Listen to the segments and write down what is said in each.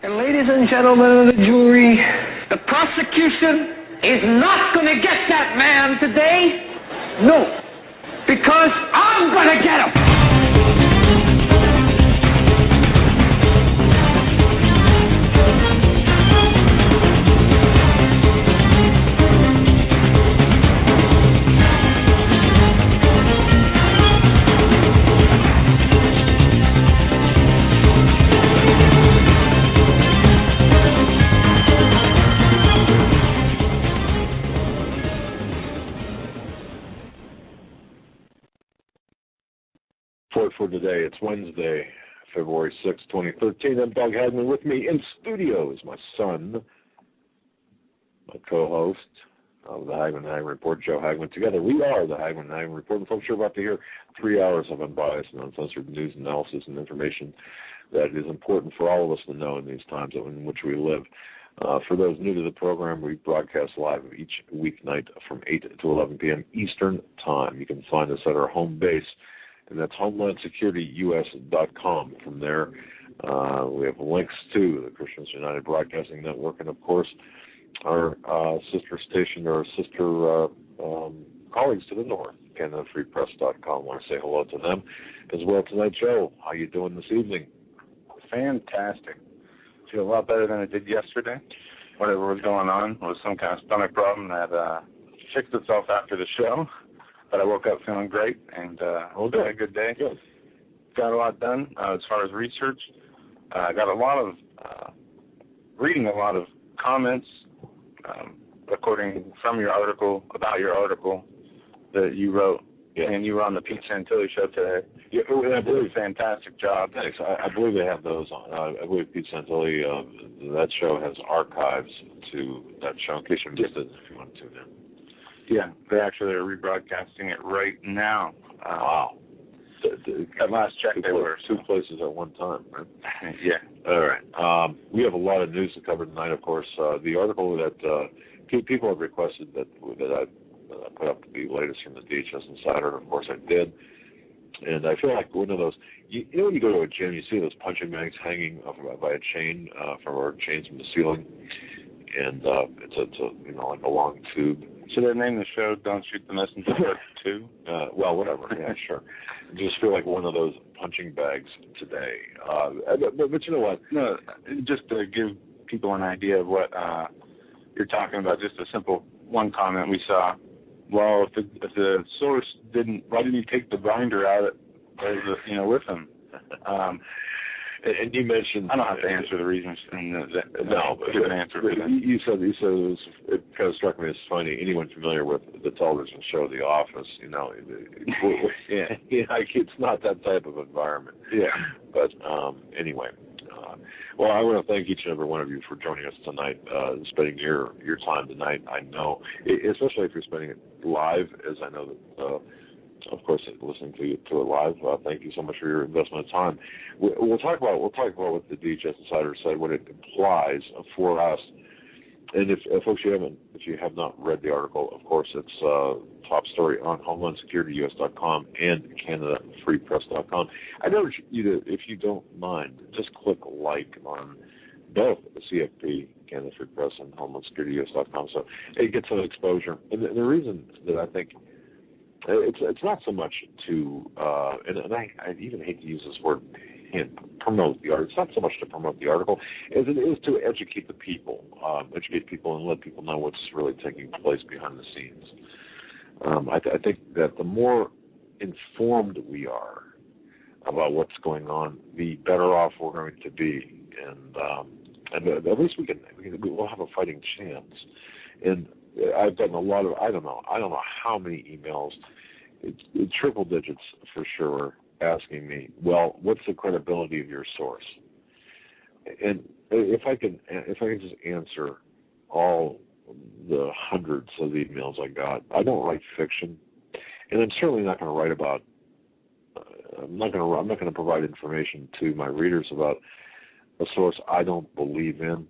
And ladies and gentlemen of the jury, the prosecution is not going to get that man today. No, because I'm going to get him. For today, it's Wednesday, February 6, 2013. I'm Doug Hagmann. With me in studio is my son, my co-host of the Hagmann Report, Joe Hagmann. Together, we are the Hagmann Report. And folks, you're about to hear 3 hours of unbiased and uncensored news analysis and information that is important for all of us to know in these times in which we live. For those new to the program, we broadcast live each weeknight from 8 to 11 p.m. Eastern Time. You can find us at our home base, and that's HomelandSecurityUS.com. From there, we have links to the Christians United Broadcasting Network, and of course, our sister station, or sister colleagues to the north, CanadaFreePress.com. I want to say hello to them as well tonight. Joe, how you doing this evening? Fantastic. Feel a lot better than I did yesterday. Whatever was going on was some kind of stomach problem that fixed itself after the show. But I woke up feeling great and had a good day. Good. Got a lot done as far as research. Got a lot of reading a lot of comments according from your article, about your article that you wrote. Yeah. And you were on the Pete Santilli show today. Yeah, I believe, fantastic job. Thanks. I believe they have those on. I believe Pete Santilli, that show has archives to that show in case you missed it if you want to tune in. Yeah, they actually are rebroadcasting it right now. Wow. At last check, they were. Two places at one time, right? Yeah. All right. We have a lot of news to cover tonight, of course. The article that people have requested that I put up to be latest from the DHS Insider, and of course I did. And I feel like one of those, you know when you go to a gym, you see those punching bags hanging by a chain, chains from the ceiling, and it's like a long tube. Should I name the show "Don't Shoot the Messenger" Part 2? Well, whatever. Yeah, sure. I just feel like one of those punching bags today. But you know what? No, just to give people an idea of what you're talking about, just a simple one comment we saw. Well, if the source why didn't he take the binder out with him? And you mentioned, I don't have to answer the reasons. No, but give an answer. You said it kind of struck me as funny. Anyone familiar with the television show The Office, it's not that type of environment. Yeah. But anyway, well, I want to thank each and every one of you for joining us tonight, spending your time tonight. I know, especially if you're spending it live, as I know that. Of course, listening to it live. Thank you so much for your investment of time. We'll talk about what the DHS Insider said, what it implies for us. And if folks, if you have not read the article, of course, it's top story on HomelandSecurityUS.com and CanadaFreePress.com. I urge you to, if you don't mind, just click like on both the CFP, Canada Free Press, and HomelandSecurityUS.com, so it gets some exposure. And the reason that I think it's not so much to, and I even hate to use this word, promote the article. It's not so much to promote the article as it is to educate the people, and let people know what's really taking place behind the scenes. I think that the more informed we are about what's going on, the better off we're going to be, and at least we'll have a fighting chance. And I've gotten a lot of, I don't know how many emails, triple digits for sure, asking me, well, what's the credibility of your source? And if I can just answer all the hundreds of emails I got, I don't write fiction, and I'm certainly not going to write about. I'm not going to provide information to my readers about a source I don't believe in.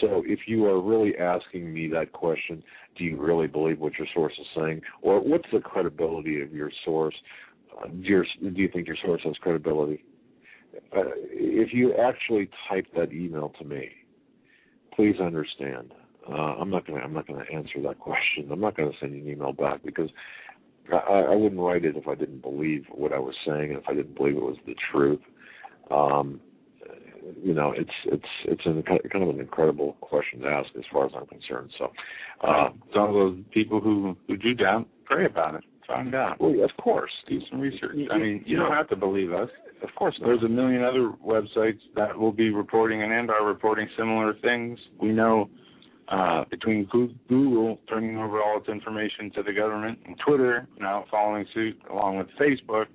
So if you are really asking me that question, do you really believe what your source is saying? Or what's the credibility of your source? Do you think your source has credibility? if you actually type that email to me, please understand. I'm not going to answer that question. I'm not going to send you an email back because I wouldn't write it if I didn't believe what I was saying and if I didn't believe it was the truth. It's kind of an incredible question to ask as far as I'm concerned. So, some of those people who do doubt, pray about it, find out. Well, of course, do some research. I mean, you don't have to believe us. Of course not. There's a million other websites that will be reporting and are reporting similar things. We know between Google turning over all its information to the government and Twitter now following suit along with Facebook,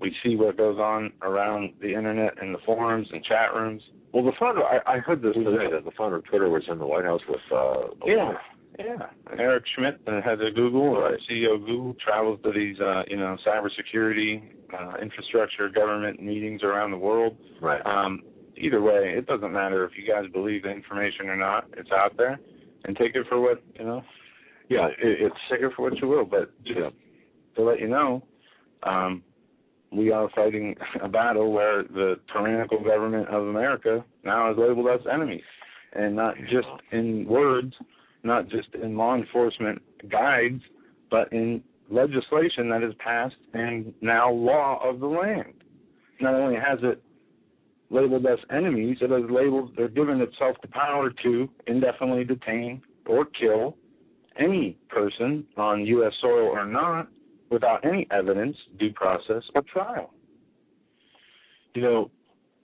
we see what goes on around the internet and the forums and chat rooms. Well, the founder, I heard this today, that the founder of Twitter was in the White House with Yeah. Eric Schmidt, the head of Google, CEO of Google, travels to these, cybersecurity, infrastructure, government meetings around the world. Right. Either way, it doesn't matter if you guys believe the information or not. It's out there, and take it for what, Yeah, take it for what you will. But just to let you know, we are fighting a battle where the tyrannical government of America now has labeled us enemies, and not just in words, not just in law enforcement guides, but in legislation that is passed and now law of the land. Not only has it labeled us enemies, it has labeled or given itself the power to indefinitely detain or kill any person on U.S. soil or not without any evidence, due process, or trial.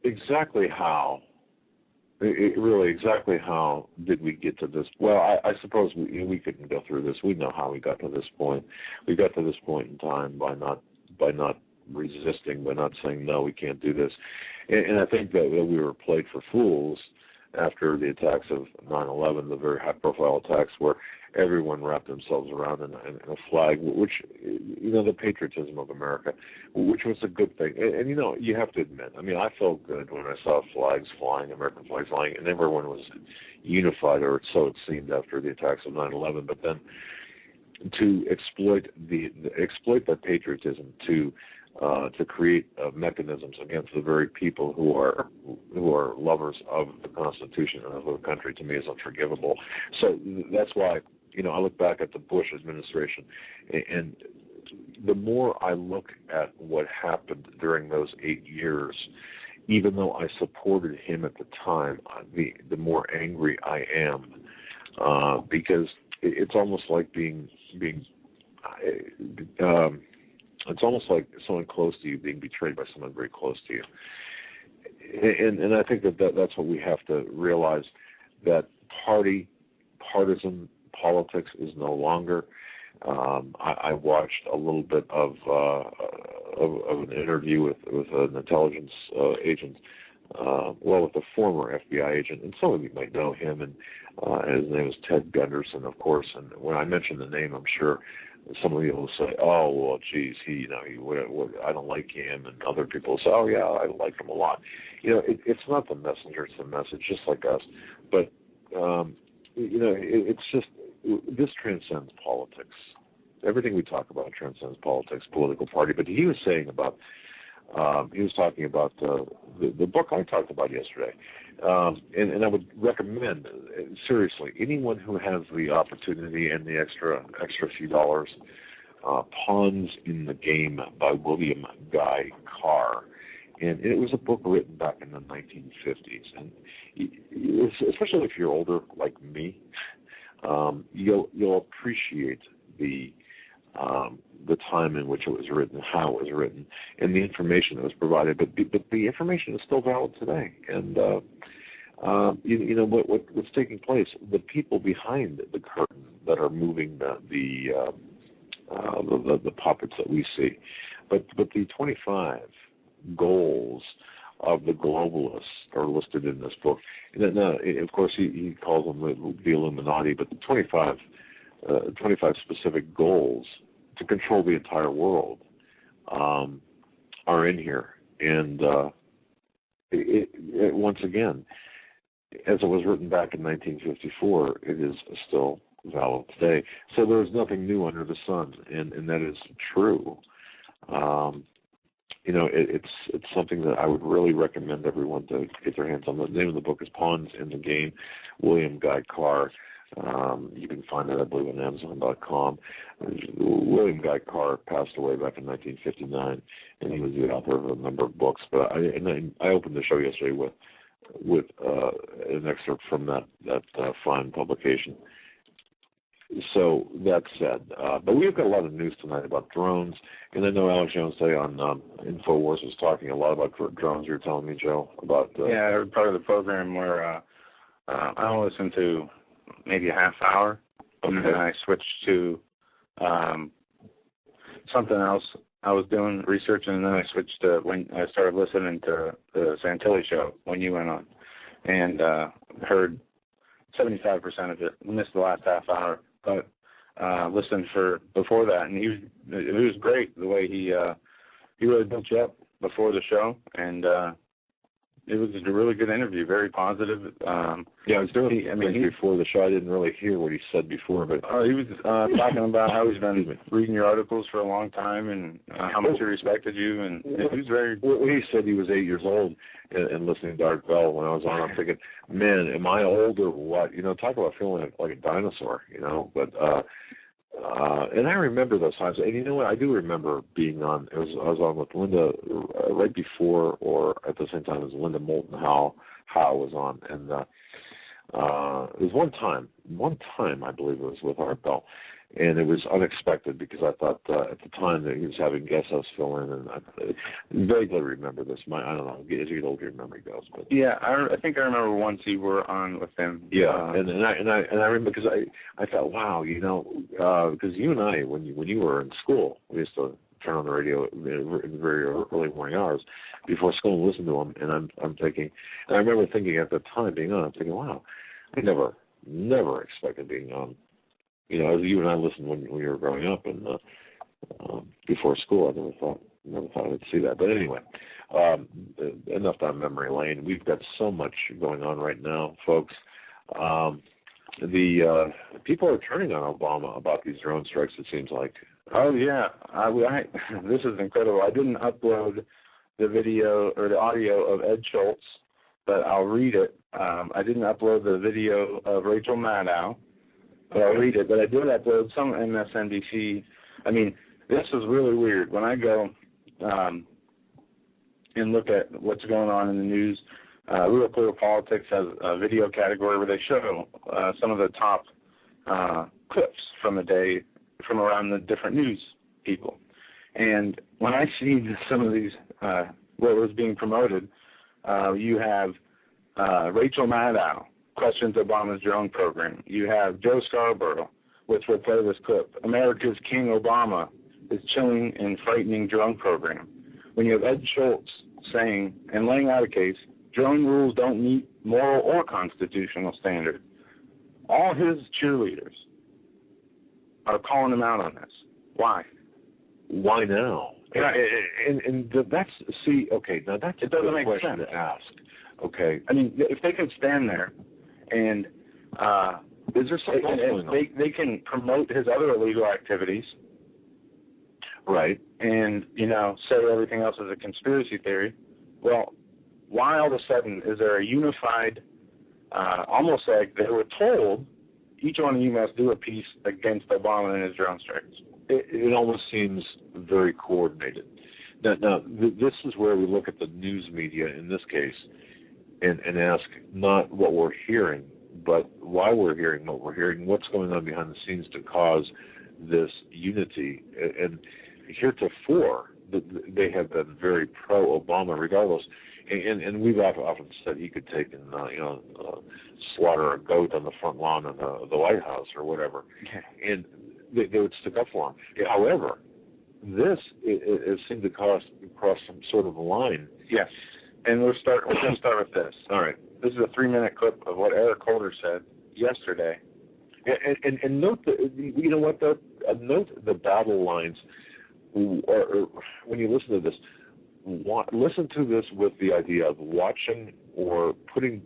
Exactly how did we get to this? Well, I suppose we couldn't go through this. We know how we got to this point. We got to this point in time by not resisting, by not saying, no, we can't do this. And I think that we were played for fools after the attacks of 9/11, the very high-profile attacks where everyone wrapped themselves around in a flag, which, the patriotism of America, which was a good thing. And you have to admit, I felt good when I saw flags flying, American flags flying, and everyone was unified, or so it seemed after the attacks of 9/11. But then to exploit that patriotism to create mechanisms against the very people who are lovers of the Constitution and of the country, to me, is unforgivable. So that's why I look back at the Bush administration, and the more I look at what happened during those 8 years, even though I supported him at the time, the more angry I am, because it's almost like it's almost like someone close to you being betrayed by someone very close to you. And I think that's what we have to realize, that partisan politics is no longer. I watched a little bit of an interview with an intelligence agent, with a former FBI agent, and some of you might know him, and his name is Ted Gunderson, of course. And when I mention the name, I'm sure some of you will say, "Oh, well, geez, I don't like him," and other people will say, "Oh, yeah, I like him a lot." It's not the messenger; it's the message, just like us. But it's just, this transcends politics. Everything we talk about transcends politics, political party. But he was talking about the book I talked about yesterday, and I would recommend, seriously, anyone who has the opportunity and the extra few dollars, Pawns in the Game by William Guy Carr. And it was a book written back in the 1950s, and especially if you're older like me, you'll appreciate the time in which it was written, how it was written, and the information that was provided. But the information is still valid today. And what's taking place, the people behind the curtain that are moving the puppets that we see. But the 25 goals of the globalists are listed in this book. And then, of course, he calls them the Illuminati, but the 25 specific goals to control the entire world are in here. And once again, as it was written back in 1954, it is still valid today. So there's nothing new under the sun, and that is true. it's something that I would really recommend everyone to get their hands on. The name of the book is Pawns in the Game, William Guy Carr. You can find it, I believe, on Amazon.com. William Guy Carr passed away back in 1959, and he was the author of a number of books. But I opened the show yesterday with an excerpt from that fine publication. So that said, but we've got a lot of news tonight about drones, and I know Alex+Jones today on InfoWars was talking a lot about drones. You were telling me, Joe, about yeah, part of the program where I listened to maybe a half hour, and then I switched to something else. I was doing research, and then I switched to when I started listening to the Santilli show when you went on, and heard 75% of it. Missed the last half hour, but listened for before that, and it was great the way he really built you up before the show, and it was a really good interview, very positive. Yeah, I was doing. Before the show, I didn't really hear what he said before, but he was talking about how he's been reading your articles for a long time and how much he respected you, and he was very. Well, he said he was 8 years old and listening to Art Bell when I was on. I'm thinking, man, am I old or what? Talk about feeling like a dinosaur, But and I remember those times, and you know what? I do remember being on. I was on with Linda right before, or at the same time as Linda Moulton Howe was on, and it was one time I believe it was with Art Bell, and it was unexpected because I thought at the time that he was having guest hosts fill in, and I vaguely remember this. I don't know, as you get older, your memory goes. But yeah, I think I remember once you were on with him. Yeah, and I remember because I thought, wow, because you and I when you were in school, we used to turn on the radio in the very early morning hours before school and listen to him, and I'm thinking, and I remember thinking at the time being on, I'm thinking, wow, I never expected being on. As you and I listened when we were growing up and before school, I never thought I'd see that. But anyway, enough down memory lane. We've got so much going on right now, folks. The people are turning on Obama about these drone strikes, it seems like. Oh, yeah. This is incredible. I didn't upload the video or the audio of Ed Schultz, but I'll read it. I didn't upload the video of Rachel Maddow, but I'll read it. But I did upload some MSNBC. This is really weird. When I go and look at what's going on in the news, Real Clear Politics has a video category where they show some of the top clips from the day from around the different news people. And when I see some of these, what was being promoted, you have Rachel Maddow questions Obama's drone program. You have Joe Scarborough, which will play this clip. America's King Obama is chilling and frightening drone program. When you have Ed Schultz saying and laying out a case, drone rules don't meet moral or constitutional standard. All his cheerleaders are calling him out on this. Why? Why now? Yeah. And that's, see, okay, now that's a good question to ask. Okay. If they can stand there and is there something else going on? They can promote his other illegal activities. Right. And, say everything else is a conspiracy theory. Well, why all of a sudden is there a unified, almost like they were told, each one of you must do a piece against Obama and his drone strikes? It almost seems very coordinated. Now, this is where we look at the news media in this case and ask not what we're hearing, but why we're hearing what we're hearing, what's going on behind the scenes to cause this unity. And heretofore, they have been very pro-Obama regardless. And we've often said he could take and slaughter a goat on the front lawn of the White House or whatever, and they would stick up for him. However, this it seemed to cross some sort of line. Yes, and we're going to start with this. All right, this is a 3-minute clip of what Eric Holder said yesterday. And note note the battle lines. Or when you listen to this. Listen to this with the idea of watching or putting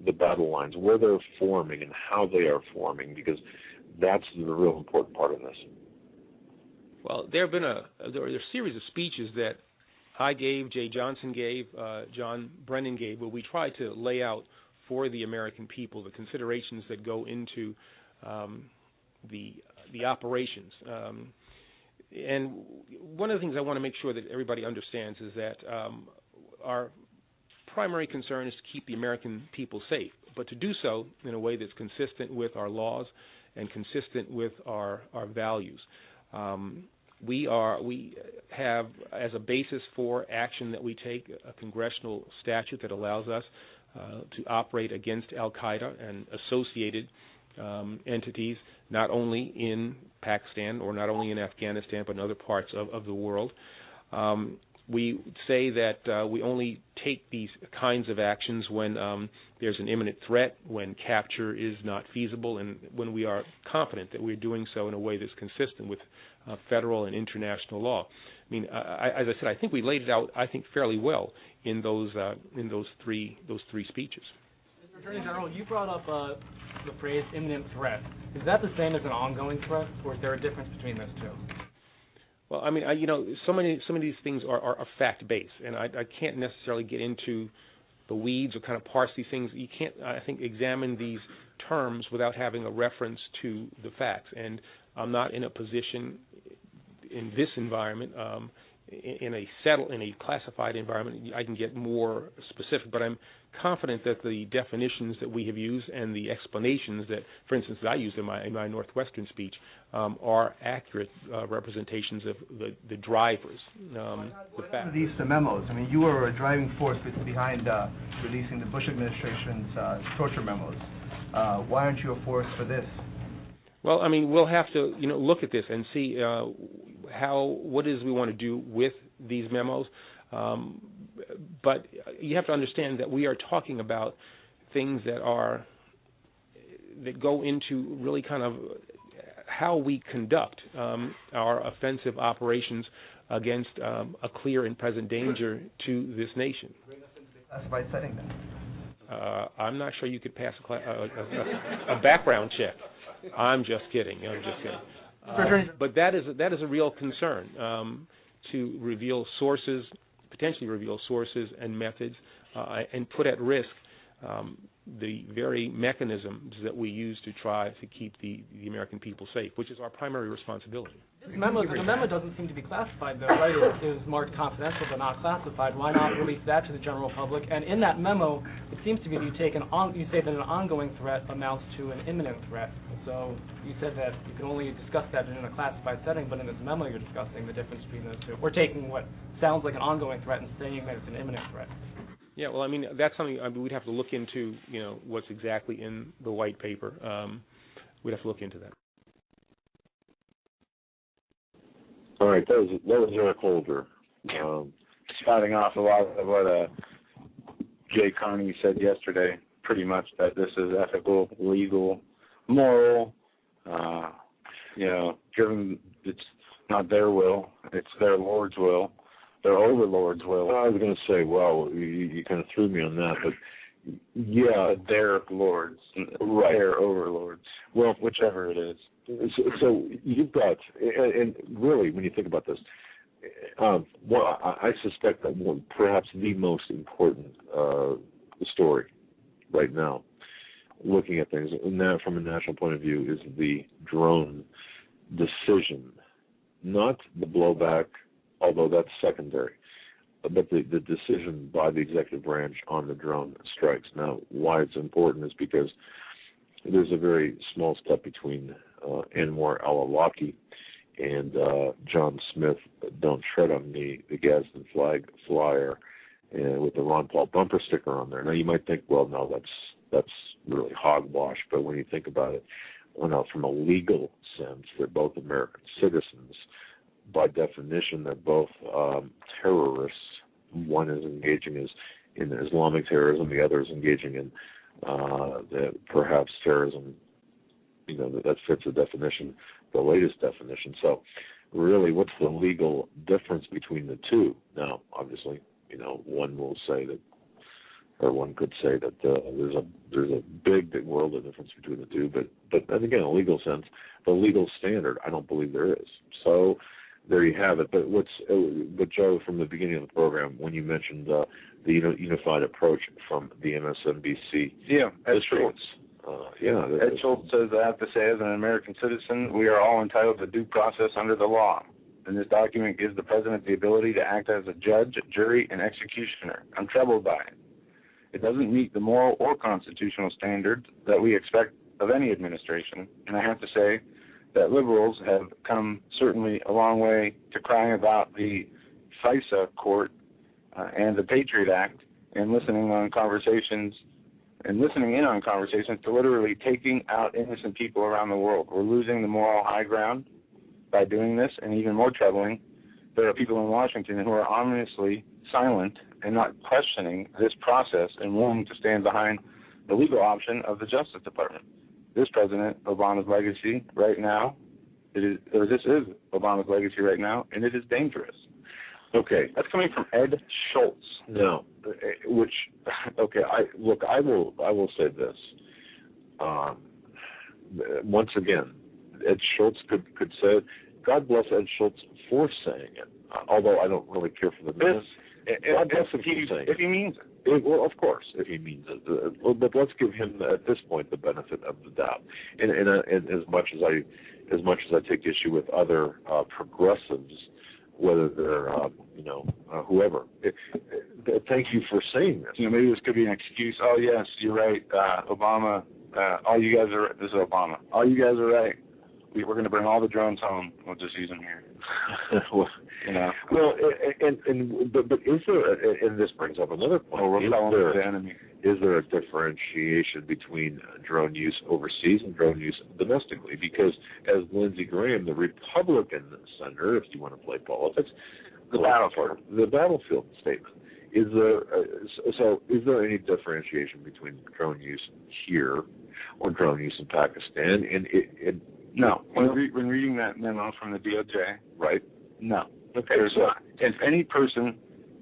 the battle lines, where they're forming and how they are forming, because that's the real important part of this. Well, there are a series of speeches that I gave, Jay Johnson gave, John Brennan gave, where we tried to lay out for the American people the considerations that go into the operations. And one of the things I want to make sure that everybody understands is that our primary concern is to keep the American people safe, but to do so in a way that's consistent with our laws and consistent with our values. We have as a basis for action that we take a congressional statute that allows us to operate against Al-Qaeda and associated entities, not only in Pakistan or not only in Afghanistan, but in other parts of the world. We say that we only take these kinds of actions when there's an imminent threat, when capture is not feasible, and when we are confident that we're doing so in a way that's consistent with federal and international law. I mean, as I said, I think we laid it out, I think, fairly well in those three speeches. Mr. Attorney General, you brought up the phrase imminent threat. Is that the same as an ongoing threat, or is there a difference between those two? Well, I mean, some of these things are fact-based, and I can't necessarily get into the weeds or kind of parse these things. You can't, I think, examine these terms without having a reference to the facts. And I'm not in a position in this environment, in a classified environment, I can get more specific, but I'm confident that the definitions that we have used and the explanations that, for instance, that I used in my Northwestern speech are accurate representations of the drivers, the facts. These memos, I mean, you were a driving force behind releasing the Bush administration's torture memos. Why aren't you a force for this? Well, I mean, we'll have to, look at this and see what it is we want to do with these memos. But you have to understand that we are talking about things that go into really kind of how we conduct our offensive operations against a clear and present danger to this nation. Classified setting, then? I'm not sure you could pass a background check. I'm just kidding. But that is a real concern, to reveal sources, potentially reveal sources and methods, and put at risk the very mechanisms that we use to try to keep the American people safe, which is our primary responsibility. The memo doesn't seem to be classified, though, right? It was marked confidential but not classified. Why not release that to the general public? And in that memo, it seems to be you say that an ongoing threat amounts to an imminent threat. So you said that you can only discuss that in a classified setting, but in this memo you're discussing the difference between those two. We're taking what sounds like an ongoing threat and saying that it's an imminent threat. Yeah, well, I mean, that's something we'd have to look into, what's exactly in the white paper. We'd have to look into that. All right, that was Eric Holder. Spouting off a lot of what Jay Carney said yesterday, pretty much that this is ethical, legal, moral, driven, it's not their will, it's their Lord's will, their overlord's will. I was going to say, well, you kind of threw me on that, but yeah. Their lords, right. Their overlords, well, whichever it is. So you've got, and really, when you think about this, I suspect that perhaps the most important story right now, looking at things from a national point of view, is the drone decision, not the blowback, although that's secondary, but the decision by the executive branch on the drone strikes. Now, why it's important is because there's a very small step between Anwar al-Awlaki and John Smith, Don't Tread on Me, the Gadsden flag flyer, with the Ron Paul bumper sticker on there. Now, you might think, well, no, that's really hogwash, but when you think about it, from a legal sense, they're both American citizens. By definition, they're both terrorists. One is engaging in Islamic terrorism, the other is engaging in perhaps terrorism, that fits the definition, the latest definition. So really, what's the legal difference between the two? Now, obviously, one will say that, or one could say that there's a big world of difference between the two, but then again, in a legal sense, the legal standard, I don't believe there is. So there you have it. But Joe, from the beginning of the program, when you mentioned the unified approach from the MSNBC, Ed Schultz. Ed Schultz says, I have to say, as an American citizen, we are all entitled to due process under the law. And this document gives the president the ability to act as a judge, jury, and executioner. I'm troubled by it. It doesn't meet the moral or constitutional standards that we expect of any administration. And I have to say that liberals have come certainly a long way to crying about the FISA court and the Patriot Act and listening in on conversations to literally taking out innocent people around the world. We're losing the moral high ground by doing this, and even more troubling, there are people in Washington who are ominously silent and not questioning this process and willing to stand behind the legal option of the Justice Department. This President Obama's legacy right now, this is Obama's legacy right now, and it is dangerous. Okay, that's coming from Ed Schultz. No, I will say this. Once again, Ed Schultz could say it. God bless Ed Schultz for saying it. Although I don't really care for the means. If he means it. Well, of course, if he means it. But let's give him at this point the benefit of the doubt. And as much as I take issue with other progressives, whether they're whoever. Thank you for saying this. Maybe this could be an excuse. Oh yes, you're right. Obama. This is Obama. All you guys are right. We're going to bring all the drones home. We'll just use them here. But is there? And this brings up another point. Is there a differentiation between drone use overseas and drone use domestically? Because as Lindsey Graham, the Republican senator, if you want to play politics, the battlefield statement. Is there any differentiation between drone use here or drone use in Pakistan? No. When reading that memo from the DOJ, right? No. Okay. There's not. If any person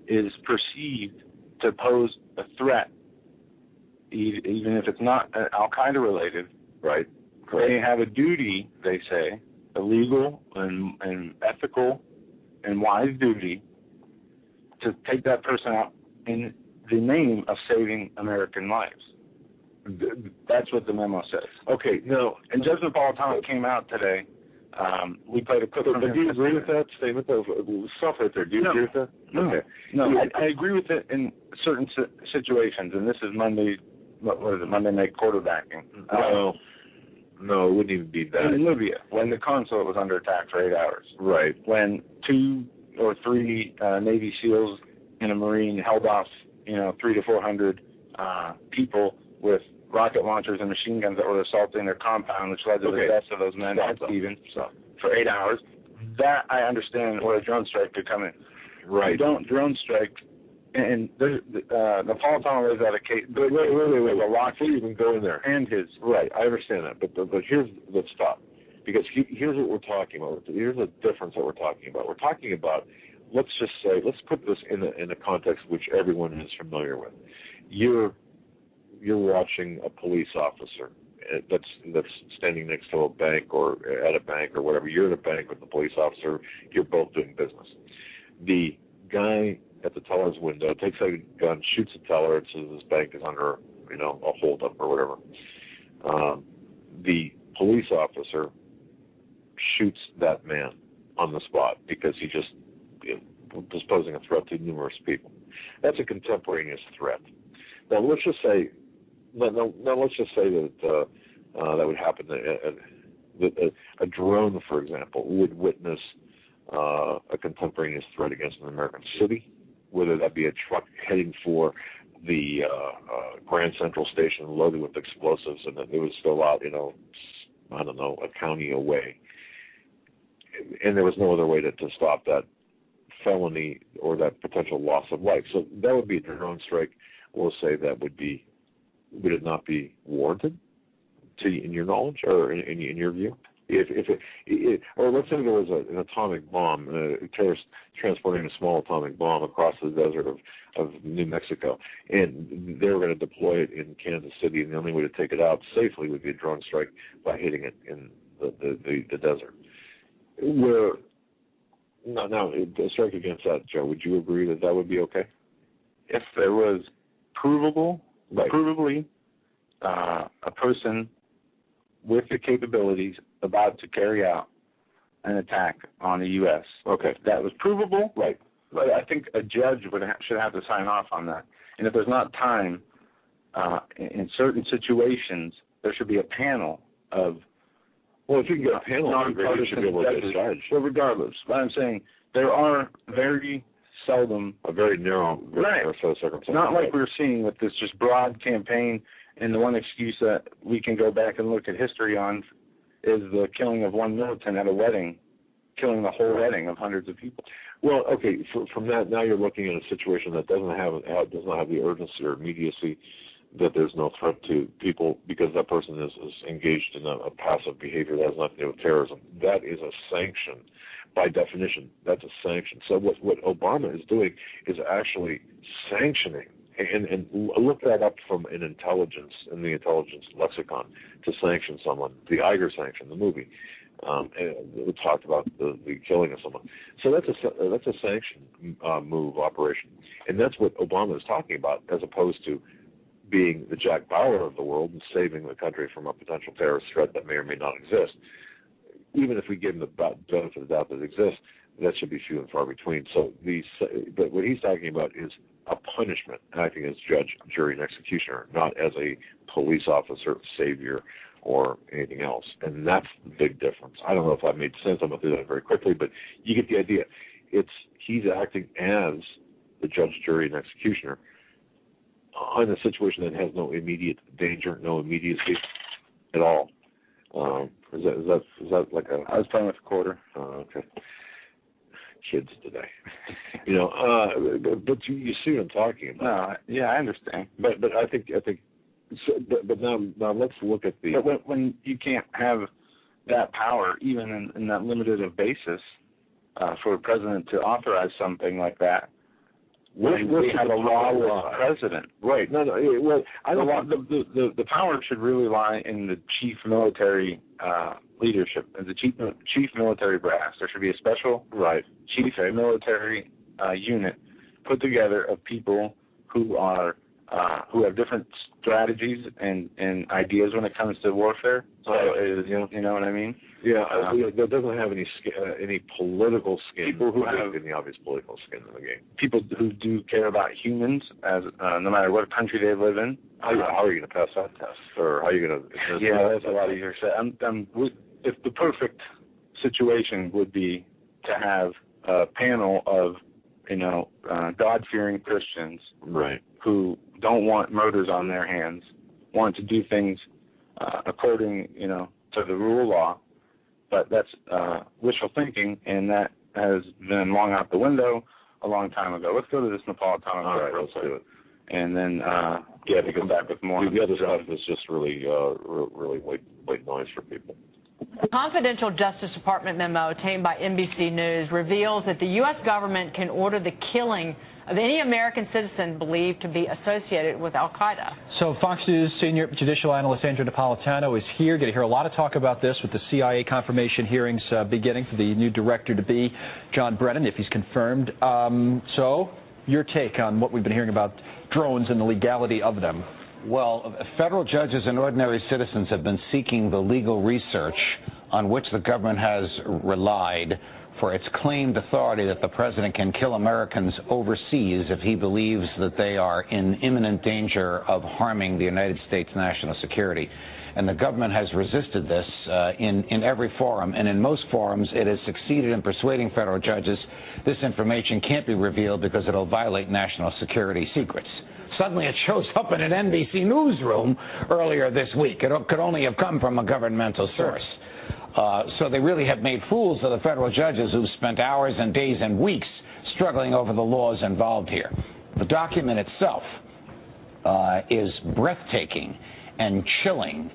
is perceived to pose a threat, even if it's not Al-Qaeda related, right? Correct. They have a duty, they say, a legal and ethical and wise duty to take that person out in the name of saving American lives. That's what the memo says. Okay, no. And Judge Napolitano came out today. We played a clip from him. Do you agree with that statement? Stop right there. Do you agree with that? No. Okay. No, I agree with it in certain situations, and this is Monday. What is it? Monday night quarterbacking. No, it wouldn't even be that. In Libya, when the consulate was under attack for 8 hours. Right. When 2 or 3 Navy SEALs and a Marine held off, 300 to 400 people with rocket launchers and machine guns that were assaulting their compound, which led to the deaths of those men at Stevens for 8 hours. That I understand where a drone strike could come in. Right. You don't drone strike, and Napolitano lays out a case. Wait. A lot before you even go in there. And his. Right, I understand that. But let's stop. Because here's what we're talking about. Here's the difference that we're talking about. We're talking about, let's put this in a context which everyone is familiar with. You're watching a police officer that's standing next to a bank or at a bank or whatever. You're at a bank with the police officer. You're both doing business. The guy at the teller's window takes a gun, shoots the teller, and says this bank is under, a holdup or whatever. The police officer shoots that man on the spot because he just was posing a threat to numerous people. That's a contemporaneous threat. Now let's just say that that would happen. That a drone, for example, would witness a contemporaneous threat against an American city, whether that be a truck heading for the Grand Central Station loaded with explosives, and it was still out, a county away, and there was no other way to stop that felony or that potential loss of life. So that would be a drone strike. We'll say that would it not be warranted, in your knowledge or in your view? Or let's say there was an atomic bomb, a terrorist transporting a small atomic bomb across the desert of New Mexico, and they were going to deploy it in Kansas City, and the only way to take it out safely would be a drone strike by hitting it in the desert. Where Now, strike against that, Joe. Would you agree that that would be okay? If there was provably a person with the capabilities about to carry out an attack on the U.S. Okay. That was provable. Right. But I think a judge should have to sign off on that. And if there's not time, in certain situations, there should be a panel of. Well, if you can get a panel, you should be able to decide. Well, regardless, but I'm saying there are very seldom a very narrow set of circumstances. Not like we're seeing with this just broad campaign, and the one excuse that we can go back and look at history on is the killing of one militant at a wedding, killing the whole wedding of hundreds of people. Well, okay, from that, now you're looking at a situation that does not have the urgency or immediacy that there's no threat to people because that person is engaged in a passive behavior that has nothing to do with terrorism. That is a sanction. By definition, that's a sanction. So what Obama is doing is actually sanctioning, and look that up from in the intelligence lexicon, to sanction someone. The Iger sanction, the movie, we talked about the killing of someone. So that's a sanction move operation, and that's what Obama is talking about, as opposed to being the Jack Bauer of the world and saving the country from a potential terrorist threat that may or may not exist. Even if we give him the benefit of the doubt that it exists, that should be few and far between. So but what he's talking about is a punishment, acting as judge, jury, and executioner, not as a police officer, savior, or anything else. And that's the big difference. I don't know if that made sense. I'm going to do that very quickly, but you get the idea. He's acting as the judge, jury, and executioner in a situation that has no immediate danger, no immediacy at all. Is that like a? I was playing with a quarter. Okay. Kids today, but you see what I'm talking about. No, yeah, I understand. But I think. So, but now let's look at the. But when you can't have that power, even in that limited of basis, for a president to authorize something like that. We have a lawless president. Right. No. Well, the power should really lie in the chief military leadership, the chief military brass. There should be a special chief military unit put together of people who have different strategies and ideas when it comes to warfare. So you know what I mean? Yeah, that doesn't have any political skin. People who have any obvious political skin in the game. People who do care about humans, as no matter what country they live in. How are you going to pass that test, or how are you going to? Yeah, that's a lot easier said. If the perfect situation would be to have a panel of God-fearing Christians, who don't want murders on their hands, want to do things according, to the rule of law, but that's wishful thinking, and that has been long out the window a long time ago. Let's go to this Napolitano. All right, let's do it. And then we come back with more. The other stuff is just really white noise for people. A confidential Justice Department memo obtained by NBC News reveals that the U.S. government can order the killing of any American citizen believed to be associated with al-Qaeda. So Fox News senior judicial analyst Andrew Napolitano is here. Going to hear a lot of talk about this with the CIA confirmation hearings beginning for the new director-to-be, John Brennan, if he's confirmed. So your take on what we've been hearing about drones and the legality of them. Well, federal judges and ordinary citizens have been seeking the legal research on which the government has relied for its claimed authority that the president can kill Americans overseas if he believes that they are in imminent danger of harming the United States national security. And the government has resisted this in every forum, and in most forums it has succeeded in persuading federal judges this information can't be revealed because it'll violate national security secrets. Suddenly it shows up in an NBC newsroom earlier this week. It could only have come from a governmental source. So they really have made fools of the federal judges who've spent hours and days and weeks struggling over the laws involved here. The document itself is breathtaking and chilling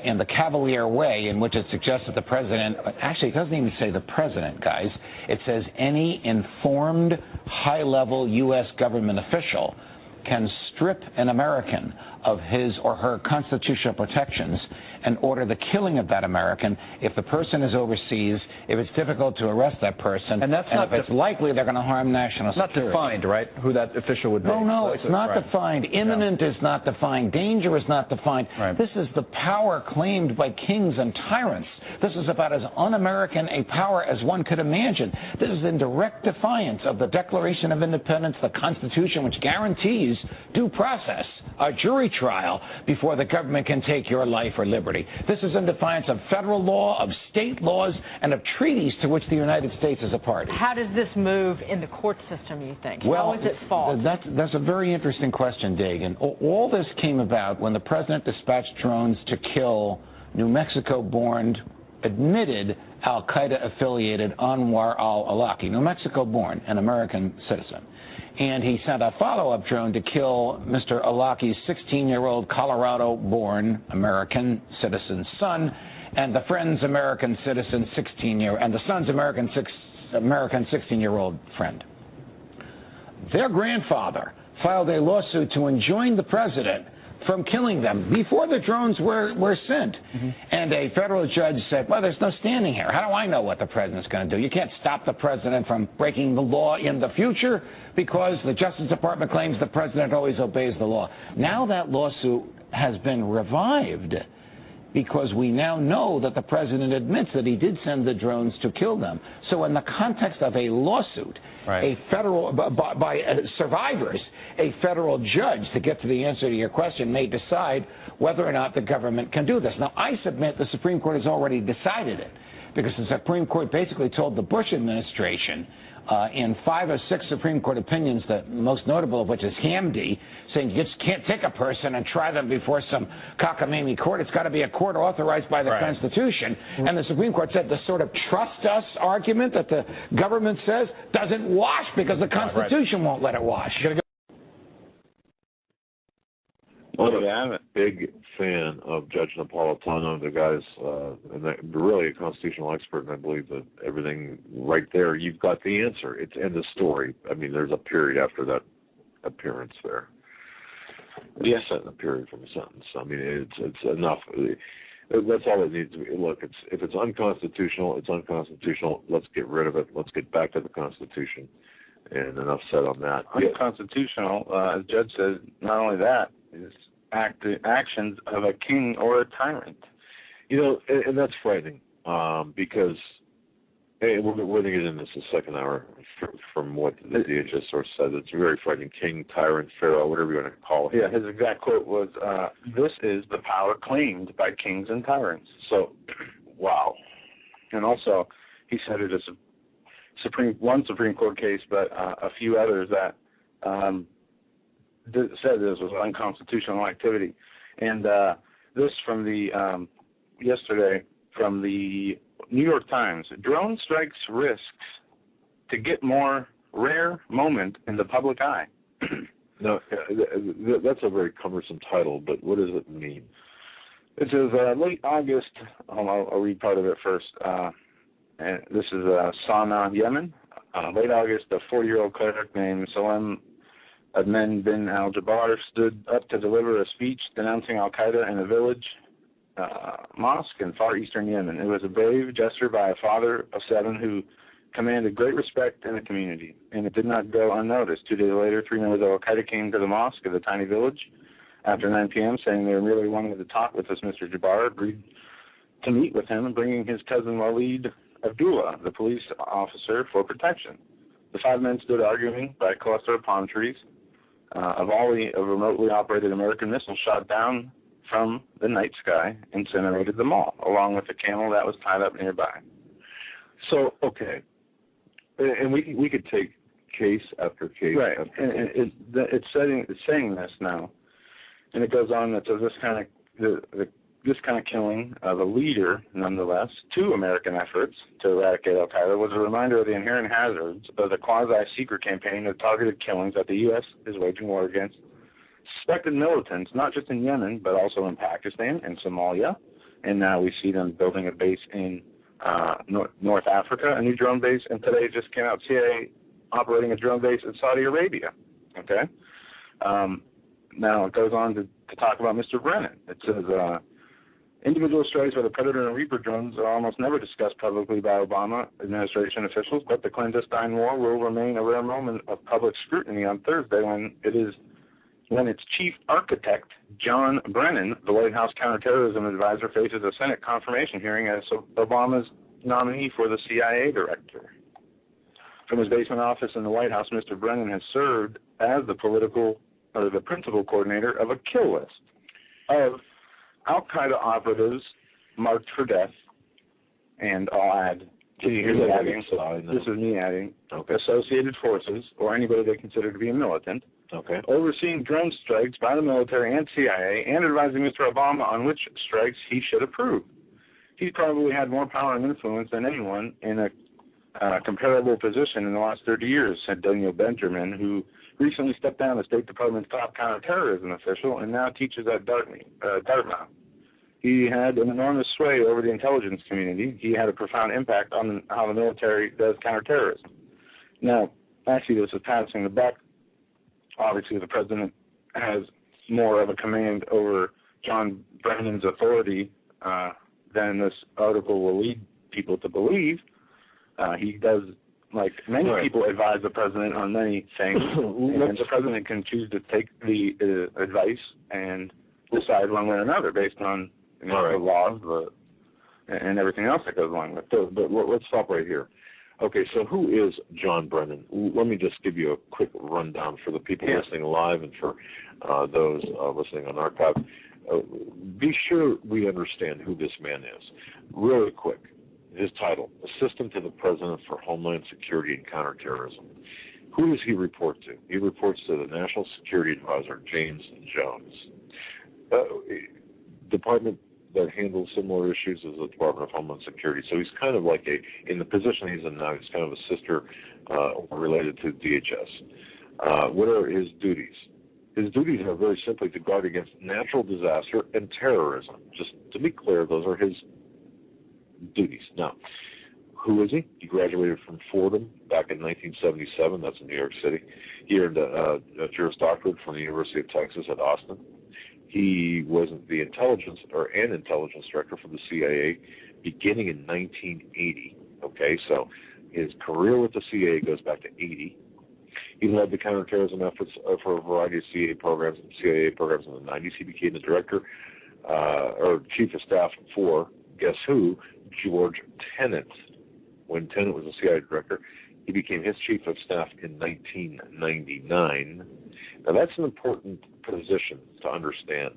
in the cavalier way in which it suggests that the president, actually it doesn't even say the president, guys. It says any informed high-level U.S. government official can strip an American of his or her constitutional protections and order the killing of that American if the person is overseas, if it's difficult to arrest that person, and if it's likely they're going to harm national security. Not defined, right, who that official would be? No, it's not defined. Imminent is not defined. Danger is not defined. Right. This is the power claimed by kings and tyrants. This is about as un-American a power as one could imagine. This is in direct defiance of the Declaration of Independence, the Constitution, which guarantees due process, a jury trial, before the government can take your life or liberty. This is in defiance of federal law, of state laws, and of treaties to which the United States is a party. How does this move in the court system, you think? Well, How is it false? That's a very interesting question, Dagan. All this came about when the president dispatched drones to kill New Mexico-born, admitted al-Qaeda-affiliated Anwar al-Awlaki, New Mexico-born, an American citizen. And he sent a follow-up drone to kill Mr. Awlaki's 16-year-old Colorado-born American citizen son, and the friend's American citizen and the son's American 16-year-old friend. Their grandfather filed a lawsuit to enjoin the president from killing them before the drones were sent. And a federal judge said, well, there's no standing here. How do I know what the president's going to do? You can't stop the president from breaking the law in the future because the Justice Department claims the president always obeys the law. Now that lawsuit has been revived because we now know that the president admits that he did send the drones to kill them. So in the context of a lawsuit, a federal by survivors, a federal judge, to get to the answer to your question, may decide whether or not the government can do this. Now, I submit the Supreme Court has already decided it, because the Supreme Court basically told the Bush administration in 5 or 6 Supreme Court opinions, the most notable of which is Hamdi, saying you just can't take a person and try them before some cockamamie court. It's got to be a court authorized by the Constitution. And the Supreme Court said the sort of trust us argument that the government says doesn't wash because the Constitution won't let it wash. I'm a big fan of Judge Napolitano. The guy's and really a constitutional expert, and I believe that everything right there, you've got the answer. It's end of story. I mean, there's a period after that appearance there. Yes, a period from a sentence. I mean, it's enough. That's all it needs to be. Look, if it's unconstitutional, it's unconstitutional. Let's get rid of it. Let's get back to the Constitution. And enough said on that. Unconstitutional, as the judge says, not only that, is actions of a king or a tyrant. You know, and that's frightening because we're going to get into this the second hour from what the DHS source said. It's very frightening. King, tyrant, pharaoh, whatever you want to call it. Yeah, his exact quote was, this is the power claimed by kings and tyrants. So, wow. And also, he said it is one Supreme Court case, but a few others that said this was unconstitutional activity. And this from the yesterday from the New York Times: drone strikes risks to get more rare moment in the public eye. No, that's a very cumbersome title, but what does it mean? It says late August. I'll read part of it first. And this is Sana'a, Yemen. Late August, a 40-year-old cleric named Salem Adnan bin al-Jabbar stood up to deliver a speech denouncing al-Qaeda in a village mosque in far eastern Yemen. It was a brave gesture by a father of 7 who commanded great respect in the community, and it did not go unnoticed. 2 days later, 3 members of al-Qaeda came to the mosque of the tiny village after 9 p.m., saying they really wanted to talk with this Mr. Jabbar, agreed to meet with him, bringing his cousin Walid Abdullah, the police officer, for protection. The 5 men stood arguing by a cluster of palm trees. A volley of remotely operated American missiles shot down from the night sky, incinerated them all, along with a camel that was tied up nearby. So, okay, and we could take case after case after case. It's saying this now, and it goes on that says this kind of killing of a leader, nonetheless, to American efforts to eradicate al-Qaeda was a reminder of the inherent hazards of the quasi-secret campaign of targeted killings that the U.S. is waging war against suspected militants, not just in Yemen, but also in Pakistan and Somalia. And now we see them building a base in North Africa, a new drone base, and today it just came out, CIA operating a drone base in Saudi Arabia. Okay? Now it goes on to talk about Mr. Brennan. It says, Individual strikes by the Predator and Reaper drones are almost never discussed publicly by Obama administration officials, but the clandestine war will remain a rare moment of public scrutiny on Thursday when its chief architect, John Brennan, the White House counterterrorism advisor, faces a Senate confirmation hearing as Obama's nominee for the CIA director. From his basement office in the White House, Mr. Brennan has served as the principal coordinator of a kill list of Al-Qaeda operatives marked for death, and I'll add, this is me adding, associated forces, or anybody they consider to be a militant, overseeing drone strikes by the military and CIA, and advising Mr. Obama on which strikes he should approve. He's probably had more power and influence than anyone in a comparable position in the last 30 years, said Daniel Benjamin, who recently stepped down as State Department's top counterterrorism official and now teaches at Dartmouth. He had an enormous sway over the intelligence community. He had a profound impact on how the military does counterterrorism. Now, actually, this is passing the buck. Obviously, the president has more of a command over John Brennan's authority than this article will lead people to believe. He does, like many people, advise the president on many things, and the president can choose to take the advice and decide one way or another based on the laws and everything else that goes along with it. But let's stop right here. Okay, so who is John Brennan? Let me just give you a quick rundown for the people listening live and for those listening on archive. Be sure we understand who this man is. Really quick, his title, Assistant to the President for Homeland Security and Counterterrorism. Who does he report to? He reports to the National Security Advisor, James Jones. Department that handles similar issues as the Department of Homeland Security. So he's kind of like in the position he's in now, he's kind of a sister related to DHS. What are his duties? His duties are very simply to guard against natural disaster and terrorism. Just to be clear, those are his duties. Now, who is he? He graduated from Fordham back in 1977. That's in New York City. He earned a Juris Doctorate from the University of Texas at Austin. He was an intelligence director for the CIA beginning in 1980. Okay, so his career with the CIA goes back to 80. He led the counterterrorism efforts for a variety of CIA programs in the 90s. He became the director or chief of staff for, guess who, George Tenet. When Tenet was the CIA director, he became his chief of staff in 1999. Now, that's an important position to understand.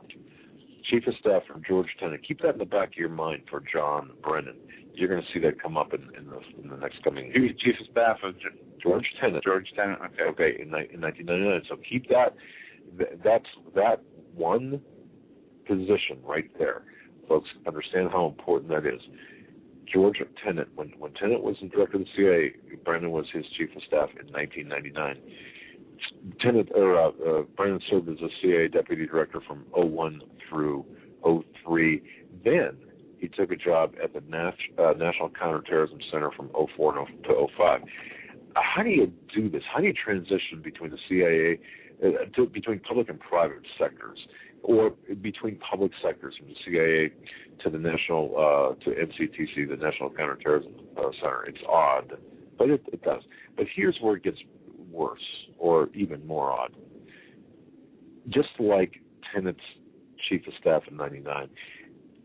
Chief of staff for George Tenet. Keep that in the back of your mind for John Brennan. You're going to see that come up in the next coming year. He was chief of staff of George Tenet. George Tenet, okay, in 1999. So keep that. That's that one position right there. Folks, understand how important that is. George Tenet, when Tenet was the director of the CIA, Brennan was his chief of staff in 1999. Brennan served as a CIA deputy director from 01 through 03. Then he took a job at the National Counterterrorism Center from 04 to 05. How do you do this? How do you transition between the CIA, between public and private sectors, or between public sectors from the CIA to the to NCTC, the National Counterterrorism Center? It's odd, but it does. But here's where it gets worse, or even more odd. Just like Tenet's chief of staff in 99,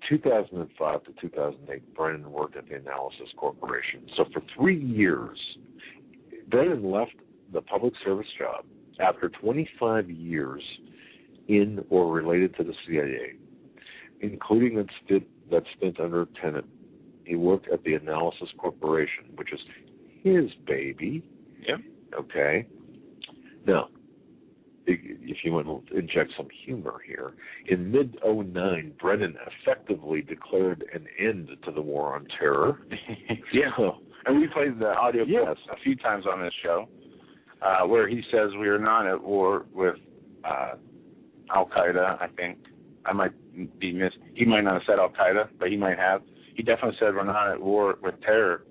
2005 to 2008, Brennan worked at the Analysis Corporation. So for 3 years, Brennan left the public service job after 25 years in or related to the CIA, including that stint under Tenet. He worked at the Analysis Corporation, which is his baby. Yep. Okay. Now, if you want to inject some humor here, in mid-09, Brennan effectively declared an end to the war on terror. Yeah. And we played the audio clips a few times on this show where he says we are not at war with Al-Qaeda, I think. I might be he might not have said Al-Qaeda, but he might have. He definitely said we're not at war with terror.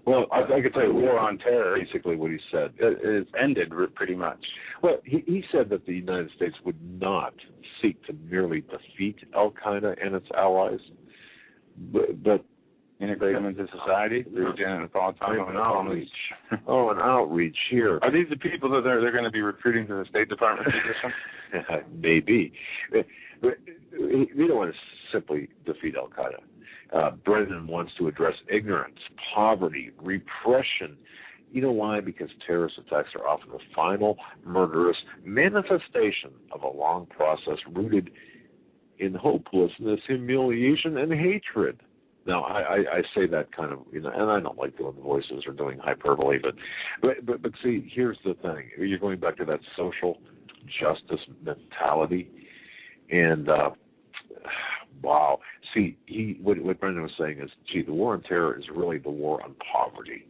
Well, I could tell you, war on terror, basically what he said. It's ended pretty much. Well, he said that the United States would not seek to merely defeat Al-Qaeda and its allies, but integrate them into society through Napolitano and outreach. Oh, an outreach here. Are these the people that they're going to be recruiting to the State Department position? Maybe. We don't want to simply defeat Al-Qaeda. Brennan wants to address ignorance, poverty, repression. You know why? Because terrorist attacks are often the final murderous manifestation of a long process rooted in hopelessness, humiliation, and hatred. Now, I say that kind of, and I don't like doing voices or doing hyperbole, but see, here's the thing. You're going back to that social justice mentality, and wow. See, what Brendan was saying is, gee, the war on terror is really the war on poverty,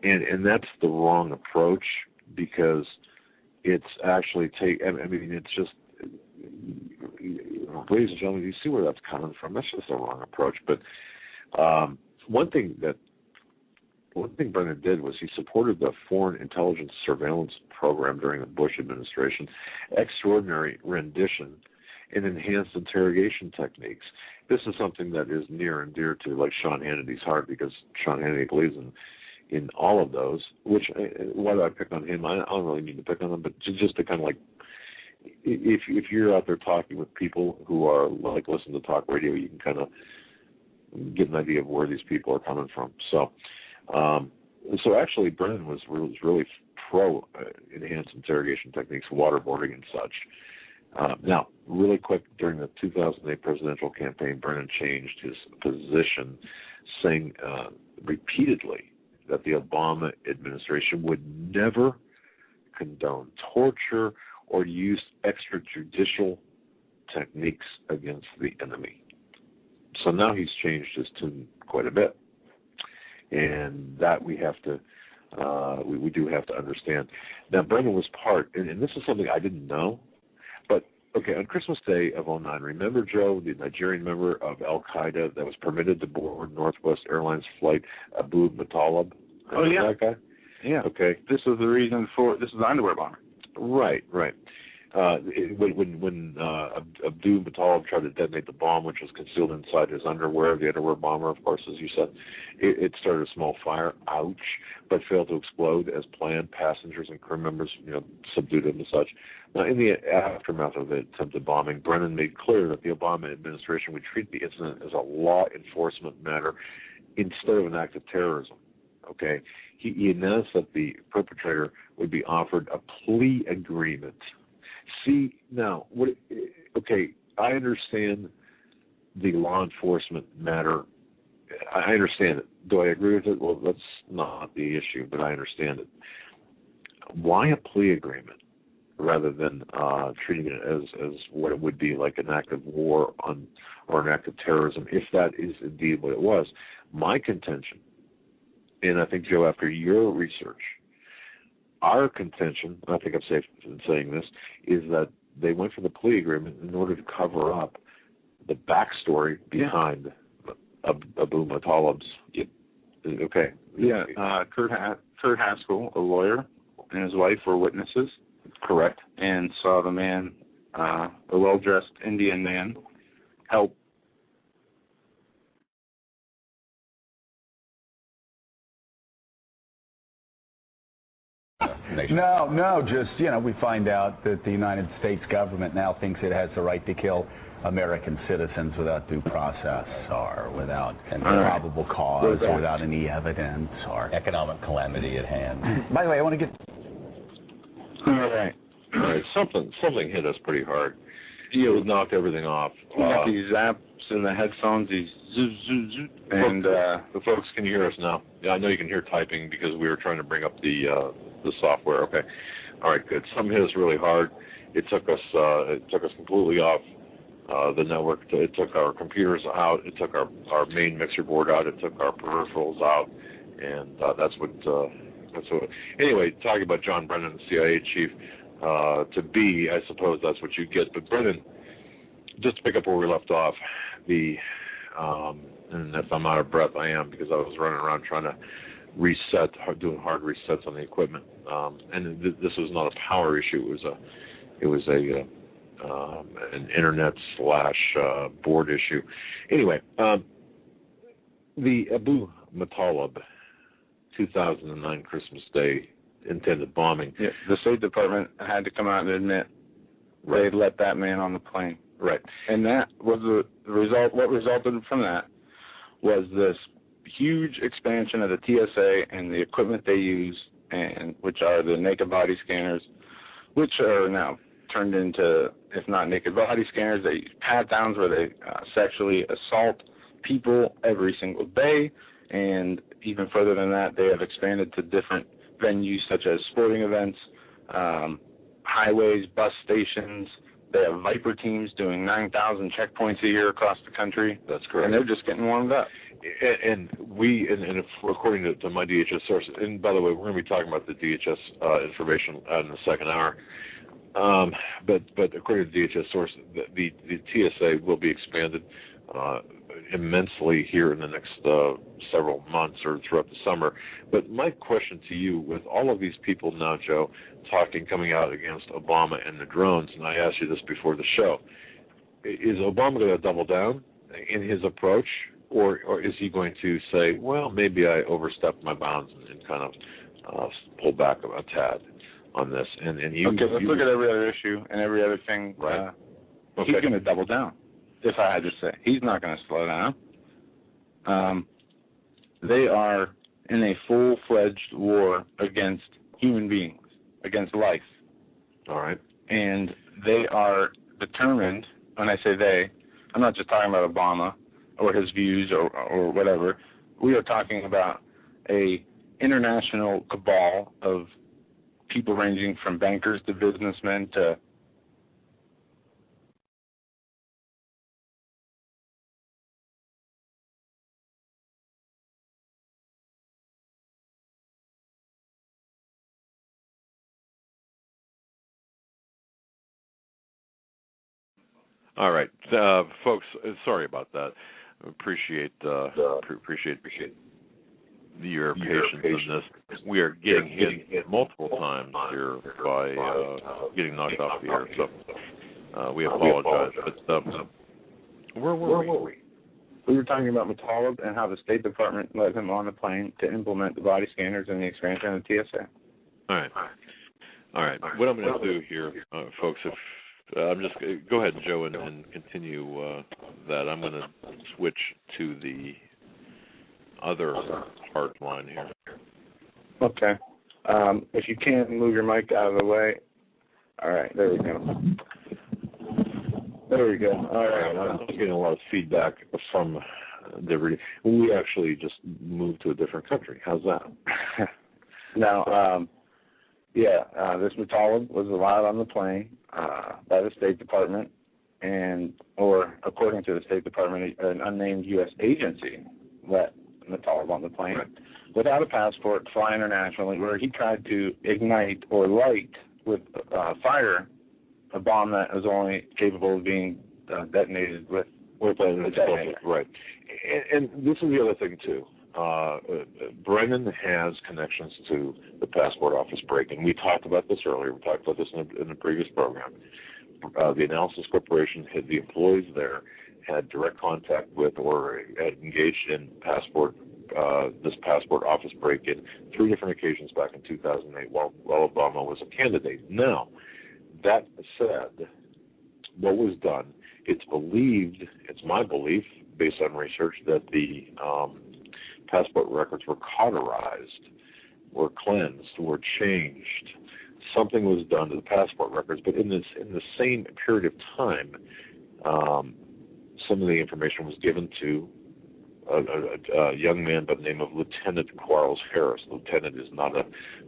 and that's the wrong approach, because it's actually it's just, ladies and gentlemen, you see where that's coming from. That's just the wrong approach. But one thing Brennan did was he supported the Foreign Intelligence Surveillance Program during the Bush administration, extraordinary rendition, and enhanced interrogation techniques. This is something that is near and dear to Sean Hannity's heart, because Sean Hannity believes in all of those. Which, why do I pick on him? I don't really mean to pick on him, but just to kind of if you're out there talking with people who are listen to talk radio, you can kind of get an idea of where these people are coming from. So actually, Brennan was really pro enhanced interrogation techniques, waterboarding and such. Now, really quick, during the 2008 presidential campaign, Brennan changed his position, saying repeatedly that the Obama administration would never condone torture or use extrajudicial techniques against the enemy. So now he's changed his tune quite a bit, and that we have to, we do have to understand. Now, Brennan was part, and this is something I didn't know, but okay, on Christmas Day of 2009, remember Joe, the Nigerian member of Al Qaeda that was permitted to board Northwest Airlines flight Abu Muttalib? Oh yeah, that guy? Yeah. Okay. This was the reason for the underwear bomber. Right. When Abdul Muttalib tried to detonate the bomb, which was concealed inside his underwear, the underwear bomber, of course, as you said, it started a small fire, ouch, but failed to explode as planned. Passengers and crew members, subdued it and such. Now, in the aftermath of the attempted bombing, Brennan made clear that the Obama administration would treat the incident as a law enforcement matter instead of an act of terrorism. Okay, he announced that the perpetrator would be offered a plea agreement. See, now, I understand the law enforcement matter. I understand it. Do I agree with it? Well, that's not the issue, but I understand it. Why a plea agreement rather than treating it as what it would be like an act of war or an act of terrorism, if that is indeed what it was? My contention, and I think, Joe, after your research, our contention, and I think I'm safe in saying this, is that they went for the plea agreement in order to cover up the backstory behind Abu Muttalib's. Okay. Yeah. Kurt Haskell, a lawyer, and his wife were witnesses. Correct. And saw the man, a well-dressed Indian man, help. No, just, we find out that the United States government now thinks it has the right to kill American citizens without due process or without any probable cause or without any evidence or economic calamity at hand. By the way, I want to get... All right. Something hit us pretty hard. It knocked everything off. These zaps in the headphones, these zoop, zoop, zoop. And the folks, can you hear us now? Yeah, I know you can hear typing because we were trying to bring up the software. Okay. All right, good. Something hit us really hard. It took us completely off the network. It took our computers out. It took our main mixer board out. It took our peripherals out, and that's what. Anyway, talking about John Brennan, the CIA chief, to be, I suppose that's what you get. But Brennan, just to pick up where we left off, the and if I'm out of breath, I am, because I was running around trying to reset, doing hard resets on the equipment. And this was not a power issue. It was an internet / board issue. Anyway, the Abu Muttalib 2009 Christmas Day intended bombing. Yeah, the State Department had to come out and admit they let that man on the plane. Right. And that was the result. What resulted from that was this huge expansion of the TSA and the equipment they use, and which are the naked body scanners, which are now turned into, if not naked body scanners, they use pat-downs where they sexually assault people every single day. And even further than that, they have expanded to different venues such as sporting events, highways, bus stations. They have Viper teams doing 9,000 checkpoints a year across the country. That's correct. And they're just getting warmed up. And if, according to my DHS source, and by the way, we're going to be talking about the DHS information in the second hour. But according to the DHS source, the TSA will be expanded immensely here in the next several months or throughout the summer. But my question to you, with all of these people now, Joe, coming out against Obama and the drones, and I asked you this before the show, is Obama going to double down in his approach, or is he going to say, well, maybe I overstepped my bounds and kind of pull back a tad on this? And let's look at every other issue and every other thing. Right. He's going to double down. If I had to say, he's not going to slow down. They are in a full-fledged war against human beings, against life. All right. And they are determined. When I say they, I'm not just talking about Obama or his views or whatever. We are talking about a international cabal of people ranging from bankers to businessmen to all right, folks. Sorry about that. Appreciate your patience in this. We are getting hit multiple times here by getting knocked off the air, so we apologize. But where were we? We were talking about Muttalib and how the State Department let him on the plane to implement the body scanners and the expansion of the TSA. All right. What I'm going to do here, folks, if I'm just go ahead, Joe, and continue that. I'm going to switch to the other part line here. Okay. If you can, move your mic out of the way. All right, there we go. There we go. All right. I'm getting a lot of feedback from we actually just moved to a different country. How's that? Now, this Muttalib was allowed on the plane by the State Department, or according to the State Department, an unnamed U.S. agency let Muttalib on the plane without a passport, fly internationally, where he tried to ignite or light with fire a bomb that was only capable of being detonated with a detonator. Right. And this is the other thing, too. Brennan has connections to the passport office break-in. We talked about this earlier. We talked about this in the previous program. The Analysis Corporation, the employees there, had direct contact with or had engaged in this passport office break-in 3 different occasions back in 2008 while Obama was a candidate. Now, that said, what was done, it's my belief, based on research, that the passport records were cauterized, were cleansed, were changed. Something was done to the passport records, but in the same period of time, some of the information was given to a young man by the name of Lieutenant Quarles Harris. Lieutenant is not a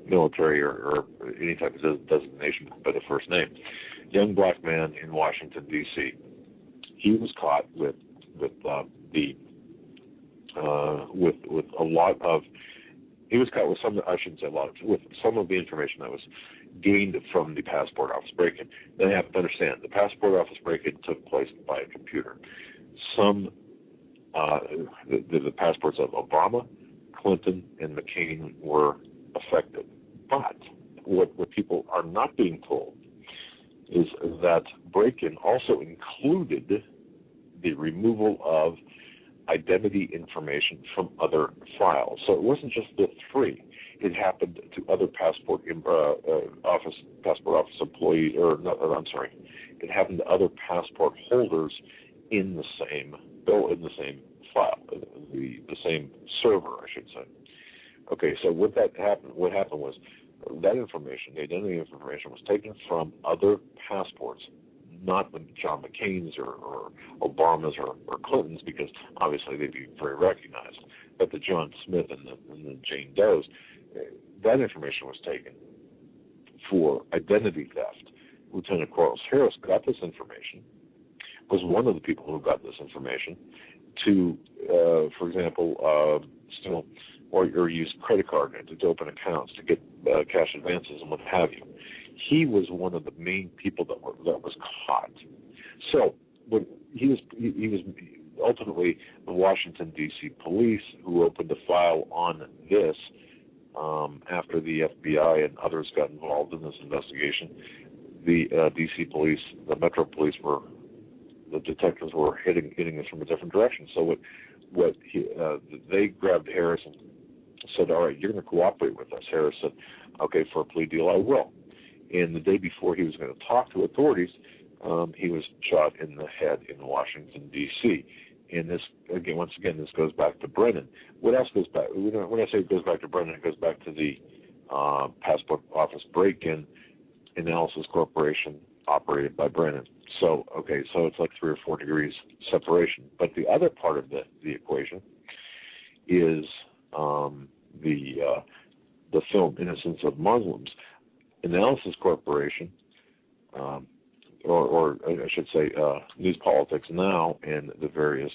military or any type of designation, but a first name. Young black man in Washington, D.C. He was caught with a lot of. He was caught with some. I shouldn't say a lot. With some of the information that was gained from the passport office break-in. Then you have to understand the passport office break-in took place by a computer. Some the passports of Obama, Clinton, and McCain were affected. But what people are not being told is that break-in also included the removal of identity information from other files. So it wasn't just the three. It happened to other passport office employees, it happened to other passport holders in the same file, the same server, I should say. Okay, so what happened was that information, the identity information, was taken from other passports, not John McCain's or Obama's or Clinton's, because obviously they'd be very recognized, but the John Smith and the Jane Doe's, that information was taken for identity theft. Lieutenant Corliss Harris got this information, was one of the people who got this information to, for example, steal or use credit card to open accounts, to get cash advances and what have you. He was one of the main people that was caught. So when he was ultimately the Washington D.C. police who opened a file on this after the FBI and others got involved in this investigation. The D.C. police, the Metro police, the detectives were hitting us from a different direction. So they grabbed Harris and said, "All right, you're going to cooperate with us." Harris said, "Okay, for a plea deal, I will." And the day before he was going to talk to authorities, he was shot in the head in Washington, D.C. And this, once again, this goes back to Brennan. What else goes back? When I say it goes back to Brennan, it goes back to the Passport Office break-in analysis corporation operated by Brennan. So it's like 3 or 4 degrees separation. But the other part of the equation is the film Innocence of Muslims. Analysis Corporation, or I should say News Politics Now, and the various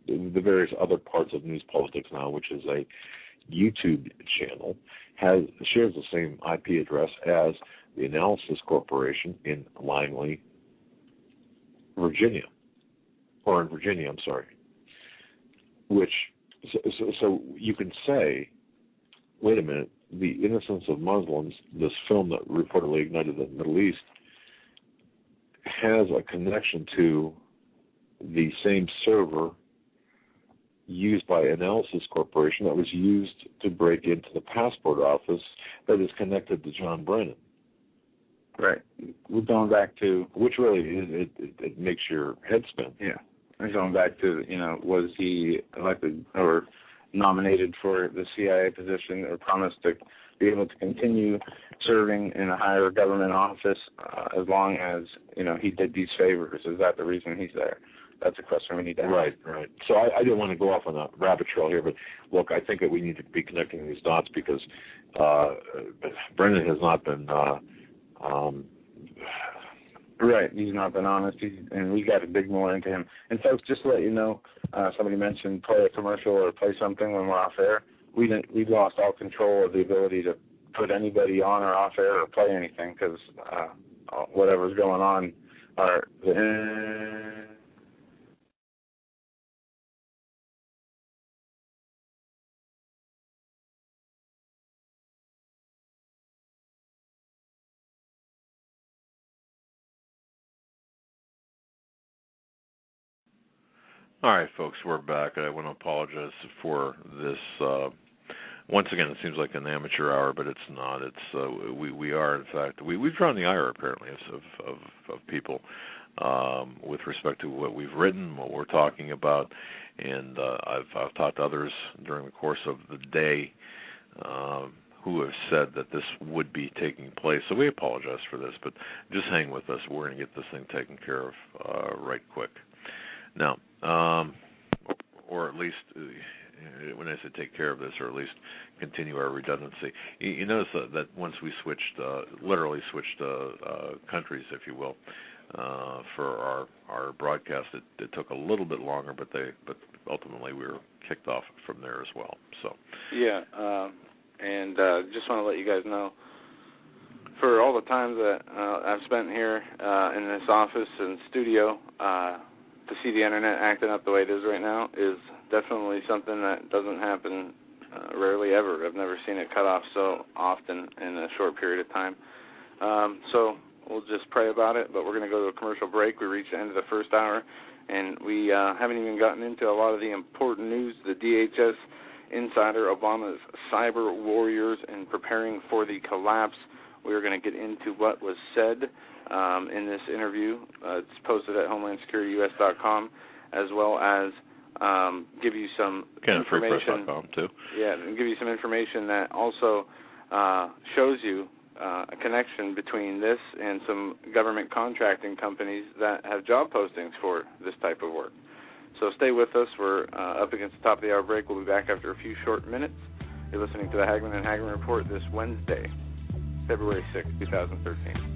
the various other parts of News Politics Now, which is a YouTube channel, shares the same IP address as the Analysis Corporation in Langley, Virginia, I'm sorry, which. So you can say, wait a minute, the Innocence of Muslims, this film that reportedly ignited the Middle East, has a connection to the same server used by Analysis Corporation that was used to break into the passport office that is connected to John Brennan. Right. We're going back to... Which really, it makes your head spin. Yeah. We're going back to, was he elected or nominated for the CIA position or promised to be able to continue serving in a higher government office as long as, he did these favors? Is that the reason he's there? That's a question we need to ask. Right. So I didn't want to go off on a rabbit trail here, but look, I think that we need to be connecting these dots because Brennan has not been... Right, he's not been honest, and we got to dig more into him. And folks, just to let you know, somebody mentioned play a commercial or play something when we're off air. We lost all control of the ability to put anybody on or off air or play anything because whatever's going on All right, folks, we're back. I want to apologize for this. Once again, it seems like an amateur hour, but it's not. It's we are, in fact, we've drawn the ire, apparently, of people with respect to what we've written, what we're talking about, and I've talked to others during the course of the day who have said that this would be taking place. So we apologize for this, but just hang with us. We're going to get this thing taken care of right quick. Now, or at least, when I say take care of this, or at least continue our redundancy, you notice that once we literally switched countries, if you will, for our broadcast, it took a little bit longer, but ultimately we were kicked off from there as well. So yeah, and just want to let you guys know, for all the time that I've spent here in this office and studio, to see the internet acting up the way it is right now is definitely something that doesn't happen rarely ever. I've never seen it cut off so often in a short period of time. So we'll just pray about it, but we're going to go to a commercial break. We reached the end of the first hour, and we haven't even gotten into a lot of the important news. The DHS insider, Obama's cyber warriors, and preparing for the collapse. We are going to get into what was said in this interview. It's posted at HomelandSecurityUS.com, as well as give you some information. FreePress.com too. Yeah, and give you some information that also shows you a connection between this and some government contracting companies that have job postings for this type of work. So stay with us. We're up against the top of the hour break. We'll be back after a few short minutes. You're listening to the Hagmann and Hagmann Report this Wednesday, February 6, 2013.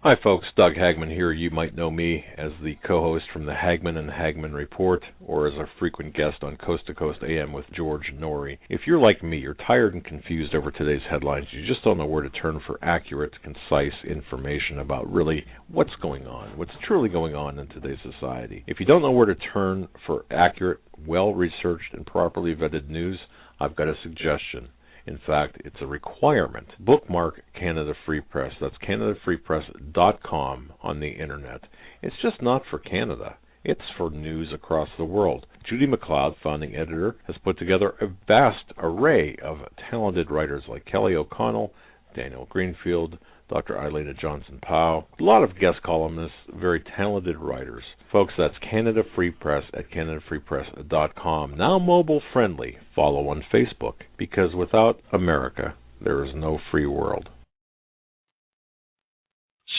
Hi folks, Doug Hagmann here. You might know me as the co-host from the Hagmann and Hagmann Report, or as a frequent guest on Coast to Coast AM with George Norrie. If you're like me, you're tired and confused over today's headlines. You just don't know where to turn for accurate, concise information about really what's going on, what's truly going on in today's society. If you don't know where to turn for accurate, well-researched, and properly vetted news, I've got a suggestion. In fact, it's a requirement. Bookmark Canada Free Press. That's CanadaFreePress.com on the internet. It's just not for Canada. It's for news across the world. Judy McLeod, founding editor, has put together a vast array of talented writers like Kelly O'Connell, Daniel Greenfield, Dr. Eileen Johnson-Powell, a lot of guest columnists, very talented writers. Folks, that's Canada Free Press at CanadaFreePress.com. Now mobile friendly. Follow on Facebook, because without America, there is no free world.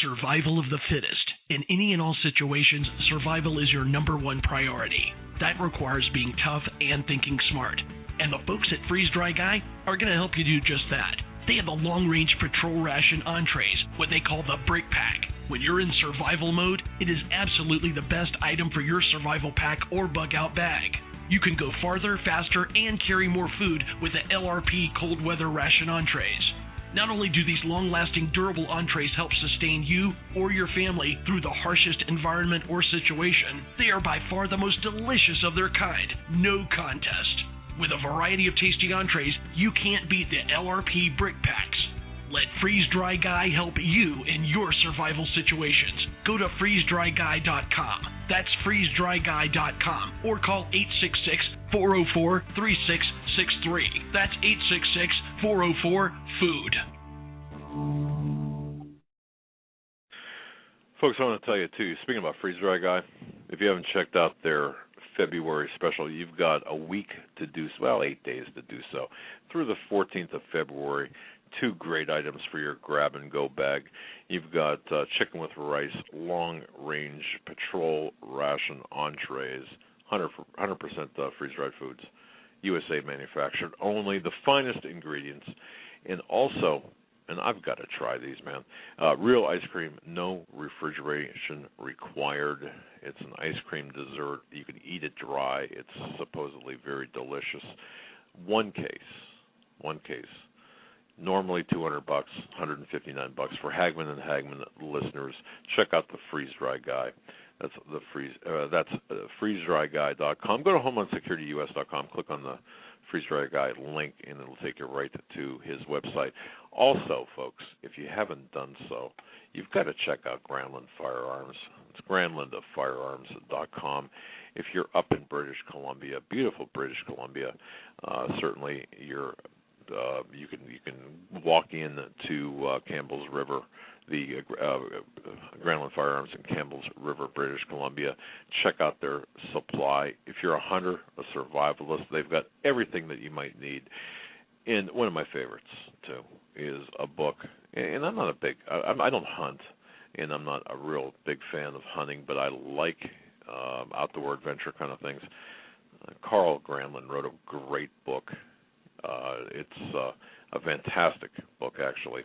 Survival of the fittest. In any and all situations, survival is your number one priority. That requires being tough and thinking smart. And the folks at Freeze Dry Guy are going to help you do just that. They have the long-range patrol ration entrees, what they call the Brick Pack. When you're in survival mode, it is absolutely the best item for your survival pack or bug-out bag. You can go farther, faster, and carry more food with the LRP cold weather ration entrees. Not only do these long-lasting, durable entrees help sustain you or your family through the harshest environment or situation, they are by far the most delicious of their kind. No contest. With a variety of tasty entrees, you can't beat the LRP Brick Packs. Let Freeze Dry Guy help you in your survival situations. Go to freezedryguy.com. That's freezedryguy.com. Or call 866-404-3663. That's 866-404-FOOD. Folks, I want to tell you, too, speaking about Freeze Dry Guy, if you haven't checked out their February special, you've got a week to do so, well, 8 days to do so, through the 14th of February. Two great items for your grab-and-go bag. You've got chicken with rice, long-range patrol ration entrees, 100% freeze-dried foods, USA manufactured, only the finest ingredients, and also, and I've got to try these, man, real ice cream, no refrigeration required. It's an ice cream dessert. You can eat it dry. It's supposedly very delicious. One case. Normally $200, $159 for Hagmann and Hagmann listeners. Check out the Freeze Dry Guy. That's freezedryguy.com. Go to HomelandSecurityUS.com. Click on the Freeze Dry Guy link, and it'll take you right to his website. Also, folks, if you haven't done so, you've got to check out Granlund Firearms. It's GranlundofFirearms.com. If you're up in British Columbia, beautiful British Columbia, certainly you can walk in to Campbell's River, the Granlund Firearms in Campbell's River, British Columbia. Check out their supply. If you're a hunter, a survivalist, they've got everything that you might need. And one of my favorites, too, is a book. And I'm not I don't hunt, and I'm not a real big fan of hunting, but I like outdoor adventure kind of things. Carl Granlund wrote a great book. It's a fantastic book, actually.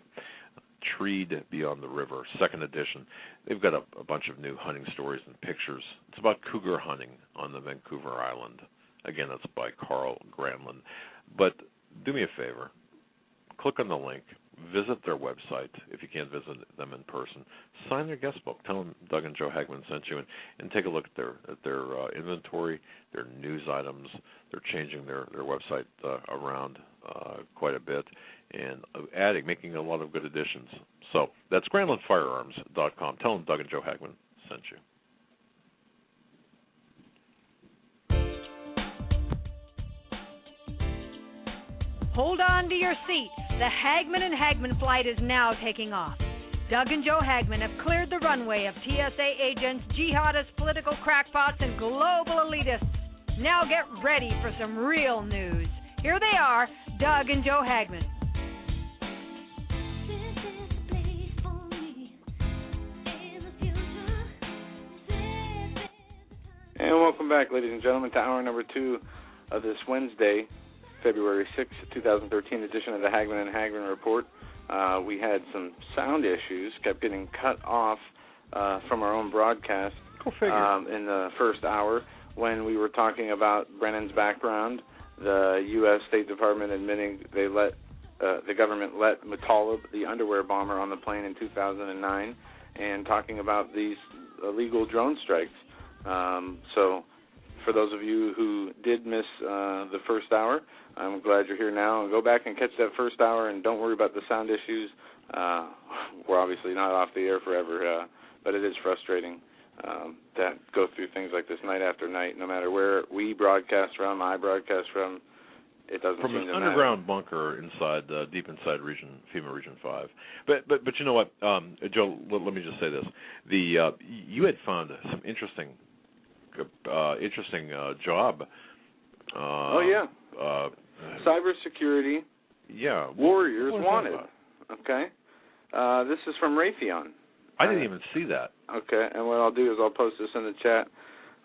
Treed Beyond the River, second edition. They've got a bunch of new hunting stories and pictures. It's about cougar hunting on the Vancouver Island. Again, that's by Carl Granlund. But do me a favor. Click on the link. Visit their website if you can't visit them in person. Sign their guest book. Tell them Doug and Joe Hagmann sent you, and take a look at their inventory, their news items. They're changing their website around quite a bit and making a lot of good additions. So that's GranlundFirearms.com. Tell them Doug and Joe Hagmann sent you. Hold on to your seat. The Hagmann and Hagmann flight is now taking off. Doug and Joe Hagmann have cleared the runway of TSA agents, jihadists, political crackpots, and global elitists. Now get ready for some real news. Here they are, Doug and Joe Hagmann. And welcome back, ladies and gentlemen, to hour number 2 of this Wednesday, February 6, 2013 edition of the Hagmann and Hagmann Report. We had some sound issues, kept getting cut off from our own broadcast in the first hour when we were talking about Brennan's background, the U.S. State Department admitting the government let Muttalib, the underwear bomber, on the plane in 2009, and talking about these illegal drone strikes. So for those of you who did miss the first hour, I'm glad you're here now. Go back and catch that first hour, and don't worry about the sound issues. We're obviously not off the air forever, but it is frustrating to go through things like this night after night. No matter where we broadcast from, I broadcast from, it doesn't from seem an to underground bunker inside, deep inside FEMA Region 5. But you know what, Joe? Let me just say this: you had found some interesting job. Cybersecurity. Yeah. Warriors wanted. Okay. This is from Raytheon. I didn't even see that. Okay, and what I'll do is I'll post this in the chat.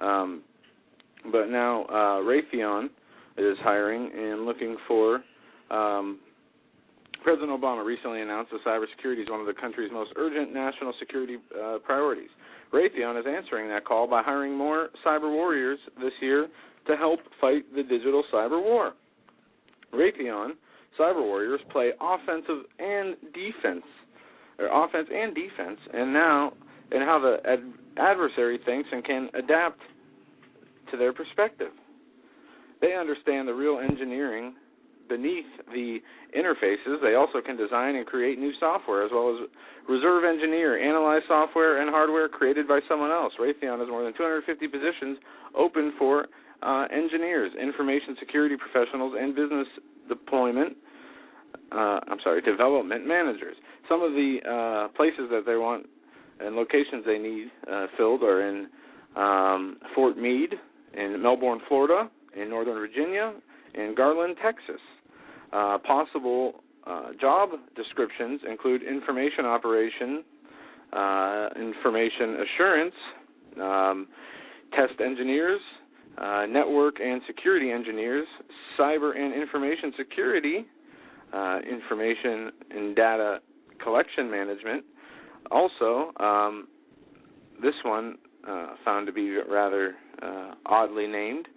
But now Raytheon is hiring and looking for. President Obama recently announced that cybersecurity is one of the country's most urgent national security priorities. Raytheon is answering that call by hiring more cyber warriors this year to help fight the digital cyber war. Raytheon cyber warriors play offense and defense, and how the adversary thinks and can adapt to their perspective. They understand the real engineering beneath the interfaces. They also can design and create new software, as well as reserve engineer, analyze software and hardware created by someone else. Raytheon has more than 250 positions open for engineers, information security professionals, and business development managers. Some of the places that they want and locations they need filled are in Fort Meade, in Melbourne, Florida, in Northern Virginia, in Garland, Texas. Possible job descriptions include information operation, information assurance, test engineers, network and security engineers, cyber and information security, information and data collection management. Also, this one found to be rather oddly named.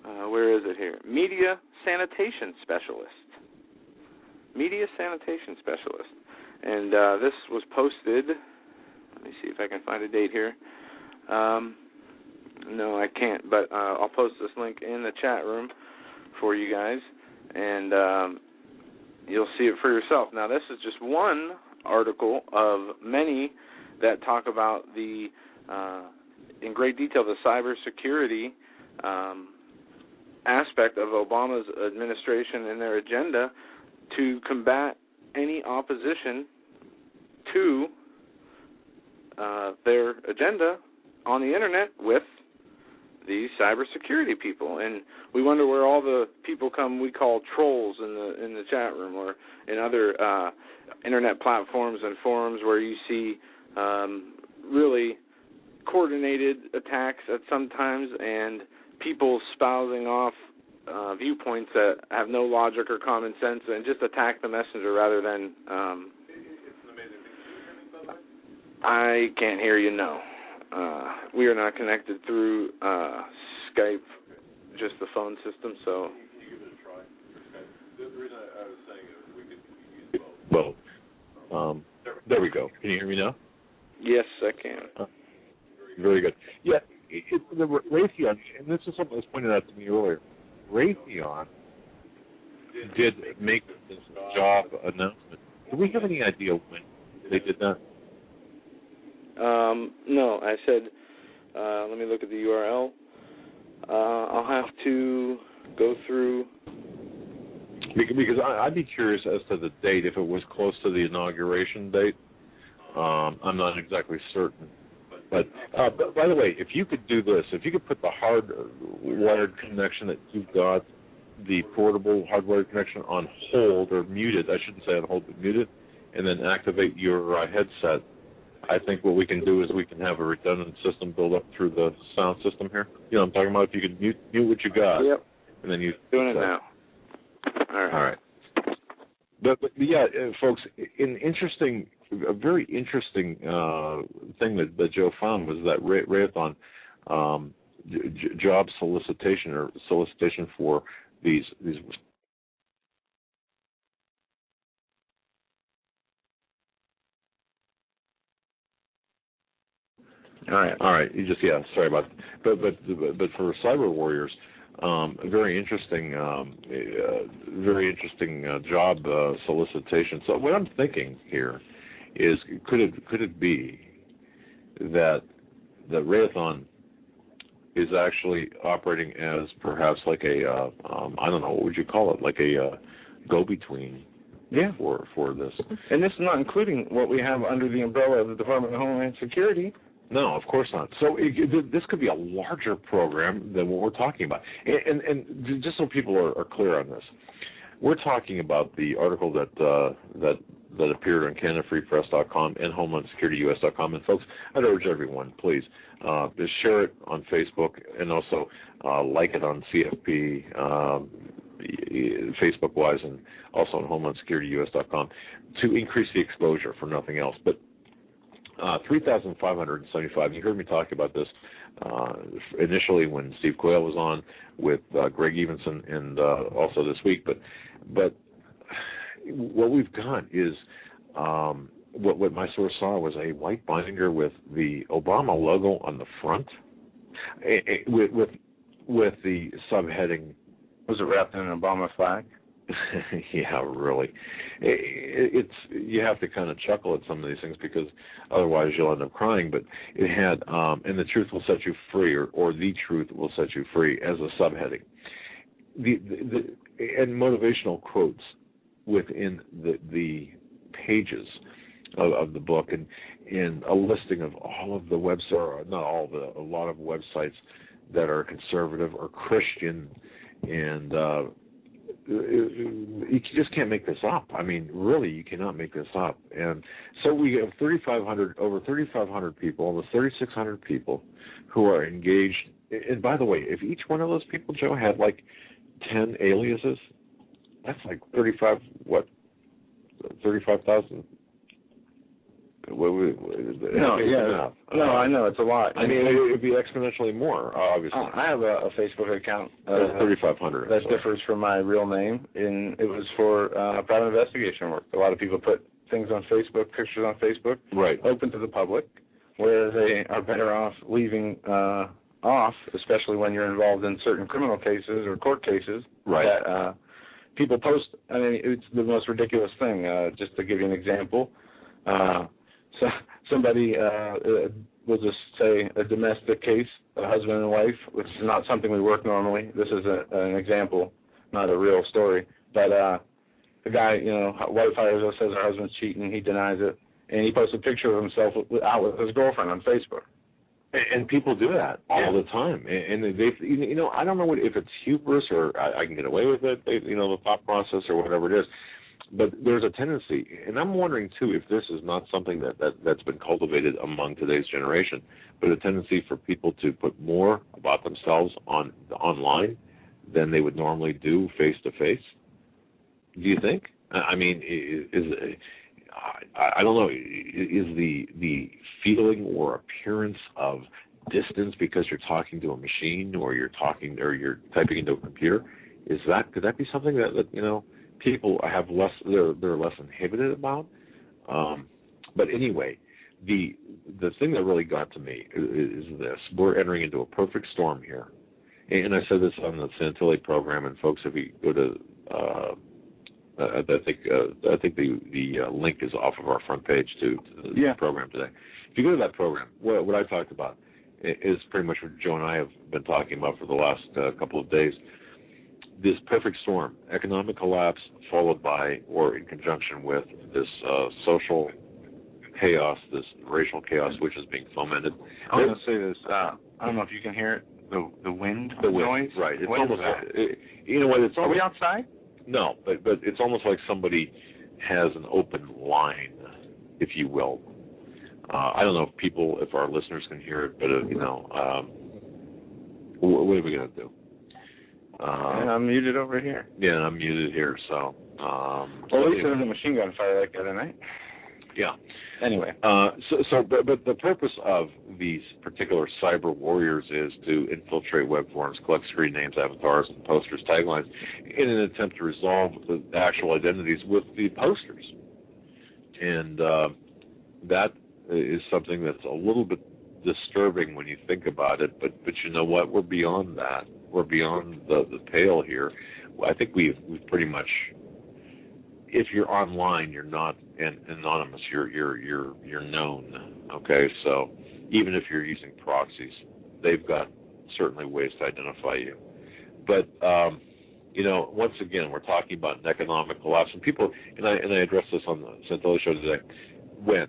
Where is it here? Media sanitation specialist. Media sanitation specialist. And this was posted. Let me see if I can find a date here. No, I can't, but I'll post this link in the chat room for you guys, and you'll see it for yourself. Now, this is just one article of many that talk about in great detail the cybersecurity aspect of Obama's administration and their agenda to combat any opposition to their agenda on the internet with these cybersecurity people. And we wonder where all the people come we call trolls in the chat room or in other internet platforms and forums where you see really coordinated attacks at some times and people spousing off viewpoints that have no logic or common sense and just attack the messenger rather than. I can't hear you. No, we are not connected through Skype, just the phone system. So. The reason I was saying is we could use both. There we go. Can you hear me now? Yes, I can. Very good. Yeah, the Raytheon, and this is something that was pointed out to me earlier. Raytheon did make this job announcement. Do we have any idea when they did that? No, I said, let me look at the URL. I'll have to go through. Because I'd be curious as to the date, if it was close to the inauguration date. I'm not exactly certain. But by the way, if you could do this, if you could put the hard-wired connection that you've got, the portable hard-wired connection on hold, or muted, I shouldn't say on hold, but muted, and then activate your headset, I think what we can do is we can have a redundant system build up through the sound system here. You know what I'm talking about? If you could mute what you got. Yep. And then you... Doing it now. All right. But yeah, folks, a very interesting thing that Joe found was that Raytheon job solicitation for these. All right. You just sorry about that. But for cyber warriors. A very interesting job solicitation. So what I'm thinking here is, could it be that Raytheon is actually operating as perhaps like a I don't know, what would you call it, like a go-between? Yeah. For this. And this is not including what we have under the umbrella of the Department of Homeland Security. No, of course not. So this could be a larger program than what we're talking about. And just so people are clear on this, we're talking about the article that appeared on CanadaFreePress.com and HomelandSecurityUS.com. And folks, I'd urge everyone, please, just share it on Facebook and also like it on CFP, Facebook-wise, and also on HomelandSecurityUS.com to increase the exposure, for nothing else. But 3,575. You heard me talk about this initially when Steve Quayle was on with Greg Evenson, and also this week. But what we've got is what my source saw was a white binder with the Obama logo on the front, with the subheading. Was it wrapped in an Obama flag? Yeah, really. It's you have to kind of chuckle at some of these things because otherwise you'll end up crying. But it had, and the truth will set you free, or the truth will set you free as a subheading. And motivational quotes within the pages of the book, and a listing of all of the websites, or not all, a lot of websites that are conservative or Christian, and you just can't make this up. I mean, really, you cannot make this up. And so we have over 3,500 people, almost 3,600 people who are engaged. And by the way, if each one of those people, Joe, had like 10 aliases, that's like 35,000. I know it's a lot. I mean, it would be exponentially more, obviously. I have a Facebook account. 3,500. That differs from my real name, and it was for private investigation work. A lot of people put things on Facebook, pictures on Facebook, right, open to the public, where they are better off leaving off, especially when you're involved in certain criminal cases or court cases. Right. That people post. I mean, it's the most ridiculous thing. Just to give you an example. So somebody will just say a domestic case, a husband and wife, which is not something we work normally. This is an example, not a real story. But the guy, wife hires us, says her husband's cheating, he denies it, and he posts a picture of himself out with his girlfriend on Facebook. And people do that all the time. And they, I don't know if it's hubris or I can get away with it, the thought process or whatever it is. But there's a tendency, and I'm wondering too if this is not something that's been cultivated among today's generation, but a tendency for people to put more about themselves online than they would normally do face to face. Do you think? I mean, I don't know. Is the feeling or appearance of distance because you're talking to a machine or you're typing into a computer? Could that be something that people have less, they're less inhibited about? But anyway, the thing that really got to me is this: we're entering into a perfect storm here. And I said this on the Santilli program, and folks, if you go to I think the link is off of our front page to the program today. If you go to that program, what I talked about is pretty much what Joe and I have been talking about for the last couple of days. This perfect storm, economic collapse followed by or in conjunction with this social chaos, this racial chaos which is being fomented. I'm going to say this. I don't know if you can hear it. The wind noise? Right. It's what almost you know what? It's Are we outside? No, but it's almost like somebody has an open line, if you will. I don't know if our listeners can hear it, but what are we going to do? And I'm muted over here. Yeah, I'm muted here. So. Well, at least there's a machine gun fire like the other night. Yeah. Anyway. But the purpose of these particular cyber warriors is to infiltrate web forums, collect screen names, avatars, and posters, taglines, in an attempt to resolve the actual identities with the posters. And that is something that's a little bit disturbing when you think about it. But you know what? We're beyond that. We're beyond the pale here. I think we've pretty much. If you're online, you're not anonymous. You're known. Okay, so even if you're using proxies, they've got certainly ways to identify you. But once again, we're talking about an economic collapse, and people. And I addressed this on the Santilli show today. When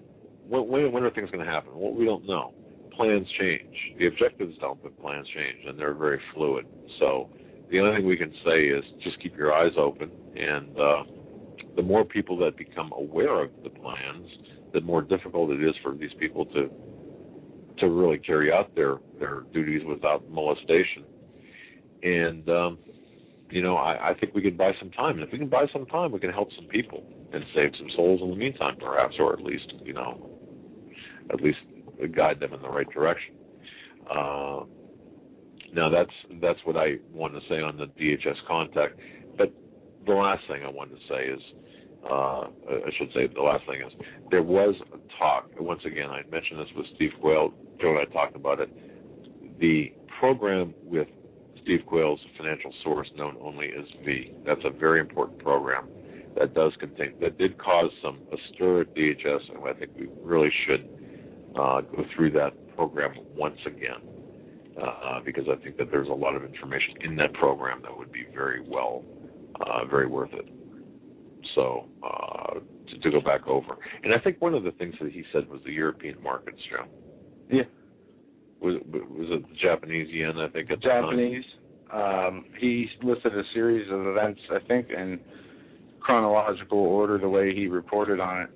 are things going to happen? Well, we don't know. Plans change. The objectives don't, but plans change, and they're very fluid. So the only thing we can say is just keep your eyes open, and the more people that become aware of the plans, the more difficult it is for these people to really carry out their duties without molestation. And I think we can buy some time, and if we can buy some time, we can help some people and save some souls in the meantime, perhaps, or at least guide them in the right direction. Now that's what I wanted to say on the DHS contact. But the last thing I wanted to say is, the last thing is, there was a talk. Once again, I mentioned this with Steve Quayle. Joe and I talked about it. The program with Steve Quayle's financial source, known only as V. That's a very important program that did cause a stir at DHS, and I think we really should go through that program once again, because I think that there's a lot of information in that program that would be very worth it. So to go back over, and I think one of the things that he said was the European markets, Joe. Yeah. Was it the Japanese yen? I think at Japanese. the time. He listed a series of events, I think, in chronological order, the way he reported on it.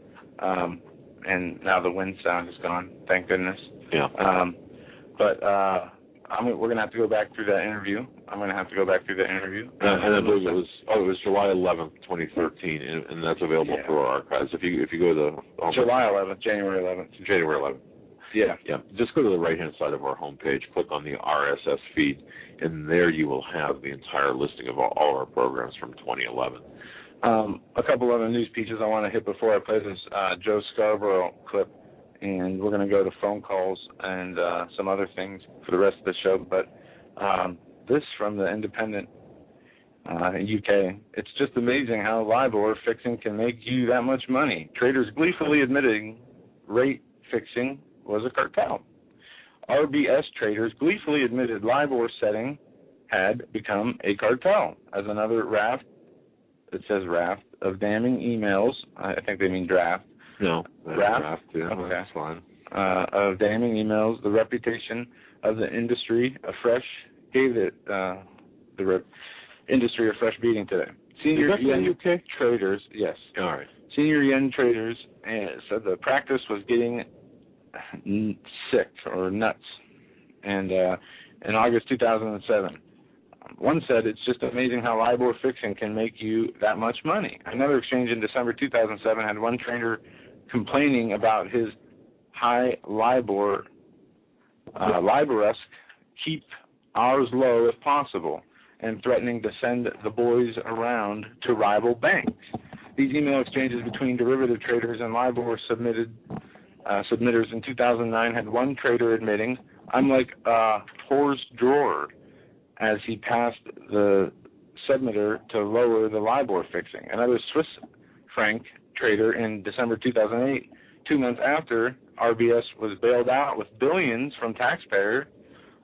And now the wind sound is gone. Thank goodness. Yeah. We're going to have to go back through that interview. I'm going to have to go back through that interview. And I believe it was July 11th, 2013, and that's available through our archives. If you go to the July 11th, January 11th. January 11th. Yeah. Just go to the right-hand side of our homepage, click on the RSS feed, and there you will have the entire listing of all our programs from 2011. A couple other news pieces I want to hit before I play this Joe Scarborough clip, and we're going to go to phone calls and some other things for the rest of the show. But this from the Independent UK. It's just amazing how LIBOR fixing can make you that much money. Traders gleefully admitting rate fixing was a cartel. RBS traders gleefully admitted LIBOR setting had become a cartel as another raft, it says raft, of damning emails. I think they mean draft. No, raft. Yeah, okay. That's fine. Of damning emails, the reputation of the industry gave it the industry a fresh beating today. Senior Is that yen the UK? traders, yes. All right. Senior yen traders said the practice was getting sick or nuts. And in August 2007, one said, "It's just amazing how LIBOR fixing can make you that much money." Another exchange in December 2007 had one trader complaining about his high LIBOR, LIBOR-esque, keep ours low if possible, and threatening to send the boys around to rival banks. These email exchanges between derivative traders and LIBOR submitters in 2009 had one trader admitting, "I'm like a whore's drawer," as he passed the submitter to lower the LIBOR fixing. Another Swiss franc trader in December 2008, 2 months after RBS was bailed out with billions from taxpayer,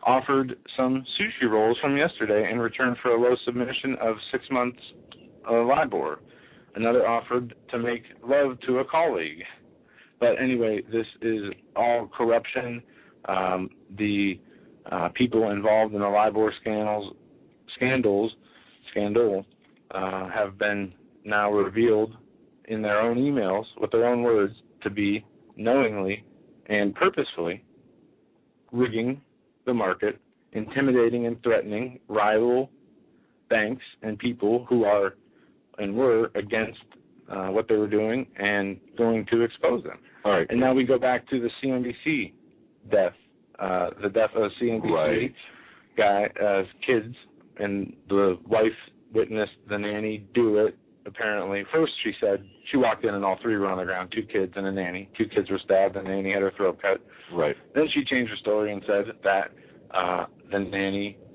offered some sushi rolls from yesterday in return for a low submission of 6 months LIBOR. Another offered to make love to a colleague. But anyway, this is all corruption. The people involved in the LIBOR scandal have been now revealed in their own emails with their own words to be knowingly and purposefully rigging the market, intimidating and threatening rival banks and people who are and were against what they were doing and going to expose them. All right. And now we go back to the CNBC death, the death of CNBC guy, kids, and the wife witnessed the nanny do it, apparently. First, she said she walked in and all three were on the ground, 2 kids and a nanny. 2 kids were stabbed, the nanny had her throat cut. Right. Then she changed her story and said that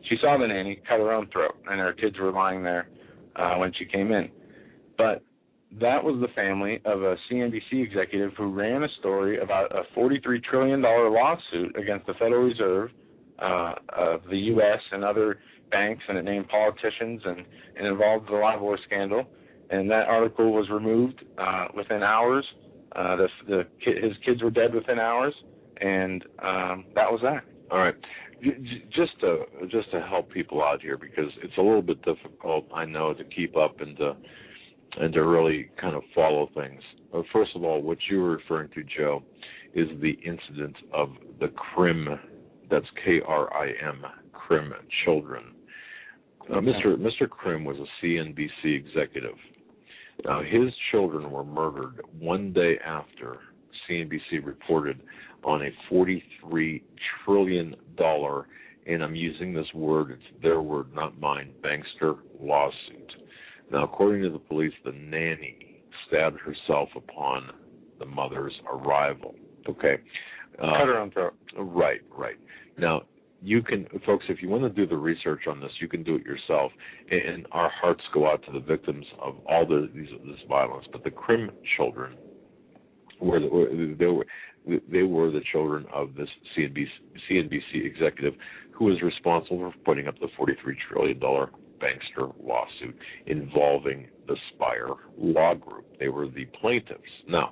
she saw the nanny cut her own throat, and her kids were lying there when she came in. But that was the family of a CNBC executive who ran a story about a $43 trillion lawsuit against the Federal Reserve of the U.S. and other banks, and it named politicians and involved the LIBOR scandal. And that article was removed within hours. His kids were dead within hours, and that was that. All right. Just to help people out here, because it's a little bit difficult, I know, to keep up and to really kind of follow things. First of all, what you were referring to, Joe, is the incident of the Krim, that's K-R-I-M, Krim children. Mr. Krim was a CNBC executive. His children were murdered one day after CNBC reported on a $43 trillion, and I'm using this word, it's their word, not mine, bankster lawsuit. Now, according to the police, the nanny stabbed herself upon the mother's arrival. Okay. Cut her own throat. Right. Now, you can, folks, if you want to do the research on this, you can do it yourself. And our hearts go out to the victims of all this violence. But the Krim children were the children of this CNBC executive who was responsible for putting up the $43 trillion bankster lawsuit involving the Spire Law Group. They were the plaintiffs. Now,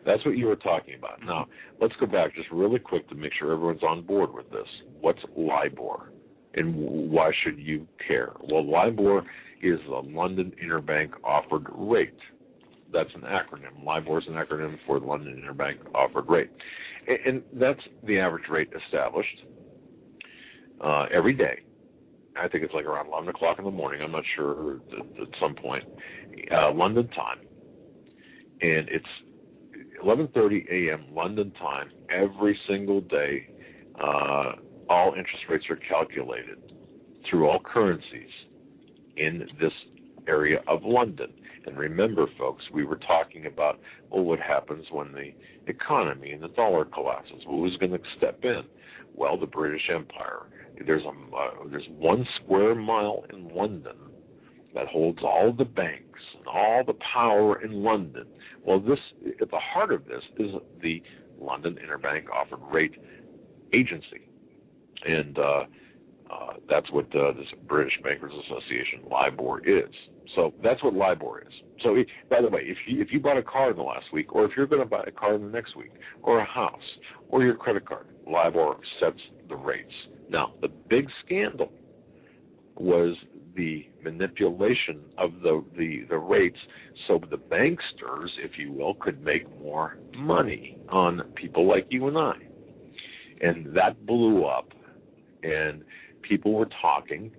that's what you were talking about. Now, let's go back just really quick to make sure everyone's on board with this. What's LIBOR, and why should you care? Well, LIBOR is the London Interbank Offered Rate. That's an acronym. LIBOR is an acronym for the London Interbank Offered Rate. And that's the average rate established every day. I think it's like around 11 o'clock in the morning. I'm not sure, at some point. London time. And it's 11:30 a.m. London time every single day. All interest rates are calculated through all currencies in this area of London. And remember, folks, we were talking about, what happens when the economy and the dollar collapses? Who's going to step in? Well, the British Empire. There's 1 square mile in London that holds all the banks and all the power in London. Well, at the heart of this is the London Interbank Offered Rate Agency, and that's what this British Bankers Association, LIBOR, is. So that's what LIBOR is. So, by the way, if you bought a car in the last week, or if you're going to buy a car in the next week, or a house, or your credit card, LIBOR sets the rates. Now, the big scandal was the manipulation of the rates so the banksters, if you will, could make more money on people like you and I. And that blew up, and people were talking,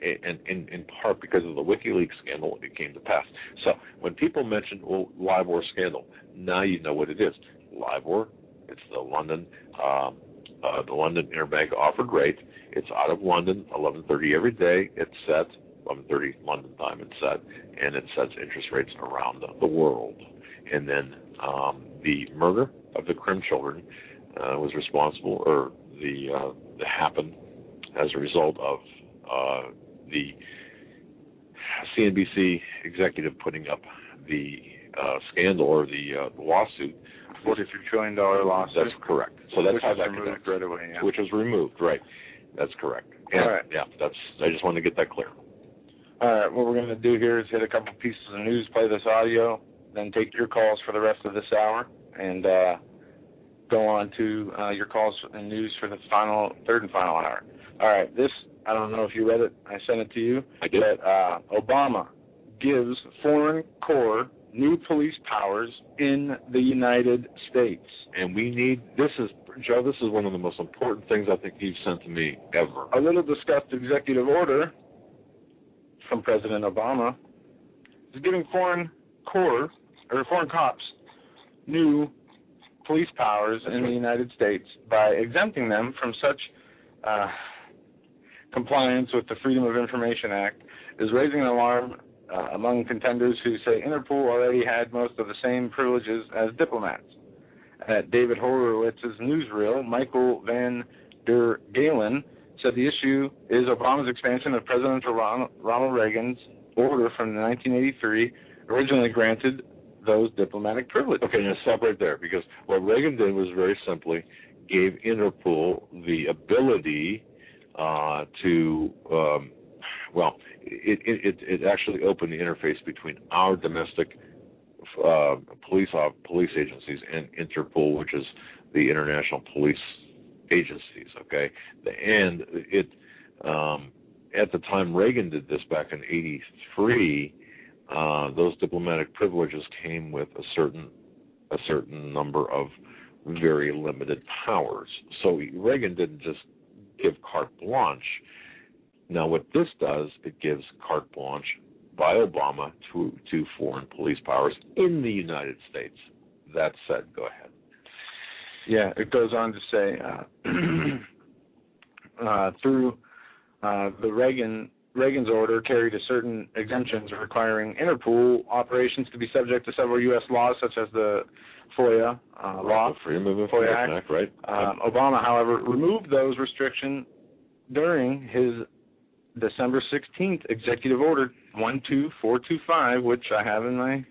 and in part because of the WikiLeaks scandal, it came to pass. So when people mention, well, LIBOR scandal, now you know what it is. LIBOR, it's the London interbank offered rate. It's out of London, 11:30 every day. It's set 11:30 London time. It's set, and it sets interest rates around the world. And then the murder of the Krim children was responsible, or that happened as a result of the CNBC executive putting up the scandal or the lawsuit. $43 trillion lawsuit. That's correct. So that's how that removed right away. Yeah. Which was removed, right? That's correct. And, all right. Yeah, I just wanted to get that clear. All right. What we're going to do here is hit a couple pieces of news, play this audio, then take your calls for the rest of this hour, and go on to your calls and news for the third and final hour. All right. This, I don't know if you read it. I sent it to you. I did. But Obama gives foreign corps new police powers in the United States. And we need, Joe, this is one of the most important things I think you've sent to me ever. A little discussed executive order from President Obama is giving foreign cops new police powers in the United States by exempting them from such compliance with the Freedom of Information Act is raising an alarm among contenders who say Interpol already had most of the same privileges as diplomats. At David Horowitz's newsreel, Michael Van der Galen said the issue is Obama's expansion of President Ronald Reagan's order from 1983 originally granted those diplomatic privileges. Okay, now stop right there, because what Reagan did was very simply gave Interpol the ability to it actually opened the interface between our domestic police agencies and Interpol, which is the international police agencies. Okay, and it at the time Reagan did this back in '83, those diplomatic privileges came with a certain number of very limited powers. So Reagan didn't just give carte blanche. Now, what this does, it gives carte blanche by Obama to foreign police powers in the United States. That said, go ahead. Yeah, it goes on to say through the Reagan's order carried a certain exemptions requiring Interpol operations to be subject to several U.S. laws, such as the FOIA law, Freedom of Information Act, right? Obama, however, removed those restrictions during his December 16th executive order 12425, which I have in my,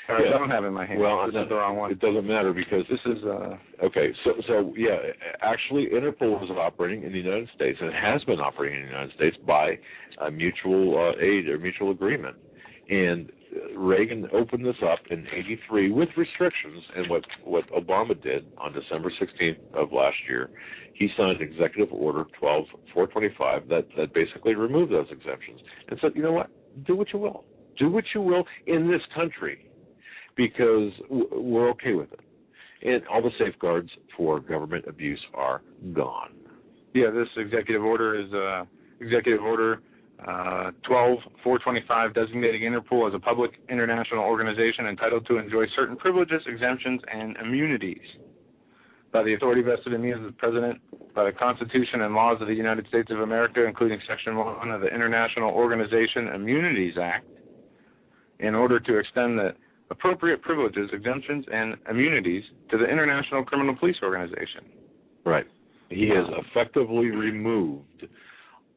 or I don't have in my hand. Well, this is the wrong one. It doesn't matter because this is okay. So yeah, actually, Interpol is operating in the United States, and it has been operating in the United States by a mutual aid or mutual agreement. And Reagan opened this up in '83 with restrictions, and what Obama did on December 16th of last year, he signed Executive Order 12425 that basically removed those exemptions and said, you know what, do what you will. Do what you will in this country because we're okay with it. And all the safeguards for government abuse are gone. Yeah, this executive order is Executive Order 12425, designating Interpol as a public international organization entitled to enjoy certain privileges, exemptions, and immunities by the authority vested in me as the President, by the Constitution and laws of the United States of America, including Section 1 of the International Organization Immunities Act, in order to extend the appropriate privileges, exemptions, and immunities to the International Criminal Police Organization. Right. He has effectively removed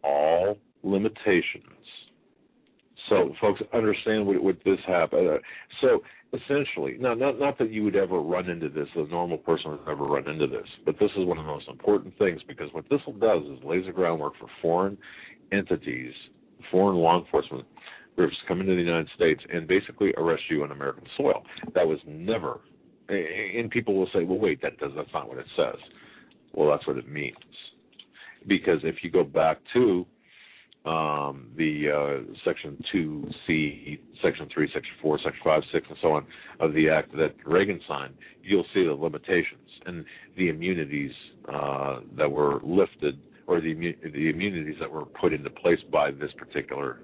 all limitations. So, folks, understand what this happened. So, essentially, not that you would ever run into this, a normal person would ever run into this, but this is one of the most important things because what this does is lays the groundwork for foreign entities, foreign law enforcement groups come into the United States and basically arrest you on American soil. That was never, and people will say, well, wait, that's not what it says. Well, that's what it means. Because if you go back to the Section 2C, Section 3, Section 4, Section 5, 6, and so on of the Act that Reagan signed, you'll see the limitations and the immunities that were lifted, or the immunities that were put into place by this particular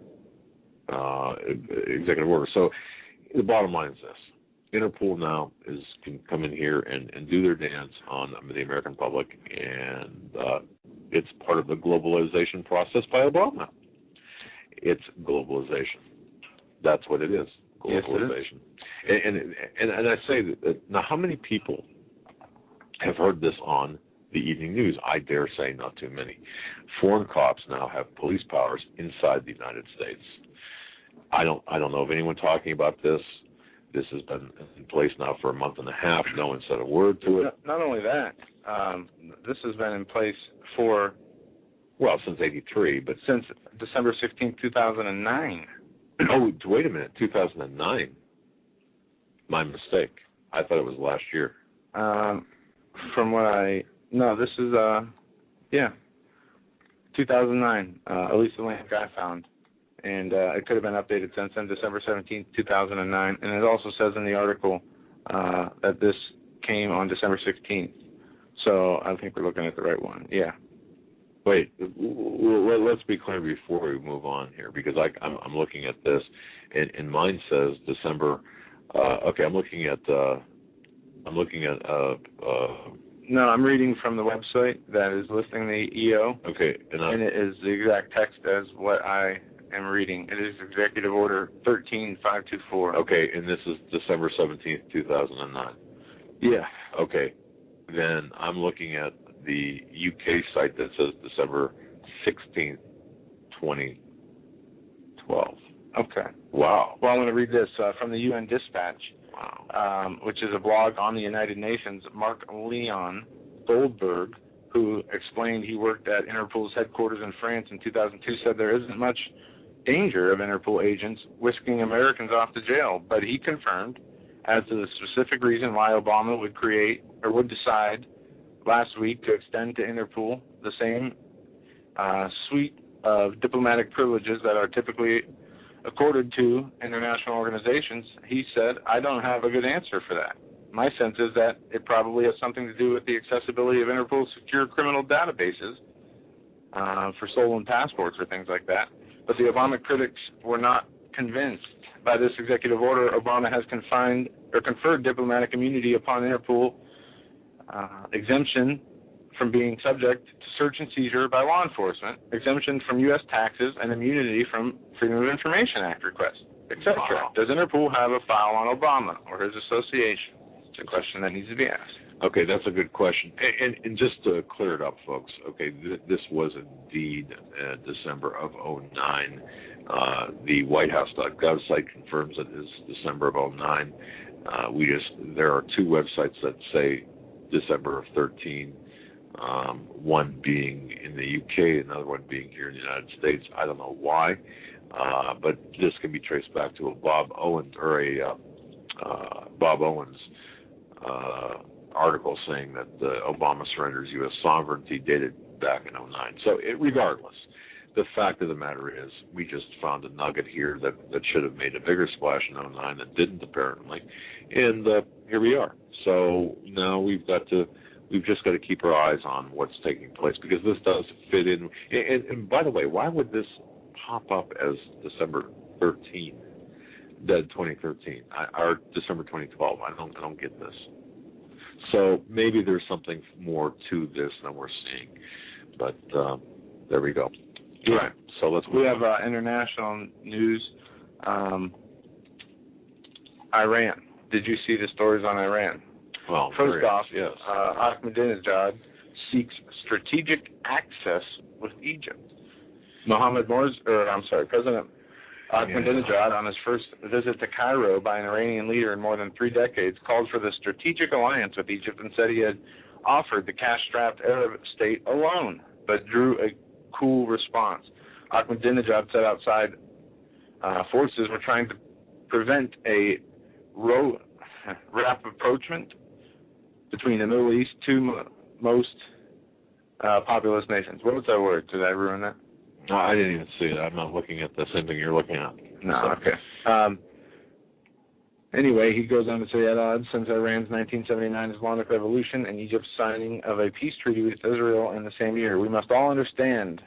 executive order. So the bottom line is this. Interpol now can come in here and do their dance on the American public, and it's part of the globalization process by Obama. It's globalization. That's what it is. Globalization. Yes, it is. And I say that now, how many people have heard this on the evening news? I dare say not too many. Foreign cops now have police powers inside the United States. I don't know of anyone talking about this. This has been in place now for a month and a half. No one said a word to it. Not only that, this has been in place for... Well, since 83, but... Since December 16, 2009. Oh, wait a minute, 2009. My mistake. I thought it was last year. From what I... No, this is, 2009, at least the link I found. And it could have been updated since then, December 17, 2009. And it also says in the article that this came on December 16th. So I think we're looking at the right one. Yeah. Wait, let's be clear before we move on here, because I'm looking at this, and mine says December. Okay, I'm looking at. No, I'm reading from the website that is listing the EO. Okay, and it is the exact text as what I am reading. It is Executive Order 13524. Okay, and this is December 17th, 2009. Yeah. Okay, then I'm looking at the UK site that says December 16th, 2012. Okay. Wow. Well, I'm going to read this from the UN Dispatch, which is a blog on the United Nations. Mark Leon Goldberg, who explained he worked at Interpol's headquarters in France in 2002, said there isn't much danger of Interpol agents whisking Americans off to jail, but he confirmed as to the specific reason why Obama would create or would decide last week to extend to Interpol the same suite of diplomatic privileges that are typically accorded to international organizations. He said, I don't have a good answer for that. My sense is that it probably has something to do with the accessibility of Interpol's secure criminal databases for stolen passports or things like that. But the Obama critics were not convinced. By this executive order, Obama has conferred diplomatic immunity upon Interpol, exemption from being subject to search and seizure by law enforcement, exemption from U.S. taxes, and immunity from Freedom of Information Act requests, etc. Wow. Does Interpol have a file on Obama or his association? It's a question that needs to be asked. Okay, that's a good question. And just to clear it up, folks, okay, this was indeed December of 2009. The whitehouse.gov site confirms it is December of 2009. There are two websites that say December of 2013, one being in the UK, another one being here in the United States. I don't know why, but this can be traced back to a Bob Owens article saying that Obama surrenders U.S. sovereignty dated back in 2009. So regardless, the fact of the matter is we just found a nugget here that should have made a bigger splash in 2009 that didn't apparently, and here we are. So now we've just got to keep our eyes on what's taking place, because this does fit in. And by the way, why would this pop up as December 13, 2013, or December 2012? I don't get this. So maybe there's something more to this than we're seeing. But there we go. Right. So let's move on. We have international news. Iran. Did you see the stories on Iran? Well, first off, yes. Ahmadinejad seeks strategic access with Egypt. President Ahmadinejad, on his first visit to Cairo by an Iranian leader in more than 3 decades, called for the strategic alliance with Egypt and said he had offered the cash-strapped Arab state a loan, but drew a cool response. Ahmadinejad said outside forces were trying to prevent a rapprochement between the Middle East two most populous nations. What was that word? Did I ruin that? I didn't even see it. I'm not looking at the same thing you're looking at. No, okay. Anyway, he goes on to say, at odds since Iran's 1979 Islamic Revolution and Egypt's signing of a peace treaty with Israel in the same year, we must all understand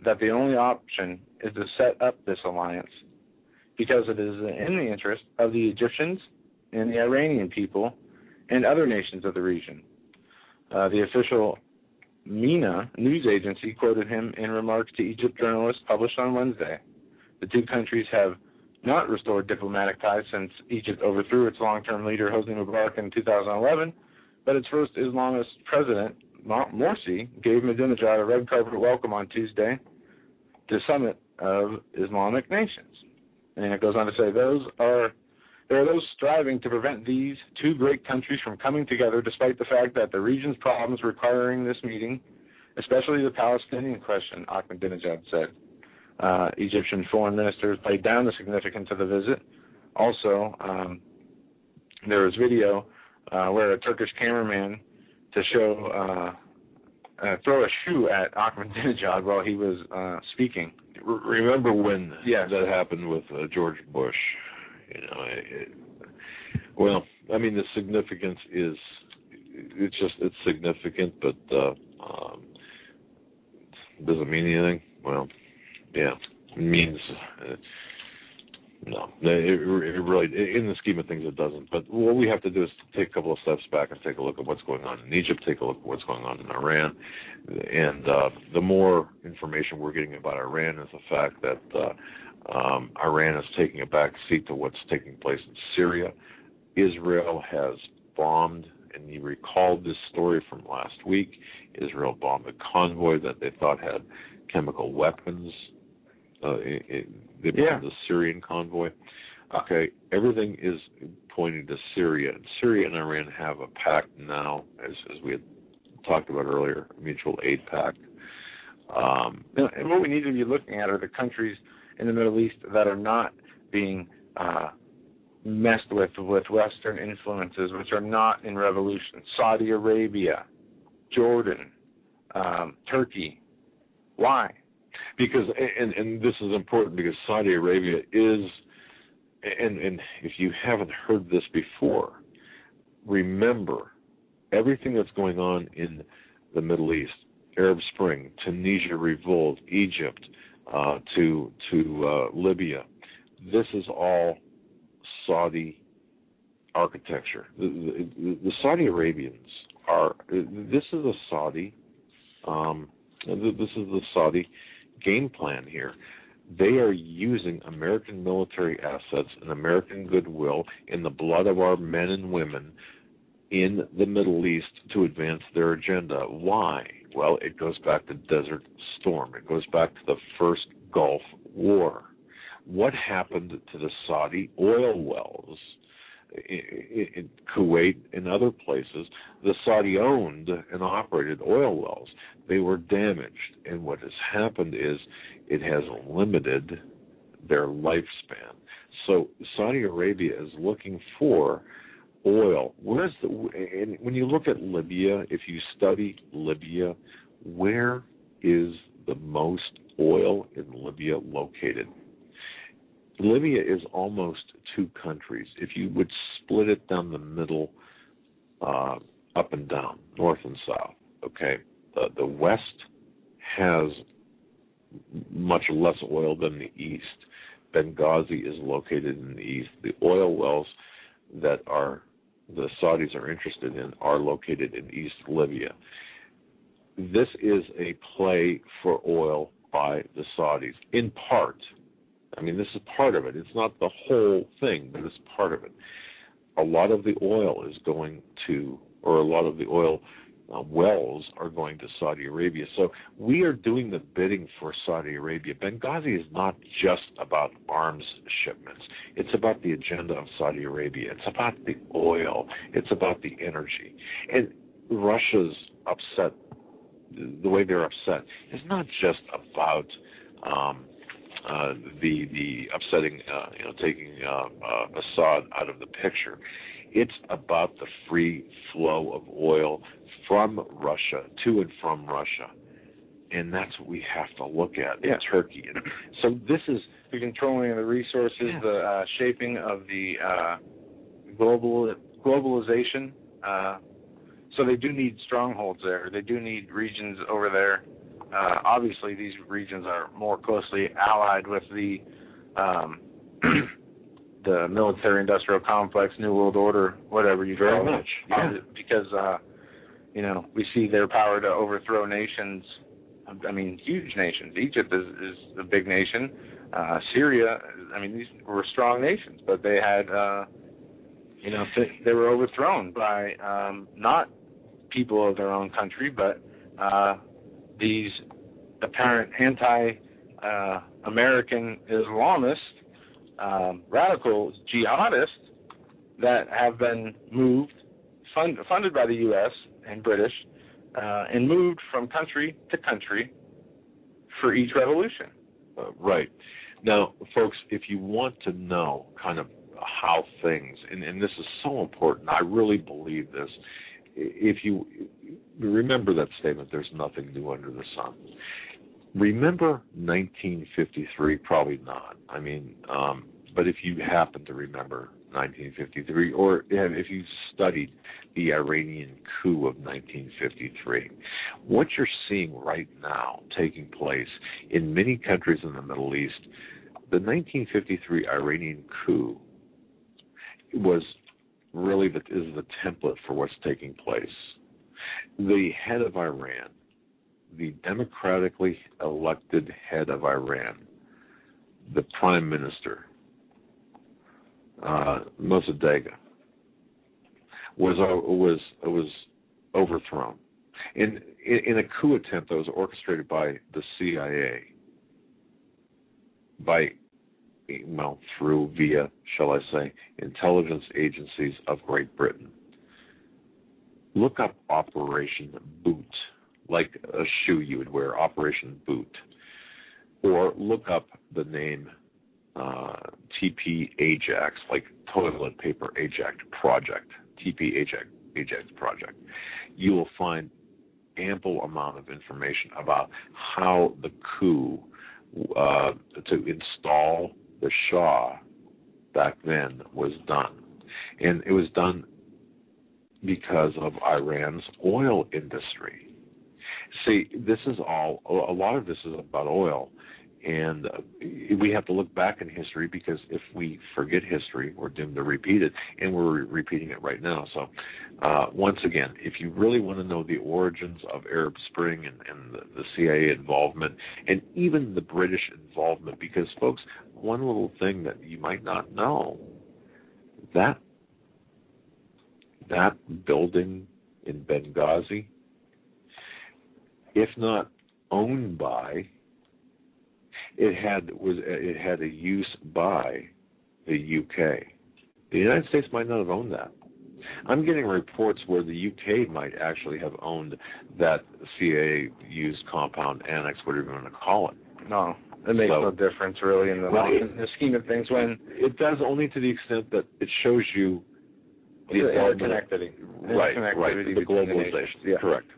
that the only option is to set up this alliance because it is in the interest of the Egyptians and the Iranian people and other nations of the region. The official MENA news agency quoted him in remarks to Egypt journalists published on Wednesday. The two countries have not restored diplomatic ties since Egypt overthrew its long-term leader, Hosni Mubarak, in 2011, but its first Islamist president, Morsi, gave Ahmadinejad a red carpet welcome on Tuesday to the summit of Islamic nations. And it goes on to say, there are those striving to prevent these two great countries from coming together despite the fact that the region's problems requiring this meeting, especially the Palestinian question, Ahmadinejad said. Egyptian foreign ministers played down the significance of the visit. Also, there was video where a Turkish cameraman to show throw a shoe at Ahmadinejad while he was speaking. Remember when that happened with George Bush? You know, well, I mean, the significance is it's significant, but does it mean anything? Well, yeah, it means no. It really, in the scheme of things, it doesn't. But what we have to do is take a couple of steps back and take a look at what's going on in Egypt, take a look at what's going on in Iran. And the more information we're getting about Iran is the fact that Iran is taking a back seat to what's taking place in Syria. Israel has bombed, and you recalled this story from last week. Israel bombed a convoy that they thought had chemical weapons. They bombed the Syrian convoy. Okay, everything is pointing to Syria. And Syria and Iran have a pact now, as we had talked about earlier, a mutual aid pact. And what we need to be looking at are the countries in the Middle East that are not being messed with Western influences, which are not in revolution. Saudi Arabia, Jordan, Turkey. Why? Because, and this is important, because Saudi Arabia is, and if you haven't heard this before, remember everything that's going on in the Middle East, Arab Spring, Tunisia revolt, Egypt, to Libya. This is all Saudi architecture. The Saudi Arabians are. This is a Saudi. This is the Saudi game plan here. They are using American military assets and American goodwill in the blood of our men and women in the Middle East to advance their agenda. Why? Well, it goes back to Desert Storm. It goes back to the first Gulf War. What happened to the Saudi oil wells in Kuwait and other places? The Saudi-owned and operated oil wells, they were damaged. And what has happened is it has limited their lifespan. So Saudi Arabia is looking for oil. And when you look at Libya, if you study Libya, where is the most oil in Libya located? Libya is almost two countries. If you would split it down the middle, up and down, north and south, okay, the west has much less oil than the east. Benghazi is located in the east. The oil wells that the Saudis are interested in are located in East Libya. This is a play for oil by the Saudis, in part. I mean, this is part of it. It's not the whole thing, but it's part of it. A lot of the oil is going to, or a lot of the oil wells are going to Saudi Arabia. So we are doing the bidding for Saudi Arabia. Benghazi is not just about arms shipments. It's about the agenda of Saudi Arabia. It's about the oil. It's about the energy. And Russia's upset, the way they're upset, is not just about the upsetting, taking Assad out of the picture. It's about the free flow of oil from Russia, to and from Russia. And that's what we have to look at in Turkey. And so this is the controlling of the resources, the shaping of the globalization. So they do need strongholds there. They do need regions over there. Obviously, these regions are more closely allied with the the military-industrial complex, New World Order, whatever you call it. Very much, because we see their power to overthrow nations. I mean, huge nations. Egypt is a big nation. Syria. I mean, these were strong nations, but they had, they were overthrown by not people of their own country, but these apparent anti-American Islamists, radical jihadists that have been moved, funded by the U.S. and British, and moved from country to country for each revolution. Right. Now, folks, if you want to know kind of how things, and this is so important, I really believe this, if you remember that statement, there's nothing new under the sun. Remember 1953? Probably not. I mean, but if you happen to remember 1953, or if you studied the Iranian coup of 1953, what you're seeing right now taking place in many countries in the Middle East, the 1953 Iranian coup was really is the template for what's taking place. The head of Iran, the democratically elected head of Iran, the prime minister, Mossadegh, was overthrown in a coup attempt that was orchestrated by the CIA, via, shall I say, intelligence agencies of Great Britain. Look up Operation Boot, like a shoe you would wear, Operation Boot, or look up the name TP Ajax, like toilet paper Ajax Project, TP Ajax Project. You will find ample amount of information about how the coup to install the Shah back then was done. And it was done because of Iran's oil industry. See, this is a lot of this is about oil. And we have to look back in history, because if we forget history, we're doomed to repeat it, and we're repeating it right now. So, once again, if you really want to know the origins of Arab Spring and the CIA involvement, and even the British involvement, because, folks, one little thing that you might not know, that building in Benghazi, if not owned by, it had a use by the UK. The United States might not have owned that. I'm getting reports where the UK might actually have owned that CIA-used compound annex, whatever you want to call it. No, it makes no difference really in the scheme of things. When it does, only to the extent that it shows you the interconnectivity. Right, the globalization. Yeah. Correct.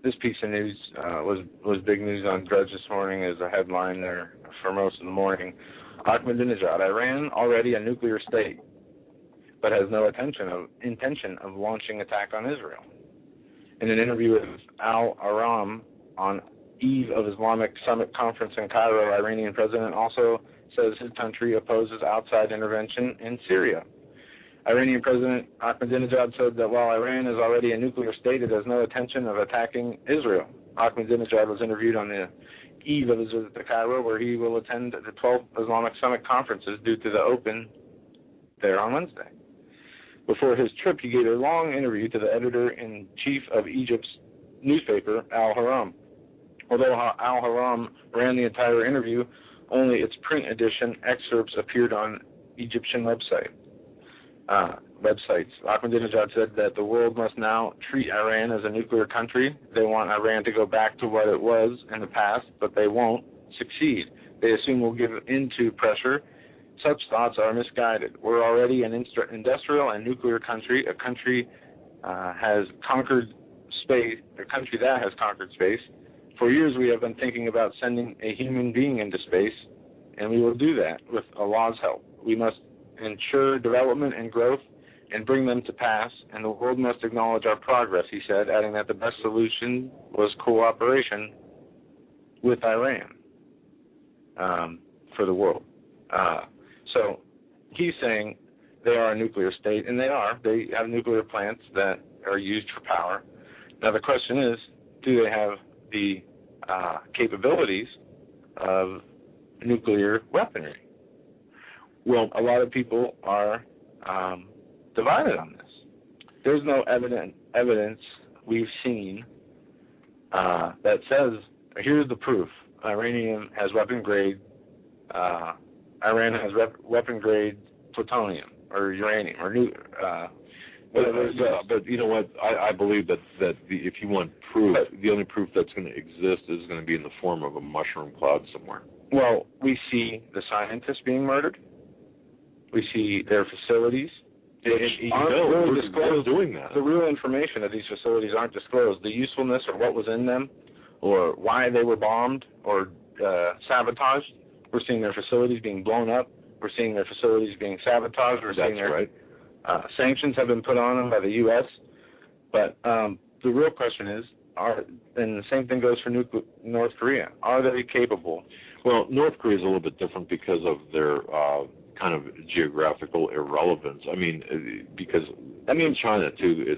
This piece of news was big news on Drudge this morning as a headline there for most of the morning. Ahmadinejad, Iran already a nuclear state, but has no intention of launching attack on Israel. In an interview with Al-Aram on eve of Islamic Summit Conference in Cairo, Iranian president also says his country opposes outside intervention in Syria. Iranian President Ahmadinejad said that while Iran is already a nuclear state, it has no intention of attacking Israel. Ahmadinejad was interviewed on the eve of his visit to Cairo, where he will attend the 12th Islamic Summit conferences due to the open there on Wednesday. Before his trip, he gave a long interview to the editor-in-chief of Egypt's newspaper, Al-Haram. Although Al-Haram ran the entire interview, only its print edition excerpts appeared on Egyptian websites. Ahmadinejad said that the world must now treat Iran as a nuclear country. They want Iran to go back to what it was in the past, but they won't succeed. They assume we'll give in to pressure. Such thoughts are misguided. We're already an industrial and nuclear country, a country has conquered space, a country that has conquered space For years we have been thinking about sending a human being into space, and we will do that with Allah's help. We must ensure development and growth and bring them to pass, and the world must acknowledge our progress, he said, adding that the best solution was cooperation with Iran for the world. So he's saying they are a nuclear state, and they are. They have nuclear plants that are used for power. Now the question is, do they have the capabilities of nuclear weaponry? Well, a lot of people are divided on this. There's no evidence we've seen that says, here's the proof. Iran has weapon-grade plutonium or uranium or but you know what? I believe that if you want proof, the only proof that's going to exist is going to be in the form of a mushroom cloud somewhere. Well, we see the scientists being murdered. We see their facilities. We're doing that. The real information of these facilities aren't disclosed. The usefulness or what was in them or why they were bombed or sabotaged. We're seeing their facilities being blown up. We're seeing their facilities being sabotaged. Sanctions have been put on them by the U.S. But the real question is, and the same thing goes for North Korea, are they capable? Well, North Korea is a little bit different because of their kind of geographical irrelevance. I mean, because China too.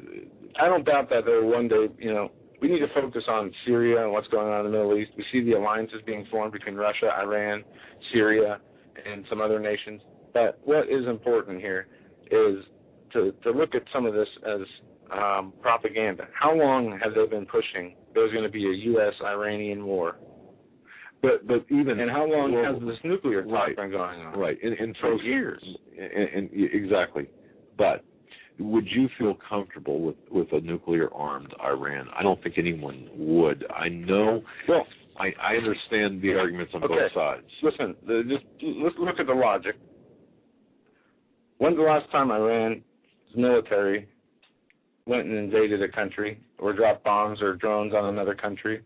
I don't doubt that there one day, we need to focus on Syria and what's going on in the Middle East. We see the alliances being formed between Russia, Iran, Syria, and some other nations. But what is important here is to look at some of this as propaganda. How long have they been pushing there's going to be a U.S.-Iranian war? But even and how long has this nuclear talk been going on? Right, and for years. And exactly. But would you feel comfortable with a nuclear-armed Iran? I don't think anyone would. I know. Well, I understand the arguments on both sides. Listen, let's look at the logic. When's the last time Iran's military went and invaded a country or dropped bombs or drones on another country?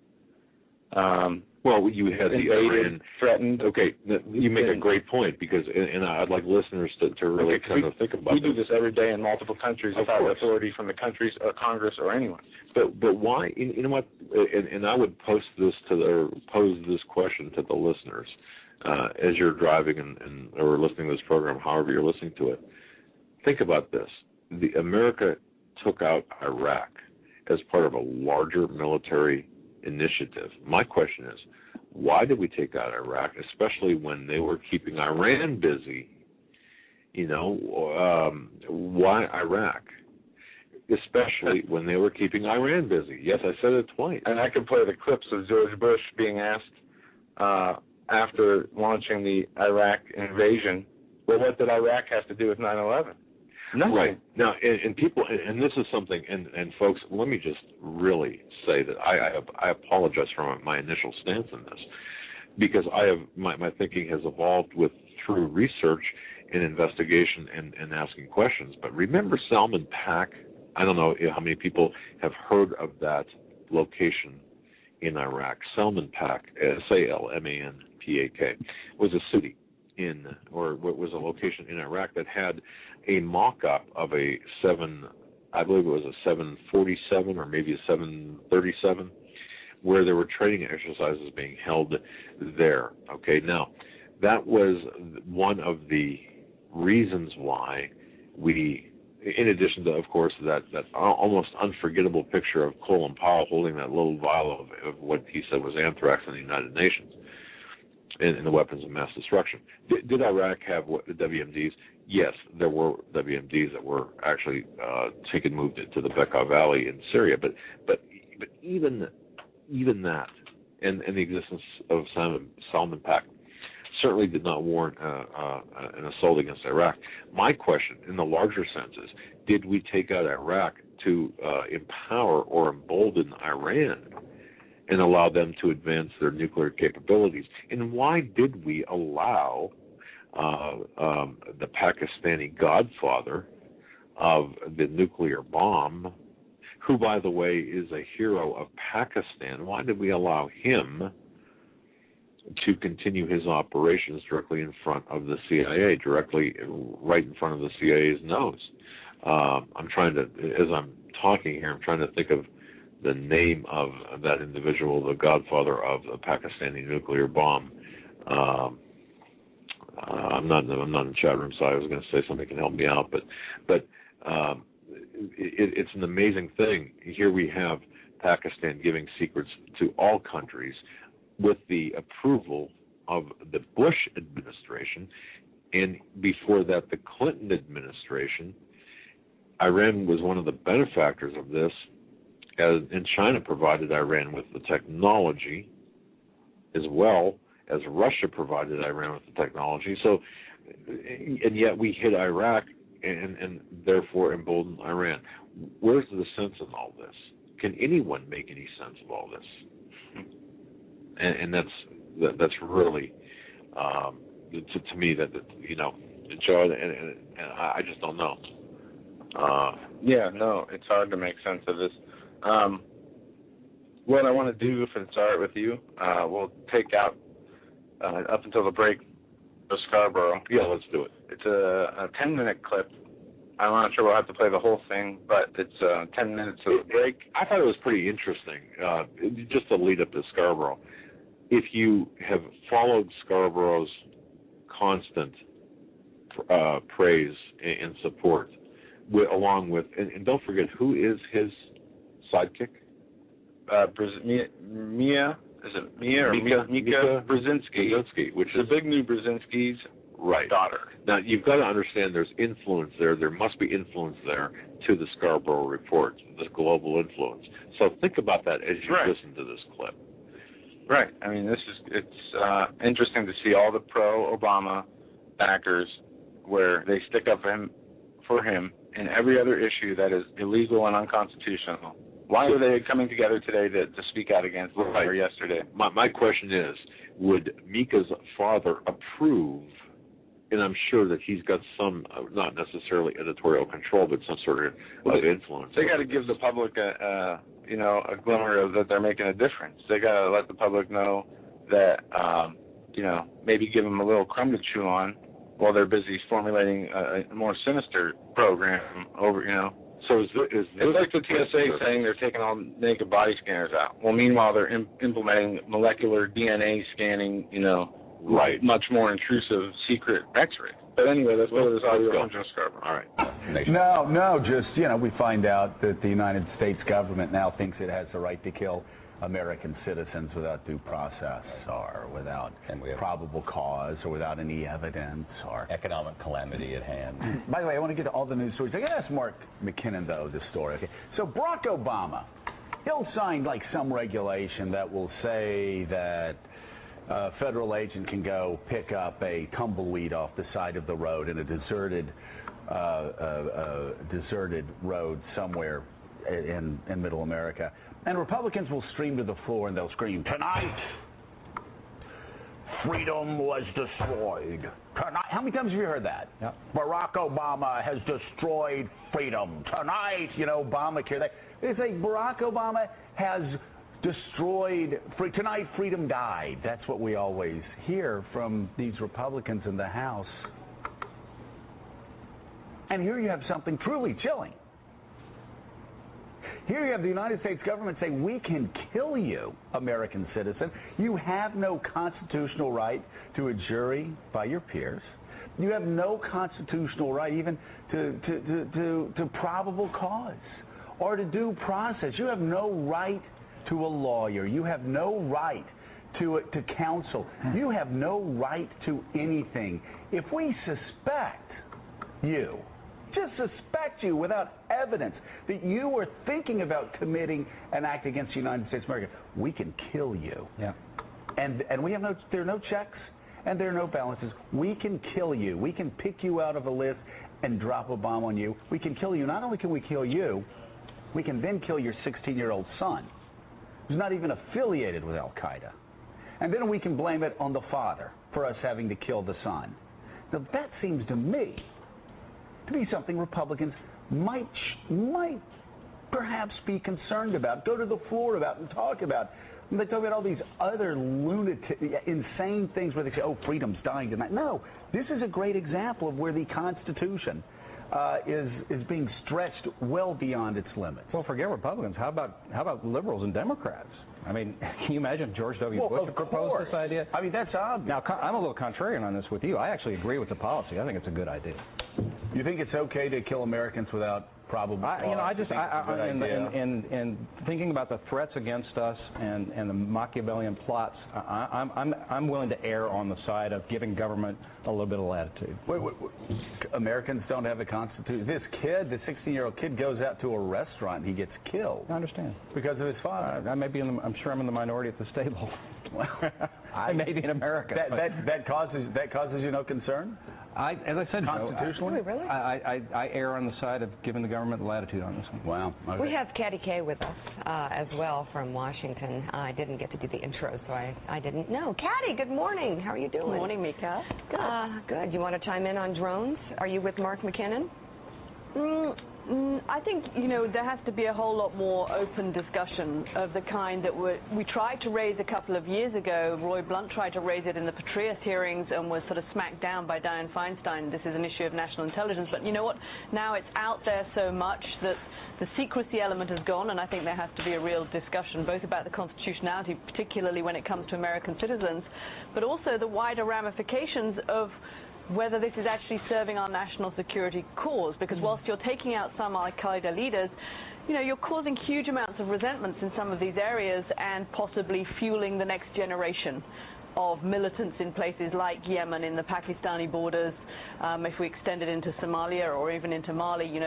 Well, you had the Iran threatened. Okay, you make a great point because, and I'd like listeners to really kind of think about. We do this every day in multiple countries without authority from the countries or Congress or anyone. But why? You know what? And I would pose this question to the listeners as you're driving or listening to this program, however you're listening to it. Think about this: America took out Iraq as part of a larger military initiative. My question is, why did we take out Iraq, especially when they were keeping Iran busy? Why Iraq? Especially when they were keeping Iran busy. Yes, I said it twice. And I could play the clips of George Bush being asked after launching the Iraq invasion, well, what did Iraq have to do with 9/11? Nothing. Right. Now, and people, and this is something, and folks, let me just really say that I apologize for my initial stance in this, because my thinking has evolved with through research and investigation and asking questions. But remember Salman Pak? I don't know how many people have heard of that location in Iraq. Salman Pak, Salmanpak, was a city was a location in Iraq that had a mock-up of a 747 or maybe a 737, where there were training exercises being held there. Okay, now that was one of the reasons why we, in addition to, of course, that almost unforgettable picture of Colin Powell holding that little vial of what he said was anthrax in the United Nations and the weapons of mass destruction. Did Iraq have WMDs? Yes, there were WMDs that were actually moved into the Bekaa Valley in Syria. But even that and the existence of Salman Pak certainly did not warrant an assault against Iraq. My question, in the larger sense, is: did we take out Iraq to empower or embolden Iran and allow them to advance their nuclear capabilities? And why did we allow the Pakistani godfather of the nuclear bomb, who, by the way, is a hero of Pakistan. Why did we allow him to continue his operations directly in front of the CIA, right in front of the CIA's nose? I'm trying to, as I'm talking here, I'm trying to think of the name of that individual, the godfather of the Pakistani nuclear bomb. I'm not in the chat room, so I was going to say somebody can help me out, but it's an amazing thing. Here we have Pakistan giving secrets to all countries with the approval of the Bush administration, and before that, the Clinton administration. Iran was one of the benefactors of this, and China provided Iran with the technology as well as Russia provided Iran with the technology. So, and yet we hit Iraq and therefore emboldened Iran. Where's the sense in all this? Can anyone make any sense of all this? And that's really, to me, that Joe, and I just don't know. Yeah, no, it's hard to make sense of this. What I want to do, if it's all right with you, we'll take out up until the break of Scarborough. Yeah, let's do it. It's a 10-minute clip. I'm not sure we'll have to play the whole thing, but it's 10 minutes of the break. I thought it was pretty interesting, just to lead up to Scarborough. If you have followed Scarborough's constant praise and support, along with, and don't forget, who is his sidekick? Mika Brzezinski, which is the big new Brzezinski's daughter. Now, you've got to understand there's influence there. There must be influence there to the Scarborough Report, this global influence. So think about that as you listen to this clip. Right. I mean, it's interesting to see all the pro-Obama backers where they stick up for him in every other issue that is illegal and unconstitutional. Why are they coming together today to speak out against it or yesterday? My question is, would Mika's father approve, and I'm sure that he's got some, not necessarily editorial control, but some sort of influence. They got to give the public a glimmer of that they're making a difference. They got to let the public know that, maybe give them a little crumb to chew on while they're busy formulating a more sinister program over, So it's like the TSA saying they're taking all naked body scanners out. Well, meanwhile, they're implementing molecular DNA scanning, much more intrusive secret X-ray. But anyway, let's go to this audio from Joe Scarborough. All right. No, just, we find out that the United States government now thinks it has the right to kill American citizens without due process or without probable cause or without any evidence or economic calamity at hand. By the way, I want to get to all the news stories. I got to ask Mark McKinnon, though, this story. Okay. So Barack Obama, he'll sign some regulation that will say that a federal agent can go pick up a tumbleweed off the side of the road in a deserted road somewhere in Middle America. And Republicans will stream to the floor and they'll scream, "Tonight, freedom was destroyed." Tonight, how many times have you heard that? Yep. Barack Obama has destroyed freedom. Tonight, Obamacare. They say Barack Obama has destroyed tonight. Freedom died. That's what we always hear from these Republicans in the House. And here you have something truly chilling. Here you have the United States government saying, we can kill you, American citizen. You have no constitutional right to a jury by your peers. You have no constitutional right even to probable cause or to due process. You have no right to a lawyer. You have no right to counsel. You have no right to anything. If we suspect you, just suspect you without evidence that you were thinking about committing an act against the United States of America, we can kill you. Yeah. And there are no checks and there are no balances. We can kill you. We can pick you out of a list and drop a bomb on you. We can kill you. Not only can we kill you, we can then kill your 16-year-old son, who's not even affiliated with Al-Qaeda. And then we can blame it on the father for us having to kill the son. Now, that seems to me to be something Republicans might perhaps be concerned about, go to the floor about, and talk about. And they talk about all these other lunatic, insane things where they say, oh, freedom's dying tonight. No, this is a great example of where the Constitution is being stretched well beyond its limits. Well, forget Republicans. How about liberals and Democrats? I mean, can you imagine George W. Bush proposed this idea? I mean, that's obvious. Now, I'm a little contrarian on this with you. I actually agree with the policy. I think it's a good idea. You think it's okay to kill Americans without probable cause? And thinking about the threats against us and the Machiavellian plots, I'm willing to err on the side of giving government a little bit of latitude. Wait. Americans don't have a constitution. This kid, the 16-year-old kid, goes out to a restaurant and he gets killed. I understand. Because of his father. I'm sure I'm in the minority at the stable. I may be in America. That causes you no concern? As I said, constitutionally, really? I err on the side of giving the government latitude on this one. Wow. Okay. We have Katty Kay with us as well from Washington. I didn't get to do the intro, so I didn't know. Katty, good morning. How are you doing? Good morning, Mika. Good. Good. You want to chime in on drones? Are you with Mark McKinnon? I think, there has to be a whole lot more open discussion of the kind that we tried to raise a couple of years ago. Roy Blunt tried to raise it in the Petraeus hearings and was sort of smacked down by Dianne Feinstein. This is an issue of national intelligence. But you know what? Now it's out there so much that the secrecy element has gone, and I think there has to be a real discussion both about the constitutionality, particularly when it comes to American citizens, but also the wider ramifications of whether this is actually serving our national security cause. Because whilst you're taking out some al-Qaeda leaders, you're causing huge amounts of resentments in some of these areas and possibly fueling the next generation of militants in places like Yemen, in the Pakistani borders. If we extend it into Somalia or even into Mali,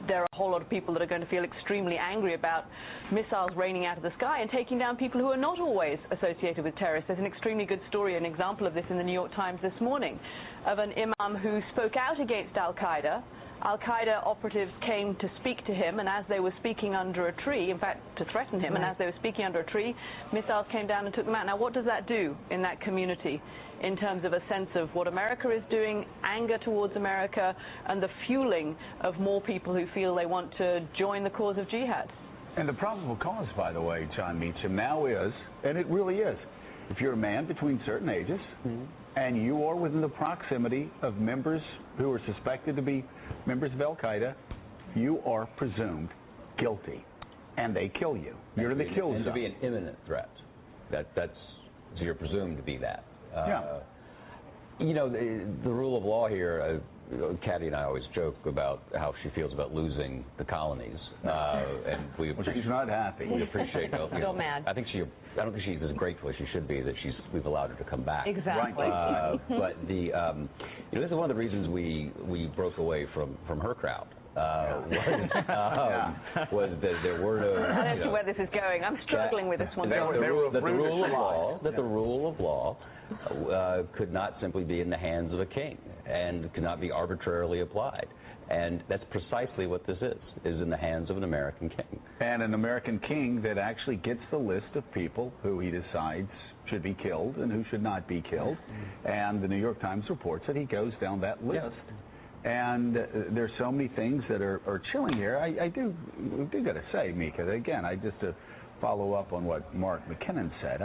there are a whole lot of people that are going to feel extremely angry about missiles raining out of the sky and taking down people who are not always associated with terrorists. There's an extremely good story, an example of this in the New York Times this morning, of an imam who spoke out against al-Qaeda. Al-Qaeda operatives came to speak to him, and as they were speaking under a tree, in fact, to threaten him, and as they were speaking under a tree, missiles came down and took them out. Now, what does that do in that community in terms of a sense of what America is doing, anger towards America, and the fueling of more people who feel they want to join the cause of jihad? And the probable cause, by the way, John Meacham, now is, and it really is, if you're a man between certain ages, and you are within the proximity of members who are suspected to be members of al-Qaeda, you are presumed guilty, and they kill you. You're in the kill zone. And to be an imminent threat. So you're presumed to be that. The rule of law here, Katty and I always joke about how she feels about losing the colonies, and she's not happy. We appreciate it. Still mad. I don't think she's as grateful as she should be that we've allowed her to come back. Exactly. But this is one of the reasons we broke away from her crowd. Was that there were no. I don't know where this is going. I'm struggling with this one. That the rule of law could not simply be in the hands of a king and could not be arbitrarily applied. And that's precisely what this is in the hands of an American king. And an American king that actually gets the list of people who he decides should be killed and who should not be killed. And the New York Times reports that he goes down that list. And there's so many things that are chilling here. I do got to say, Mika, again, just to follow up on what Mark McKinnon said,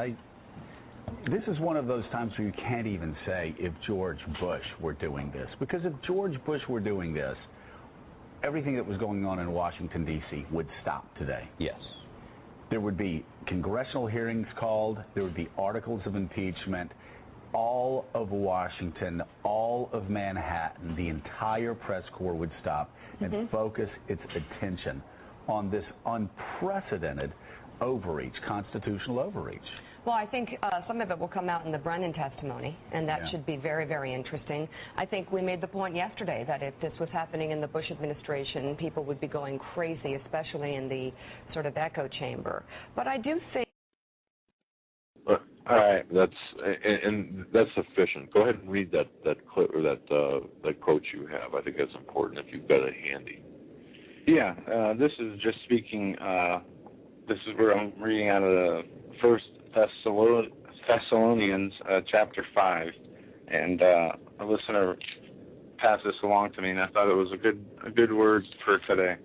this is one of those times where you can't even say if George Bush were doing this. Because if George Bush were doing this, everything that was going on in Washington, D.C. would stop today. Yes. There would be congressional hearings called. There would be articles of impeachment. All of Washington, all of Manhattan, the entire press corps would stop and focus its attention on this unprecedented overreach, constitutional overreach. Well, I think some of it will come out in the Brennan testimony, and that should be very, very interesting. I think we made the point yesterday that if this was happening in the Bush administration, people would be going crazy, especially in the sort of echo chamber. But I do think... All right, that's sufficient. Go ahead and read that clip or that quote you have. I think that's important if you've got it handy. Yeah, this is just speaking. This is where I'm reading out of the First Thessalonians chapter 5, and a listener passed this along to me, and I thought it was a good word for today.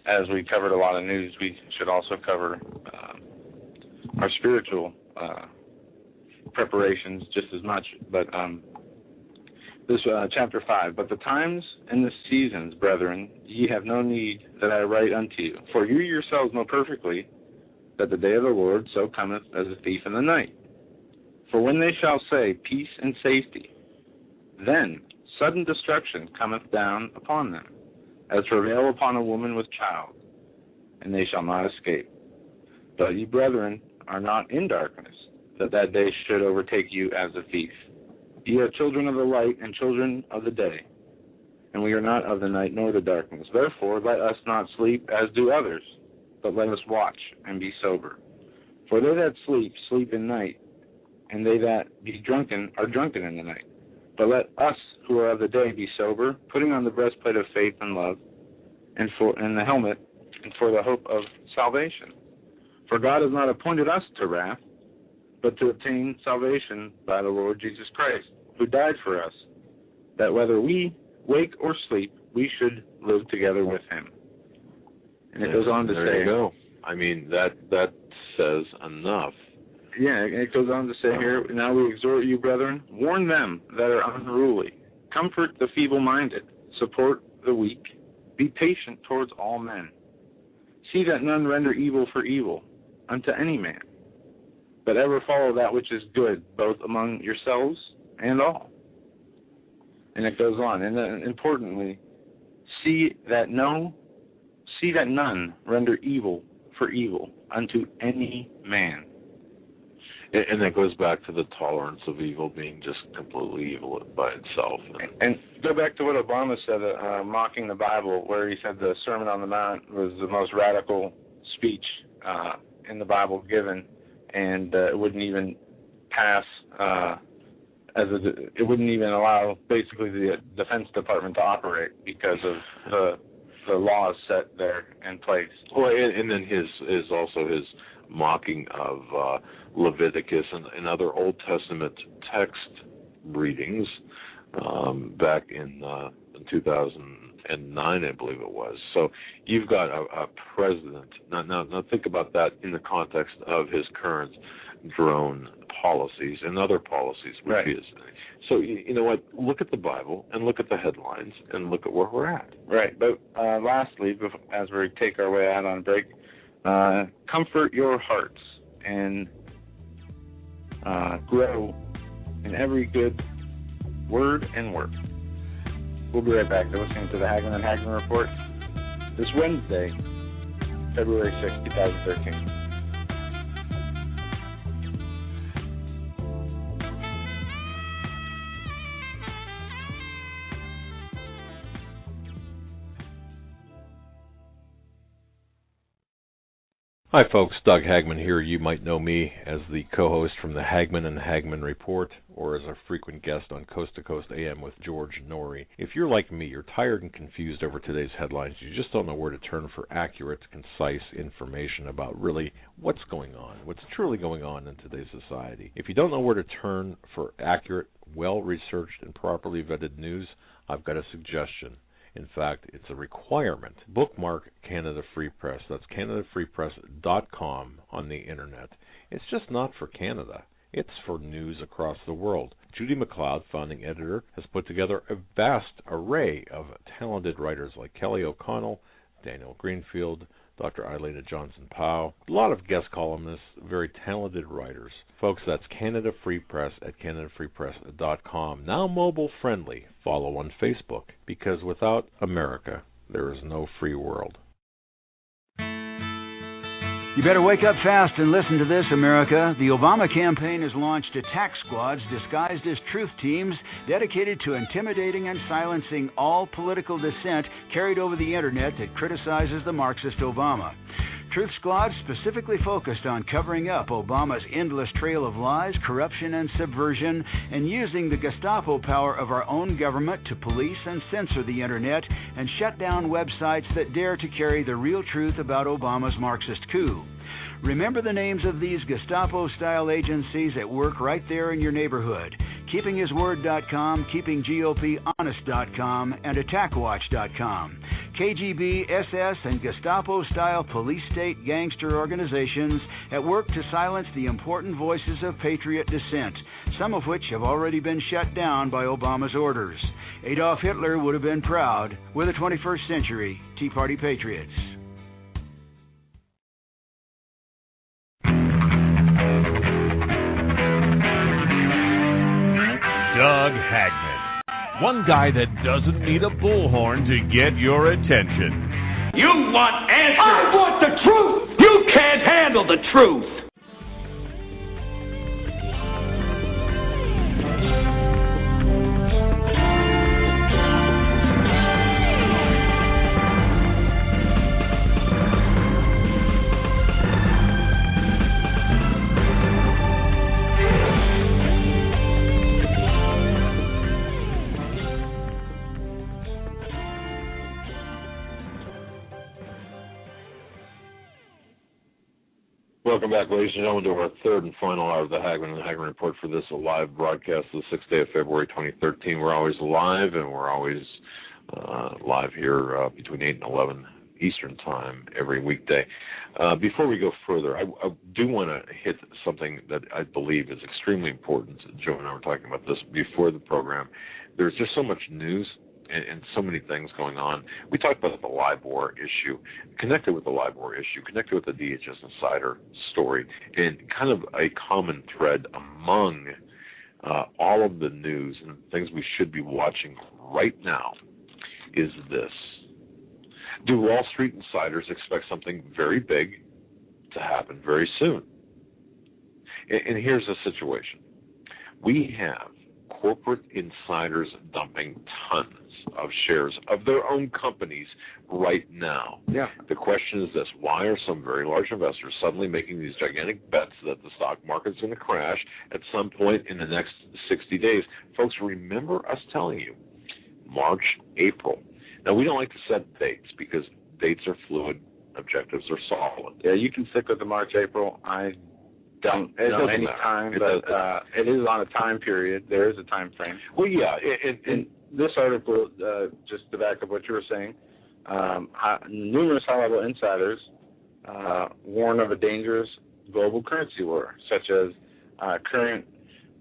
as we covered a lot of news, we should also cover our spiritual preparations just as much. But this chapter 5, but the times and the seasons, brethren, ye have no need that I write unto you. For you yourselves know perfectly that the day of the Lord so cometh as a thief in the night. For when they shall say, peace and safety, then sudden destruction cometh down upon them, as travail upon a woman with child, and they shall not escape. But ye, brethren, are not in darkness, that that day should overtake you as a thief. Ye are children of the light and children of the day, and we are not of the night nor the darkness. Therefore let us not sleep as do others, but let us watch and be sober. For they that sleep, sleep in night, and they that be drunken are drunken in the night. But let us who are of the day be sober, putting on the breastplate of faith and love, and the helmet, and for the hope of salvation. For God has not appointed us to wrath, but to obtain salvation by the Lord Jesus Christ, who died for us, that whether we wake or sleep, we should live together with him. And it goes on to say... There you go. I mean, that says enough. Yeah, it goes on to say here, now we exhort you, brethren, warn them that are unruly, comfort the feeble-minded, support the weak, be patient towards all men. See that none render evil for evil unto any man, but ever follow that which is good, both among yourselves and all. And it goes on, and then importantly, see that none render evil for evil unto any man. And that goes back to the tolerance of evil being just completely evil by itself. And go back to what Obama said, mocking the Bible, where he said the Sermon on the Mount was the most radical speech in the Bible given, and it wouldn't even pass it wouldn't even allow basically the Defense Department to operate because of the laws set there in place. Well, and then his mocking of Leviticus and other Old Testament text readings back in 2009, I believe it was. So you've got a president. Now think about that in the context of his current drone policies and other policies, which right. he is. So you know what? Look at the Bible and look at the headlines and look at where we're at. Right. But lastly, as we take our way out on break, comfort your hearts and grow in every good word and work. We'll be right back. You're listening to the Hagmann and Hagmann Report this Wednesday, February 6, 2013. Hi folks, Doug Hagmann here. You might know me as the co-host from the Hagmann and Hagmann Report, or as a frequent guest on Coast to Coast AM with George Norrie. If you're like me, you're tired and confused over today's headlines. You just don't know where to turn for accurate, concise information about really what's going on, what's truly going on in today's society. If you don't know where to turn for accurate, well-researched, and properly vetted news, I've got a suggestion. In fact, it's a requirement. Bookmark Canada Free Press. That's canadafreepress.com on the internet. It's just not for Canada. It's for news across the world. Judy McLeod, founding editor, has put together a vast array of talented writers like Kelly O'Connell, Daniel Greenfield, Dr. Eileen Johnson-Powell, a lot of guest columnists, very talented writers. Folks, that's Canada Free Press at canadafreepress.com. Now mobile friendly. Follow on Facebook, because without America, there is no free world. You better wake up fast and listen to this, America. The Obama campaign has launched attack squads disguised as truth teams dedicated to intimidating and silencing all political dissent carried over the internet that criticizes the Marxist Obama. Truth squads specifically focused on covering up Obama's endless trail of lies, corruption, and subversion, and using the Gestapo power of our own government to police and censor the internet and shut down websites that dare to carry the real truth about Obama's Marxist coup. Remember the names of these Gestapo-style agencies at work right there in your neighborhood: KeepingHisWord.com, KeepingGOPHonest.com, and AttackWatch.com. KGB, SS, and Gestapo-style police state gangster organizations at work to silence the important voices of patriot dissent, some of which have already been shut down by Obama's orders. Adolf Hitler would have been proud. We're the 21st century Tea Party patriots. Doug Hagmann. One guy that doesn't need a bullhorn to get your attention. You want answers. I want the truth. You can't handle the truth. Welcome back, ladies and gentlemen, to our third and final hour of the Hagmann and Hagmann Report for this live broadcast of the 6th day of February 2013. We're always live, and we're always live here between 8 and 11 Eastern Time every weekday. Before we go further, I do want to hit something that I believe is extremely important. Joe and I were talking about this before the program. There's just so much news and so many things going on. We talked about the LIBOR issue, connected with the LIBOR issue, connected with the DHS insider story, and kind of a common thread among all of the news and things we should be watching right now is this. Do Wall Street insiders expect something very big to happen very soon? And here's the situation. We have corporate insiders dumping tons of shares of their own companies right now. Yeah. The question is this: why are some very large investors suddenly making these gigantic bets that the stock market's going to crash at some point in the next 60 days? Folks, remember us telling you, March, April. Now, we don't like to set dates because dates are fluid, objectives are solid. Yeah, you can stick with the March, April. I don't know any time, but it is on a time period. There is a time frame. Well, yeah, and this article, just to back up what you were saying, numerous high-level insiders warn of a dangerous global currency war, such as current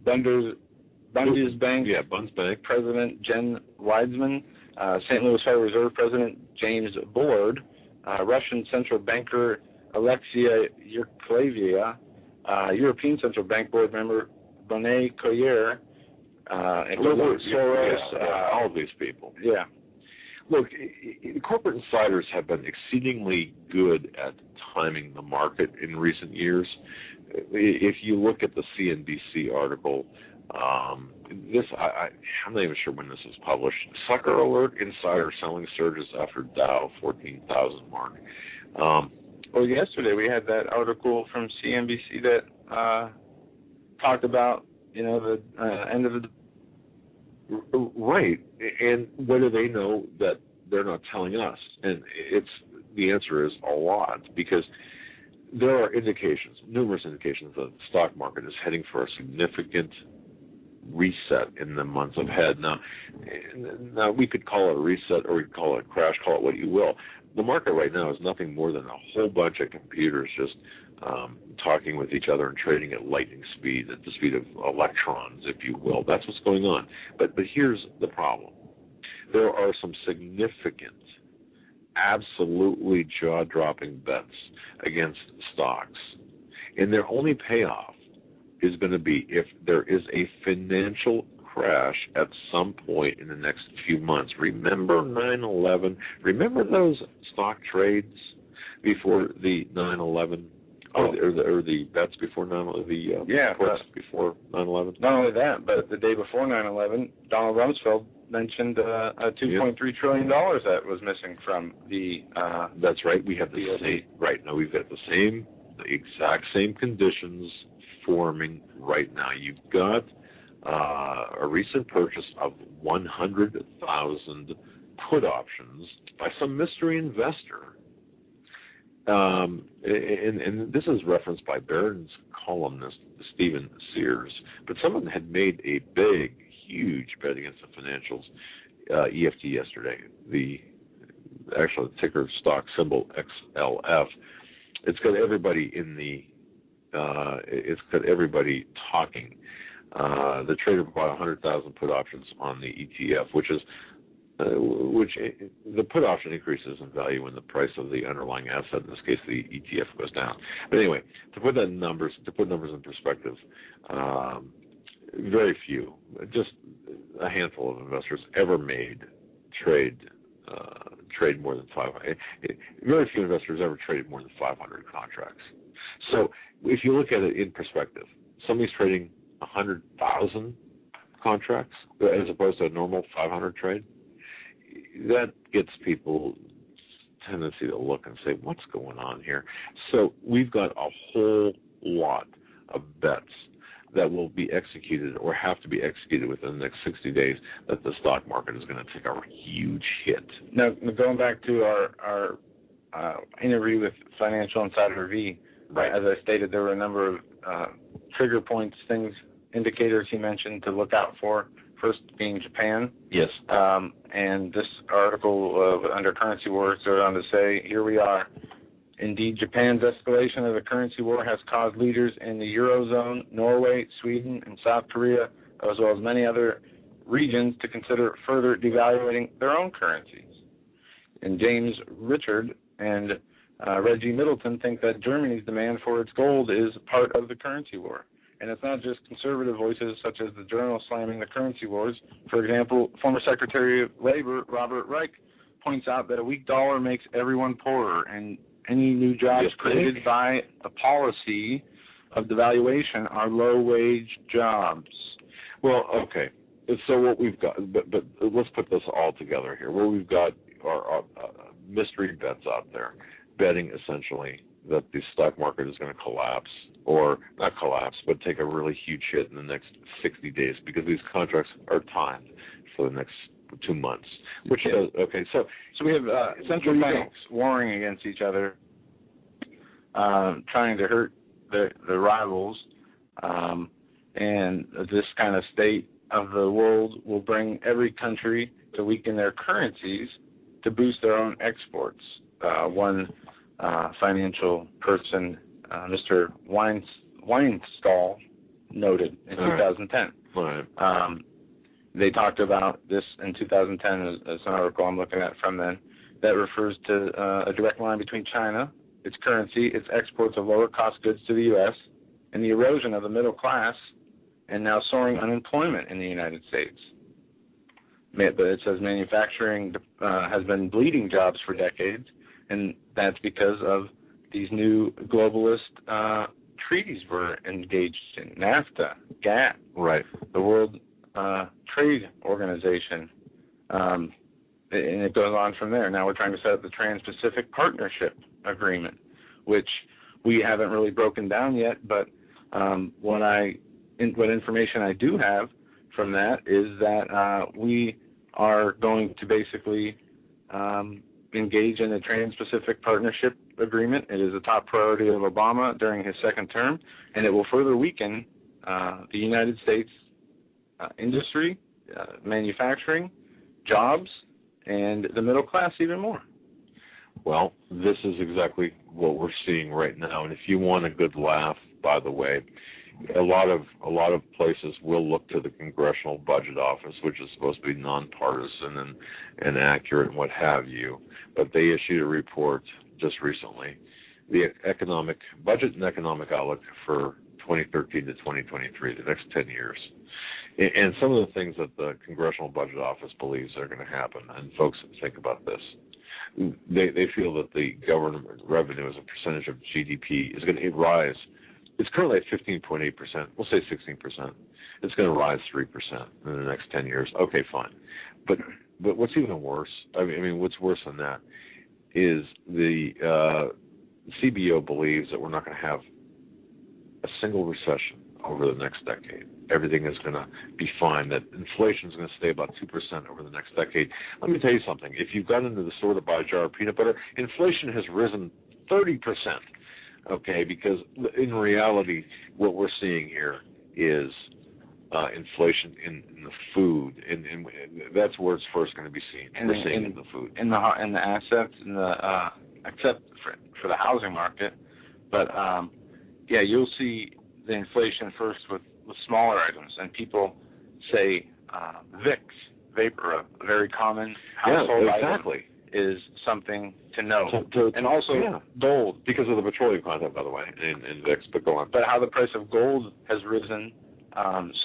Bundesbank President Jen Weizmann, St. Louis Federal Reserve President James Bullard, Russian central banker Alexia Yurklavia, European Central Bank Board member Bonnet Coyer, and Soros, all of these people. Yeah. Look, corporate insiders have been exceedingly good at timing the market in recent years. If you look at the CNBC article, I'm not even sure when this is published. Sucker alert: insider selling surges after Dow 14,000 mark. Well, yesterday we had that article from CNBC that talked about, the end of the... Right. And what do they know that they're not telling us? And the answer is a lot, because there are indications, numerous indications, that the stock market is heading for a significant reset in the months ahead. Now we could call it a reset, or we could call it a crash, call it what you will. The market right now is nothing more than a whole bunch of computers just talking with each other and trading at lightning speed, at the speed of electrons, if you will. That's what's going on. But here's the problem. There are some significant, absolutely jaw-dropping bets against stocks. And their only payoff is going to be if there is a financial crash at some point in the next few months. Remember 9/11? Remember those stock trades before the 9/11? Or the bets before 9/11? Before 9/11? Not only that, but the day before 9/11, Donald Rumsfeld mentioned a $2.3 trillion that was missing from the... That's right. We have the same... Right. Now we've got the exact same conditions forming right now. You've got a recent purchase of 100,000 put options by some mystery investor. And this is referenced by Barron's columnist Stephen Sears, but someone had made a big, huge bet against the financials EFT yesterday, the actually the ticker stock symbol XLF. It's got everybody in the it's got everybody talking. The trader bought 100,000 put options on the ETF, which the put option increases in value when the price of the underlying asset, in this case the ETF, goes down. But anyway, to put numbers in perspective, very few, just a handful of investors ever made trade more than 500. Very few investors ever traded more than 500 contracts. So if you look at it in perspective, somebody's trading 100,000 contracts as opposed to a normal 500 trade. That gets people tendency to look and say, what's going on here? So we've got a whole lot of bets that will be executed or have to be executed within the next 60 days that the stock market is going to take a huge hit. Now, going back to our interview with Financial Insider V, right. As I stated, there were a number of trigger points, indicators he mentioned to look out for, first being Japan. Yes. And this article under Currency Wars goes on to say, here we are. Indeed, Japan's escalation of the currency war has caused leaders in the Eurozone, Norway, Sweden, and South Korea, as well as many other regions, to consider further devaluating their own currencies. And James Richard and Reggie Middleton think that Germany's demand for its gold is part of the currency war. And it's not just conservative voices such as the Journal slamming the currency wars. For example, former Secretary of Labor Robert Reich points out that a weak dollar makes everyone poorer, and any new jobs created by a policy of devaluation are low-wage jobs. Well, okay. So what we've got, but let's put this all together here. What we've got are mystery bets out there, betting essentially that the stock market is going to collapse, or not collapse, but take a really huge hit in the next 60 days because these contracts are timed for the next 2 months. Which does, okay, so we have central banks warring against each other, trying to hurt the rivals, and this kind of state of the world will bring every country to weaken their currencies to boost their own exports. One financial person, Mr. Weinstall, noted in 2010. Right. They talked about this in 2010 as an article I'm looking at from then that refers to a direct line between China, its currency, its exports of lower-cost goods to the U.S., and the erosion of the middle class, and now soaring unemployment in the United States. But it says manufacturing has been bleeding jobs for decades, and that's because of these new globalist treaties we're engaged in, NAFTA, GATT, right, the World Trade Organization, and it goes on from there. Now we're trying to set up the Trans-Pacific Partnership Agreement, which we haven't really broken down yet, but what information I do have from that is that we are going to basically engage in the Trans-Pacific Partnership Agreement. It is a top priority of Obama during his second term, and it will further weaken the United States industry, manufacturing, jobs, and the middle class even more. Well, this is exactly what we're seeing right now. And if you want a good laugh, by the way, a lot of places will look to the Congressional Budget Office, which is supposed to be nonpartisan and accurate and what have you. But they issued a report just recently, the economic budget and economic outlook for 2013 to 2023, the next 10 years. And some of the things that the Congressional Budget Office believes are going to happen, and folks think about this. They feel that the government revenue as a percentage of GDP is going to rise. It's currently at 15.8%. We'll say 16%. It's going to rise 3% in the next 10 years. Okay, fine. But what's even worse, I mean, what's worse than that is the CBO believes that we're not going to have a single recession over the next decade. Everything is going to be fine, that inflation is going to stay about 2% over the next decade. Let me tell you something. If you've gone into the store to buy a jar of peanut butter, inflation has risen 30%, okay, because in reality what we're seeing here is inflation in the food, and that's where it's first going to be seen. We're seeing it in the food, in the assets, in the except for the housing market. But yeah, you'll see the inflation first with smaller items, and people say Vicks vapor, a very common household item, is something to know. And also gold, because of the petroleum content, by the way, in Vicks. But go on. But how the price of gold has risen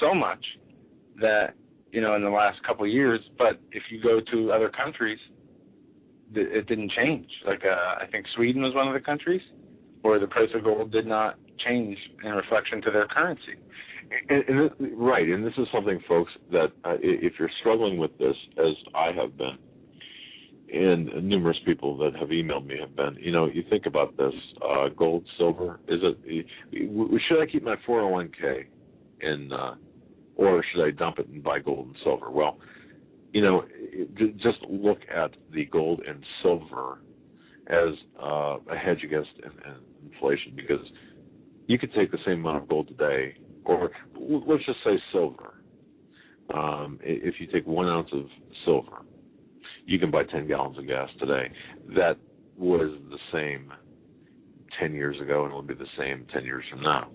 so much that, in the last couple of years, but if you go to other countries, it didn't change. Like, I think Sweden was one of the countries where the price of gold did not change in reflection to their currency. Right, and this is something, folks, that if you're struggling with this, as I have been, and numerous people that have emailed me have been, you think about this, gold, silver, should I keep my 401k or should I dump it and buy gold and silver? Well, just look at the gold and silver as a hedge against inflation, because you could take the same amount of gold today, or let's just say silver. If you take 1 ounce of silver, you can buy 10 gallons of gas today. That was the same 10 years ago, and it will be the same 10 years from now.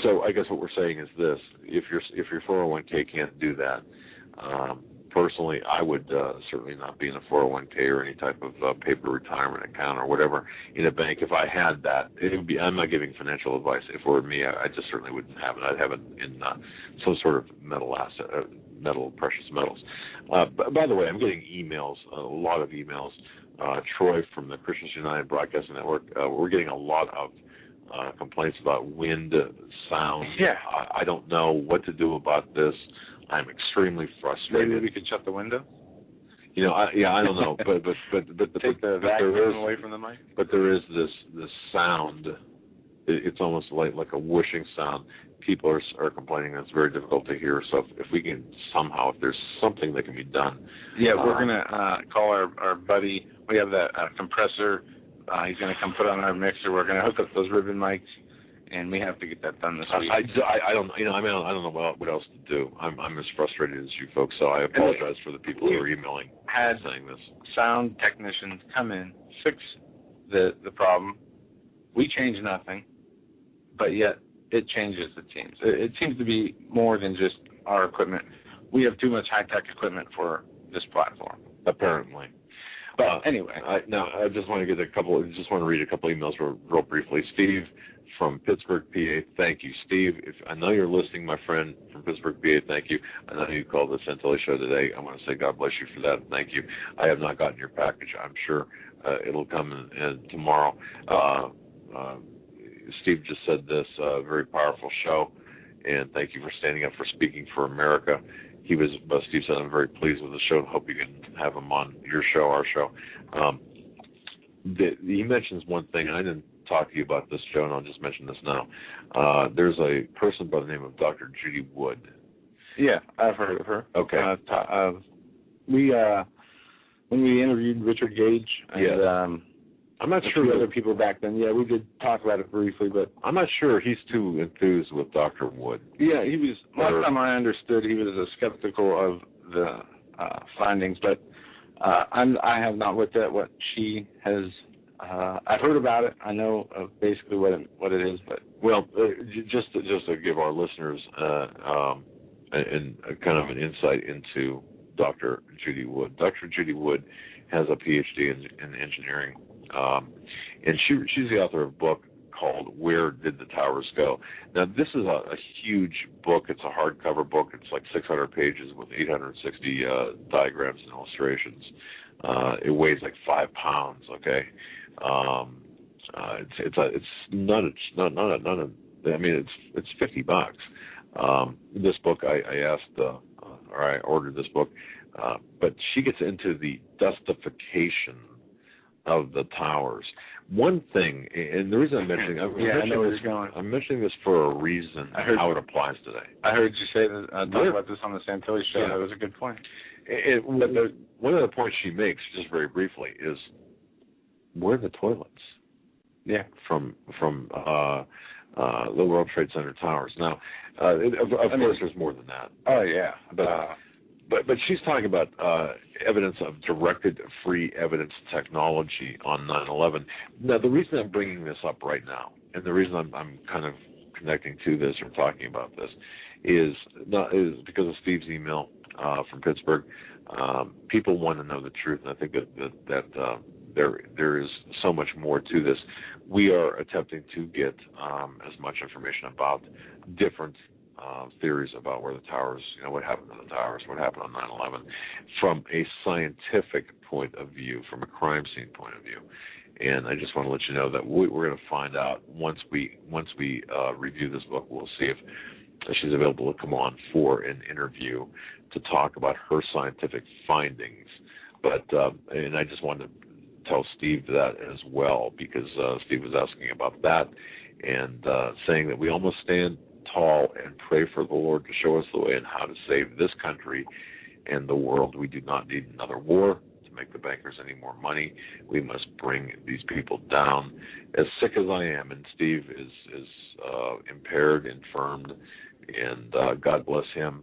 So I guess what we're saying is this: if your 401k can't do that, personally, I would certainly not be in a 401k or any type of paper retirement account or whatever in a bank. If I had that, it would be. I'm not giving financial advice. If it were me, I just certainly wouldn't have it. I'd have it in some sort of precious metals. By the way, I'm getting emails, a lot of emails. Troy from the Christians United Broadcasting Network, we're getting a lot of complaints about wind, sound. Yeah. I don't know what to do about this. I'm extremely frustrated. Maybe we could shut the window? I don't know, but take the vacuum away from the mic. But there is this sound. It's almost like a whooshing sound. People are complaining that it's very difficult to hear. So if we can somehow, if there's something that can be done. Yeah, we're gonna call our buddy. We have that compressor. He's gonna come put on our mixer. We're gonna hook up those ribbon mics, and we have to get that done this week. I don't know what else to do. I'm as frustrated as you folks, so I apologize for the people who are emailing saying this. Sound technicians come in, fix the problem. We change nothing, but yet it changes the teams. It seems to be more than just our equipment. We have too much high-tech equipment for this platform, apparently. But anyway, I just want to get read a couple emails real briefly. Steve from Pittsburgh, PA. Thank you, Steve. I know you're listening, my friend from Pittsburgh, PA. Thank you. I know you called the Centelli Show today. I want to say God bless you for that. Thank you. I have not gotten your package. I'm sure it'll come in tomorrow. Steve just said this, very powerful show, and thank you for standing up for speaking for America. Steve said, I'm very pleased with the show. Hope you can have him on your show, our show. He mentions one thing, and I didn't talk to you about this, Joe, and I'll just mention this now. There's a person by the name of Dr. Judy Wood. Yeah, I've heard of her. Okay. When we interviewed Richard Gage and I'm not sure other people back then. Yeah, we did talk about it briefly, but I'm not sure he's too enthused with Dr. Wood. Yeah, he was. Last time I understood, he was skeptical of the findings, but I have not looked at what she has. I've heard about it. I know basically what it is, but just to give our listeners and kind of an insight into Dr. Judy Wood. Dr. Judy Wood has a PhD in engineering. And she's the author of a book called Where Did the Towers Go? Now, this is a huge book. It's a hardcover book. It's like 600 pages with 860 diagrams and illustrations. It weighs like 5 pounds, okay? It's $50. This book, I asked, or I ordered this book, but she gets into the dustification of the towers. One thing, and the reason I'm mentioning, I'm mentioning this for a reason, how it applies today. I heard you say that, talk about this on the Santilli show. Yeah. That was a good point. One of the points she makes, just very briefly, is where are the toilets? Yeah. From the World Trade Center towers. Now, of course, there's more than that. Oh yeah, but she's talking about evidence of directed free evidence technology on 9/11. Now, the reason I'm bringing this up right now, and the reason I'm kind of connecting to this or talking about this, is because of Steve's email from Pittsburgh. People want to know the truth, and I think that there is so much more to this. We are attempting to get as much information about different theories about where the towers, what happened to the towers, what happened on 9/11, from a scientific point of view, from a crime scene point of view. And I just want to let you know that we're going to find out once we review this book. We'll see if she's available to come on for an interview to talk about her scientific findings. But and I just wanted to tell Steve that as well, because Steve was asking about that and saying that we almost stand tall and pray for the Lord to show us the way and how to save this country and the world. We do not need another war to make the bankers any more money. We must bring these people down. As sick as I am, and Steve is impaired, infirmed, and God bless him.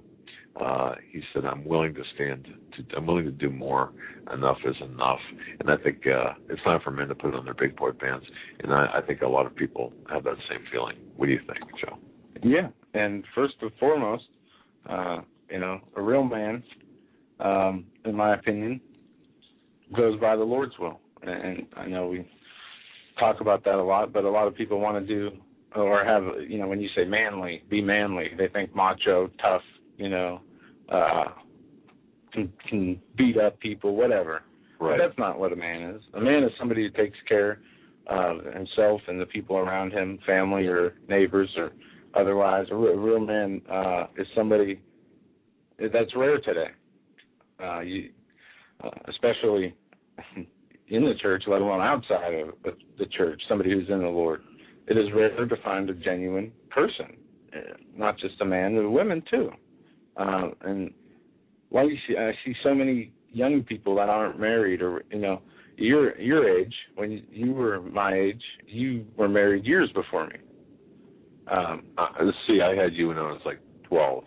He said, I'm willing to do more. Enough is enough. And I think it's time for men to put on their big boy pants. And I think a lot of people have that same feeling. What do you think, Joe? Yeah, and first and foremost, a real man, in my opinion, goes by the Lord's will. And I know we talk about that a lot, but a lot of people want to do or have, when you say manly, be manly, they think macho, tough, can beat up people, whatever. Right. But that's not what a man is. A man is somebody who takes care of himself and the people around him, family or neighbors or otherwise. A real man is somebody that's rare today, especially in the church, let alone outside of the church, somebody who's in the Lord. It is rare to find a genuine person, not just a man, but women too. And why I see so many young people that aren't married, or your age, when you were my age, you were married years before me. See, I had you when I was like 12,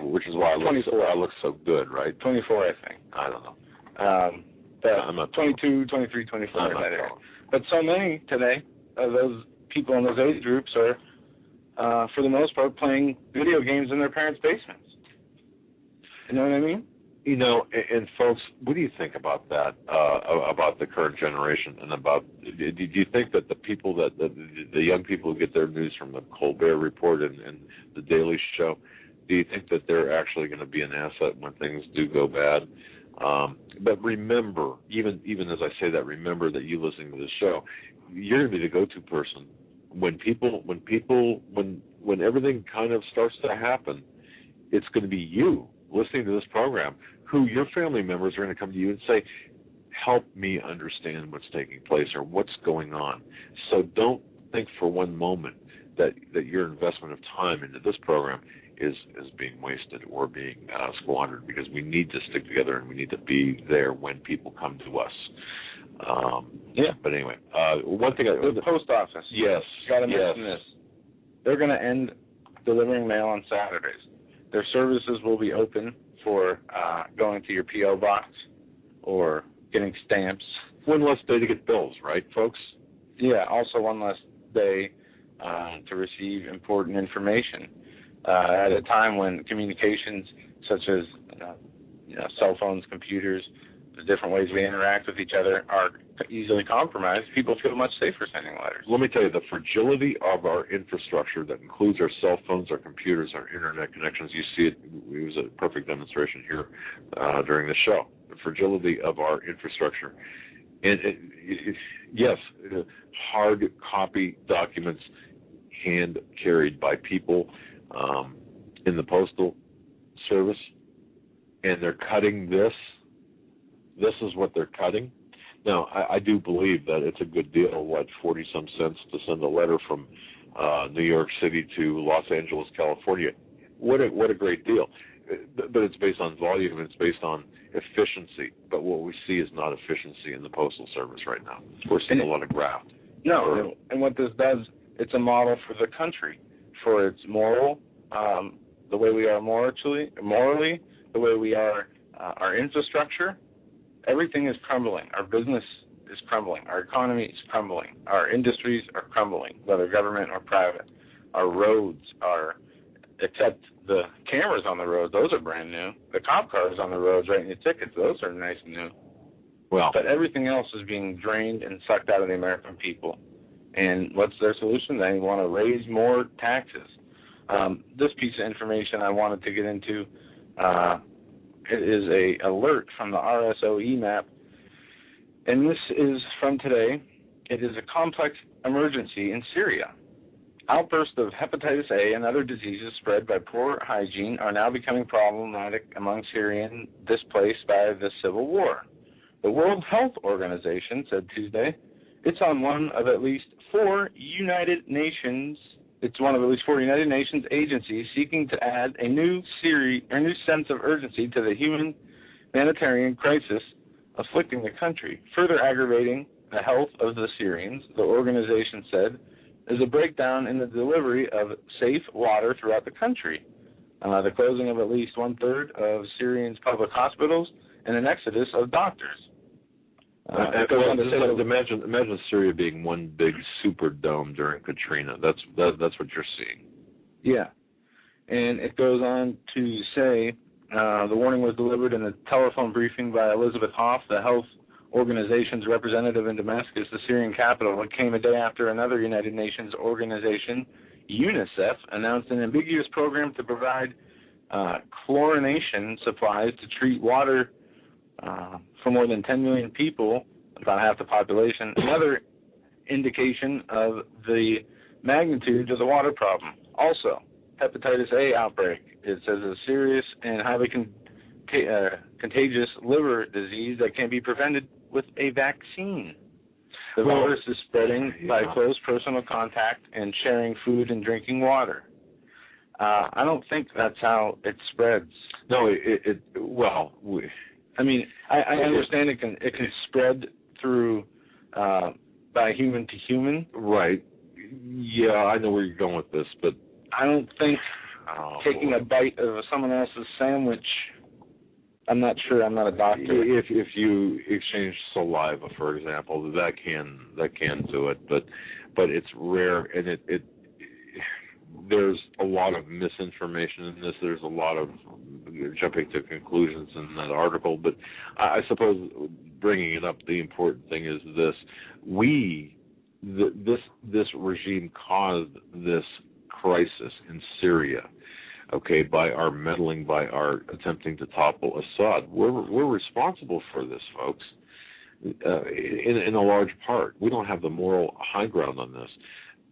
which is why I look so good, right? 24, I think. I don't know. I'm not 22, 23, 24 in that area. But so many today of those people in those age groups are, for the most part, playing video games in their parents' basements. You know what I mean? And folks, what do you think about that, about the current generation, and about, do you think that the people the young people who get their news from the Colbert Report and the Daily Show, do you think that they're actually going to be an asset when things do go bad? But remember, even as I say that, remember that you listening to this show, you're going to be the go-to person when everything kind of starts to happen. It's going to be you listening to this program who your family members are going to come to you and say, help me understand what's taking place or what's going on. So don't think for one moment that your investment of time into this program is being wasted or being squandered, because we need to stick together and we need to be there when people come to us. But anyway, one thing. The post office. Yes. Got to mention this. They're going to end delivering mail on Saturdays. Their services will be open for going to your P.O. box or getting stamps. One less day to get bills, right, folks? Yeah, also one less day to receive important information. At a time when communications such as cell phones, computers, the different ways we interact with each other are easily compromised, people feel much safer sending letters. Let me tell you, the fragility of our infrastructure that includes our cell phones, our computers, our internet connections, you see it was a perfect demonstration here during the show, the fragility of our infrastructure. And yes, hard copy documents hand carried by people in the Postal Service, and they're cutting this. This is what they're cutting. Now, I do believe that it's a good deal, 40-some cents to send a letter from New York City to Los Angeles, California. What a great deal. But it's based on volume, and it's based on efficiency. But what we see is not efficiency in the Postal Service right now. We're seeing a lot of graft. No, and what this does it's a model for the country, for its moral, the way we are morally, the way we are, our infrastructure. Everything is crumbling. Our business is crumbling. Our economy is crumbling. Our industries are crumbling, whether government or private. Our roads are, except the cameras on the road, those are brand new. The cop cars on the roads writing the tickets, those are nice and new. Well, but everything else is being drained and sucked out of the American people. And what's their solution? They want to raise more taxes. This piece of information I wanted to get into, it is a alert from the RSOE map, and this is from today. It is a complex emergency in Syria. Outbursts of hepatitis A and other diseases spread by poor hygiene are now becoming problematic among Syrians displaced by the civil war. The World Health Organization said Tuesday it's one of at least four United Nations agencies seeking to add a new sense of urgency to the humanitarian crisis afflicting the country, further aggravating the health of the Syrians. The organization said is a breakdown in the delivery of safe water throughout the country, the closing of at least one-third of Syrians' public hospitals, and an exodus of doctors. Imagine Syria being one big superdome during Katrina. That's what you're seeing. Yeah, and it goes on to say the warning was delivered in a telephone briefing by Elizabeth Hoff, the health organization's representative in Damascus, the Syrian capital. It came a day after another United Nations organization, UNICEF, announced an ambiguous program to provide chlorination supplies to treat water for more than 10 million people, about half the population. Another indication of the magnitude of the water problem. Also, hepatitis A outbreak. It says a serious and highly contagious liver disease that can be prevented with a vaccine. The virus is spreading by close personal contact and sharing food and drinking water. I don't think that's how it spreads. No, I understand it can spread through by human to human. Right. Yeah, I know where you're going with this, but I don't think taking a bite of someone else's sandwich. I'm not sure. I'm not a doctor. If you exchange saliva, for example, that can do it, but it's rare, and it there's a lot of misinformation in this. There's a lot of jumping to conclusions in that article, but I suppose bringing it up, the important thing is this: this regime caused this crisis in Syria. Okay, by our meddling, by our attempting to topple Assad. We're responsible for this, folks, in a large part. We don't have the moral high ground on this.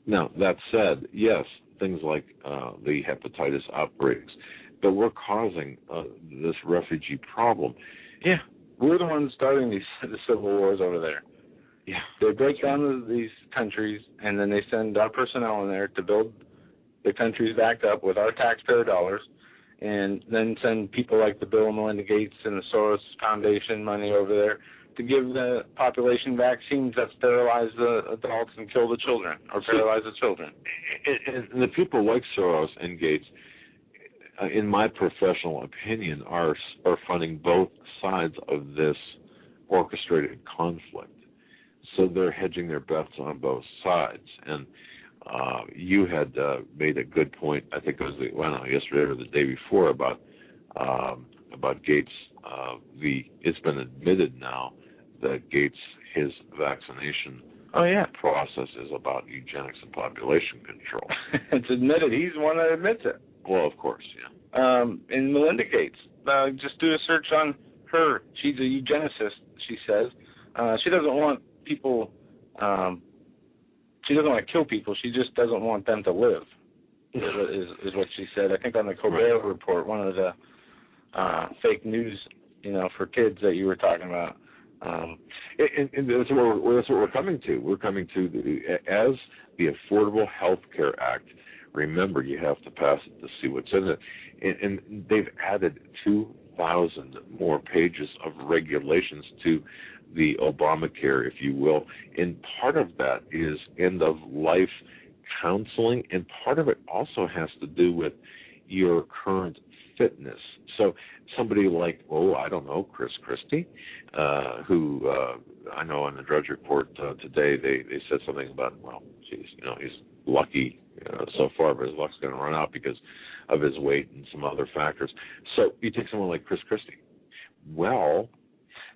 Now, that said, yes, things like the hepatitis outbreaks, but we're causing this refugee problem. Yeah, we're the ones starting the civil wars over there. Yeah, they break down these countries, and then they send our personnel in there to build the country's back up with our taxpayer dollars, and then send people like the Bill and Melinda Gates and the Soros Foundation money over there to give the population vaccines that sterilize the adults and kill the children, or paralyze the children. And the people like Soros and Gates, in my professional opinion, are funding both sides of this orchestrated conflict. So they're hedging their bets on both sides. And you had made a good point, I think it was yesterday or the day before, about Gates. It's been admitted now that Gates, his vaccination process is about eugenics and population control. It's admitted. He's the one that admits it. Well, of course, yeah. And Melinda Gates, just do a search on her. She's a eugenicist, she says. She doesn't want people... she doesn't want to kill people. She just doesn't want them to live, is what she said. I think on the Colbert Report, one of the fake news, for kids that you were talking about. And that's what we're coming to. We're coming to, as the Affordable Health Care Act, remember, you have to pass it to see what's in it. And they've added 2,000 more pages of regulations to the Obamacare, if you will, and part of that is end-of-life counseling, and part of it also has to do with your current fitness. So somebody like, I don't know, Chris Christie, who I know on the Drudge Report today, they said something about, he's lucky so far, but his luck's going to run out because of his weight and some other factors. So you take someone like Chris Christie. Well,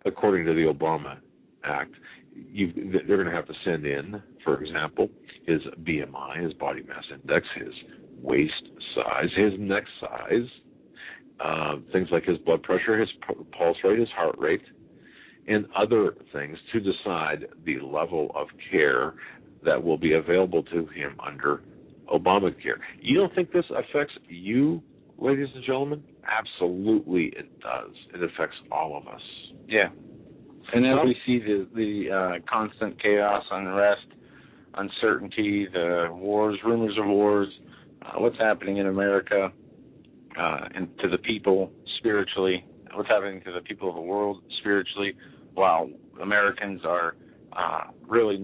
according to the Obama Act, they're going to have to send in, for example, his BMI, his body mass index, his waist size, his neck size, things like his blood pressure, his pulse rate, his heart rate, and other things to decide the level of care that will be available to him under Obamacare. You don't think this affects you, ladies and gentlemen? Absolutely it does. It affects all of us. Yeah. And as we see the constant chaos, unrest, uncertainty, the wars, rumors of wars, what's happening in America and to the people spiritually, what's happening to the people of the world spiritually, while Americans are really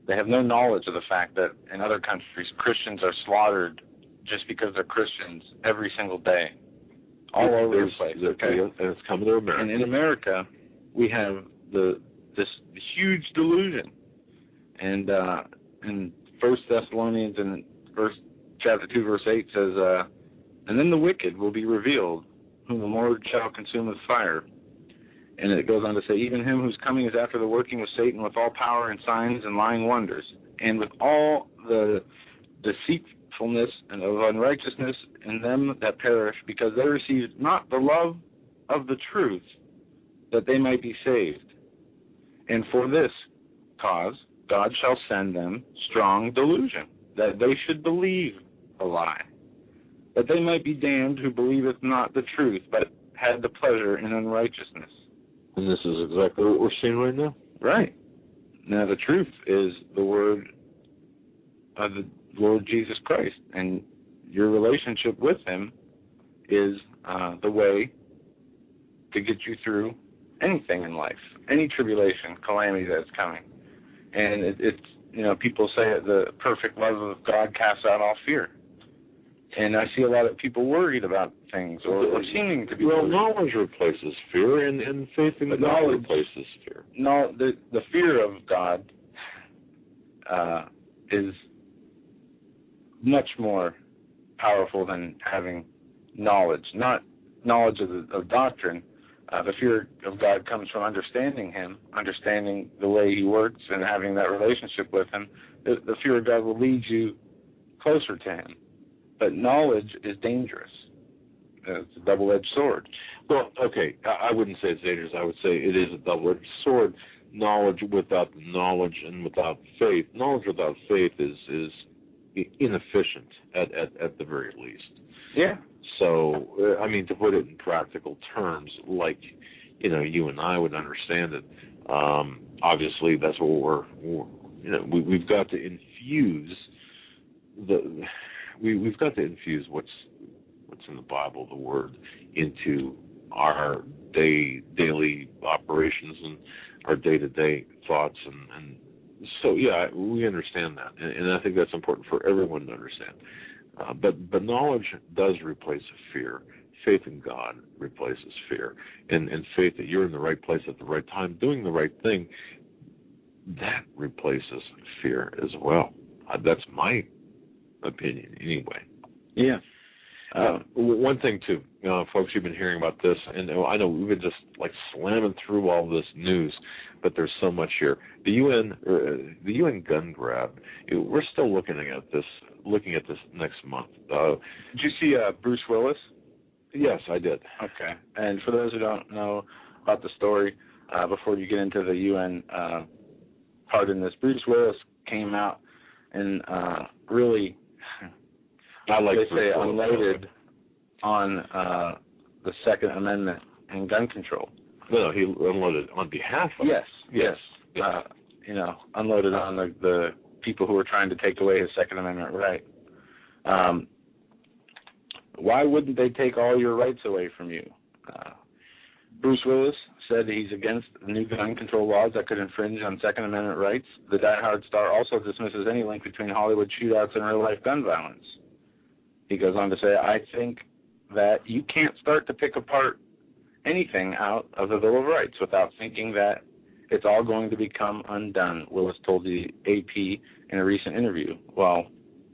they have no knowledge of the fact that in other countries Christians are slaughtered just because they're Christians every single day, all over the place. Okay, and it's coming to America. And in America, we have this huge delusion. And in 1 Thessalonians in chapter 2, verse 8 says, and then the wicked will be revealed, whom the Lord shall consume with fire. And it goes on to say, even him whose coming is after the working of Satan with all power and signs and lying wonders, and with all the deceitfulness and of unrighteousness in them that perish, because they received not the love of the truth, that they might be saved. And for this cause God shall send them strong delusion, that they should believe a lie, that they might be damned who believeth not the truth, but had the pleasure in unrighteousness. And this is exactly what we're seeing right now. Right. Now the truth is the word of the Lord Jesus Christ, and your relationship with him is the way to get you through anything in life, any tribulation, calamity that's coming. And it's people say that the perfect love of God casts out all fear. And I see a lot of people worried about things or seeming to be worried. Knowledge replaces fear, and faith in God replaces fear. No, the fear of God is much more powerful than having knowledge. Not knowledge of doctrine. The fear of God comes from understanding him, understanding the way he works, and having that relationship with him. The fear of God will lead you closer to him. But knowledge is dangerous. It's a double-edged sword. Well, okay, I wouldn't say it's dangerous. I would say it is a double-edged sword. Knowledge without knowledge and without faith. Knowledge without faith is inefficient at the very least. Yeah. So, to put it in practical terms, like, you and I would understand it, obviously that's what we've got to infuse we've got to infuse what's in the Bible, the Word, into our daily operations and our day-to-day thoughts, and so we understand that, and I think that's important for everyone to understand. But knowledge does replace fear. Faith in God replaces fear, and faith that you're in the right place at the right time, doing the right thing, that replaces fear as well. That's my opinion, anyway. Yeah. One thing too, folks, you've been hearing about this, and I know we've been just slamming through all this news, but there's so much here. The UN gun grab. We're still looking at this next month. Did you see Bruce Willis? Yes, I did. Okay. And for those who don't know about the story, before you get into the UN part in this, Bruce Willis came out and really, unloaded on the Second Amendment and gun control. No, he unloaded on behalf of. Yes. Unloaded on the people who were trying to take away his Second Amendment right. Why wouldn't they take all your rights away from you? Bruce Willis said he's against the new gun control laws that could infringe on Second Amendment rights. The Die-Hard star also dismisses any link between Hollywood shootouts and real-life gun violence. He goes on to say, I think that you can't start to pick apart anything out of the Bill of Rights without thinking that it's all going to become undone, Willis told the AP in a recent interview while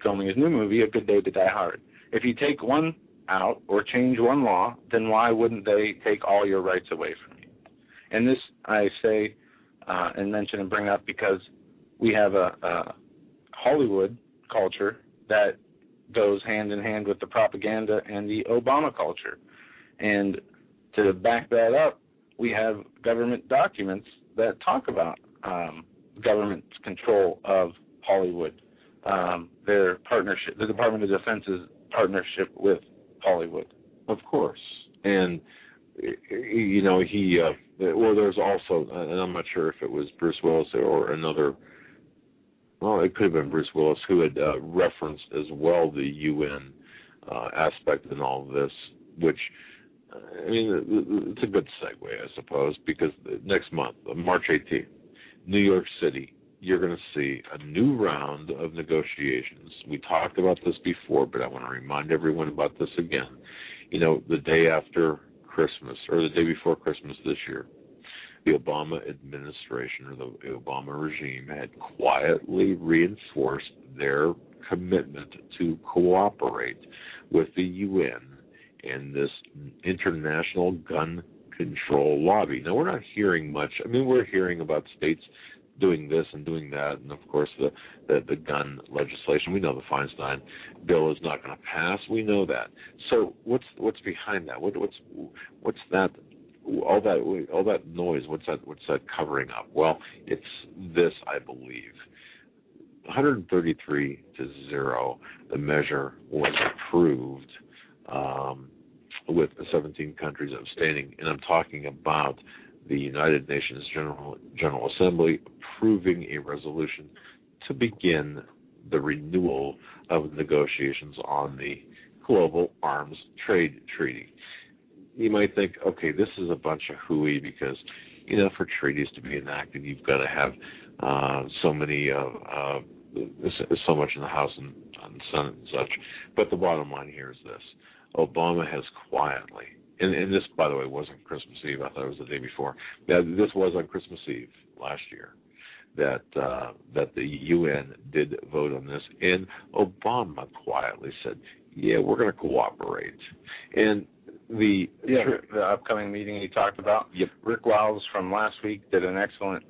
filming his new movie, A Good Day to Die Hard. If you take one out or change one law, then why wouldn't they take all your rights away from you? And this I say and mention and bring up because we have a Hollywood culture that goes hand in hand with the propaganda and the Obama culture. And to back that up, we have government documents that talk about government's control of Hollywood, their partnership, the Department of Defense's partnership with Hollywood. Of course. And, you know, there's also, and I'm not sure if it was Bruce Willis or another, well, it could have been Bruce Willis who had referenced as well the UN aspect in all of this, which, I mean, it's a good segue, I suppose, because next month, March 18th, New York City, you're going to see a new round of negotiations. We talked about this before, but I want to remind everyone about this again. You know, the day after Christmas, or the day before Christmas this year, the Obama administration or the Obama regime had quietly reinforced their commitment to cooperate with the UN and this international gun control lobby. Now, we're not hearing much. I mean, we're hearing about states doing this and doing that, and of course the gun legislation. We know the Feinstein bill is not going to pass. We know that. So what's behind that? What's that? All that noise. What's that covering up? Well, it's this, I believe. 133-0. The measure was approved with 17 countries abstaining, and I'm talking about the United Nations General Assembly approving a resolution to begin the renewal of negotiations on the Global Arms Trade Treaty. You might think, okay, this is a bunch of hooey because, you know, for treaties to be enacted, you've got to have so much in the House and the Senate and such. But the bottom line here is this. Obama has quietly, and this, by the way, wasn't Christmas Eve. I thought it was the day before. This was on Christmas Eve last year that the UN did vote on this, and Obama quietly said, yeah, we're going to cooperate. And the upcoming meeting he talked about, Rick Wiles from last week did an excellent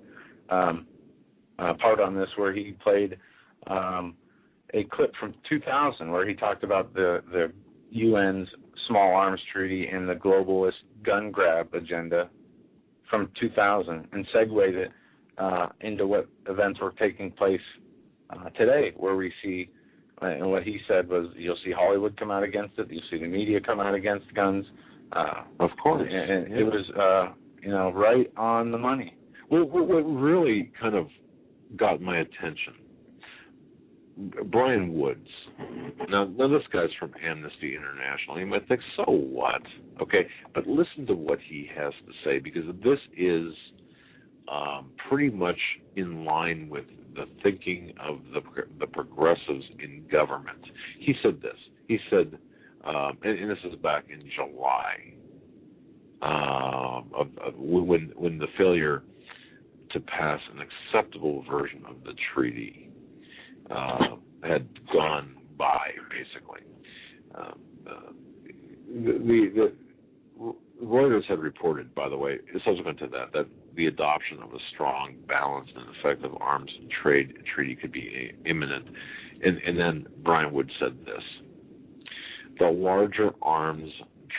part on this where he played a clip from 2000 where he talked about the UN's small arms treaty and the globalist gun grab agenda from 2000 and segued it into what events were taking place today, where we see, and what he said was, you'll see Hollywood come out against it, you'll see the media come out against guns. Of course. And it was, right on the money. Well, what really kind of got my attention, Brian Woods. Now this guy's from Amnesty International. You might think, so what? Okay, but listen to what he has to say, because this is pretty much in line with the thinking of the progressives in government. He said this. He said, and this is back in July, when the failure to pass an acceptable version of the treaty had gone by, basically. The Reuters had reported, by the way, subsequent to that the adoption of a strong, balanced, and effective arms and trade treaty could be imminent. And then Brian Wood said this: the larger arms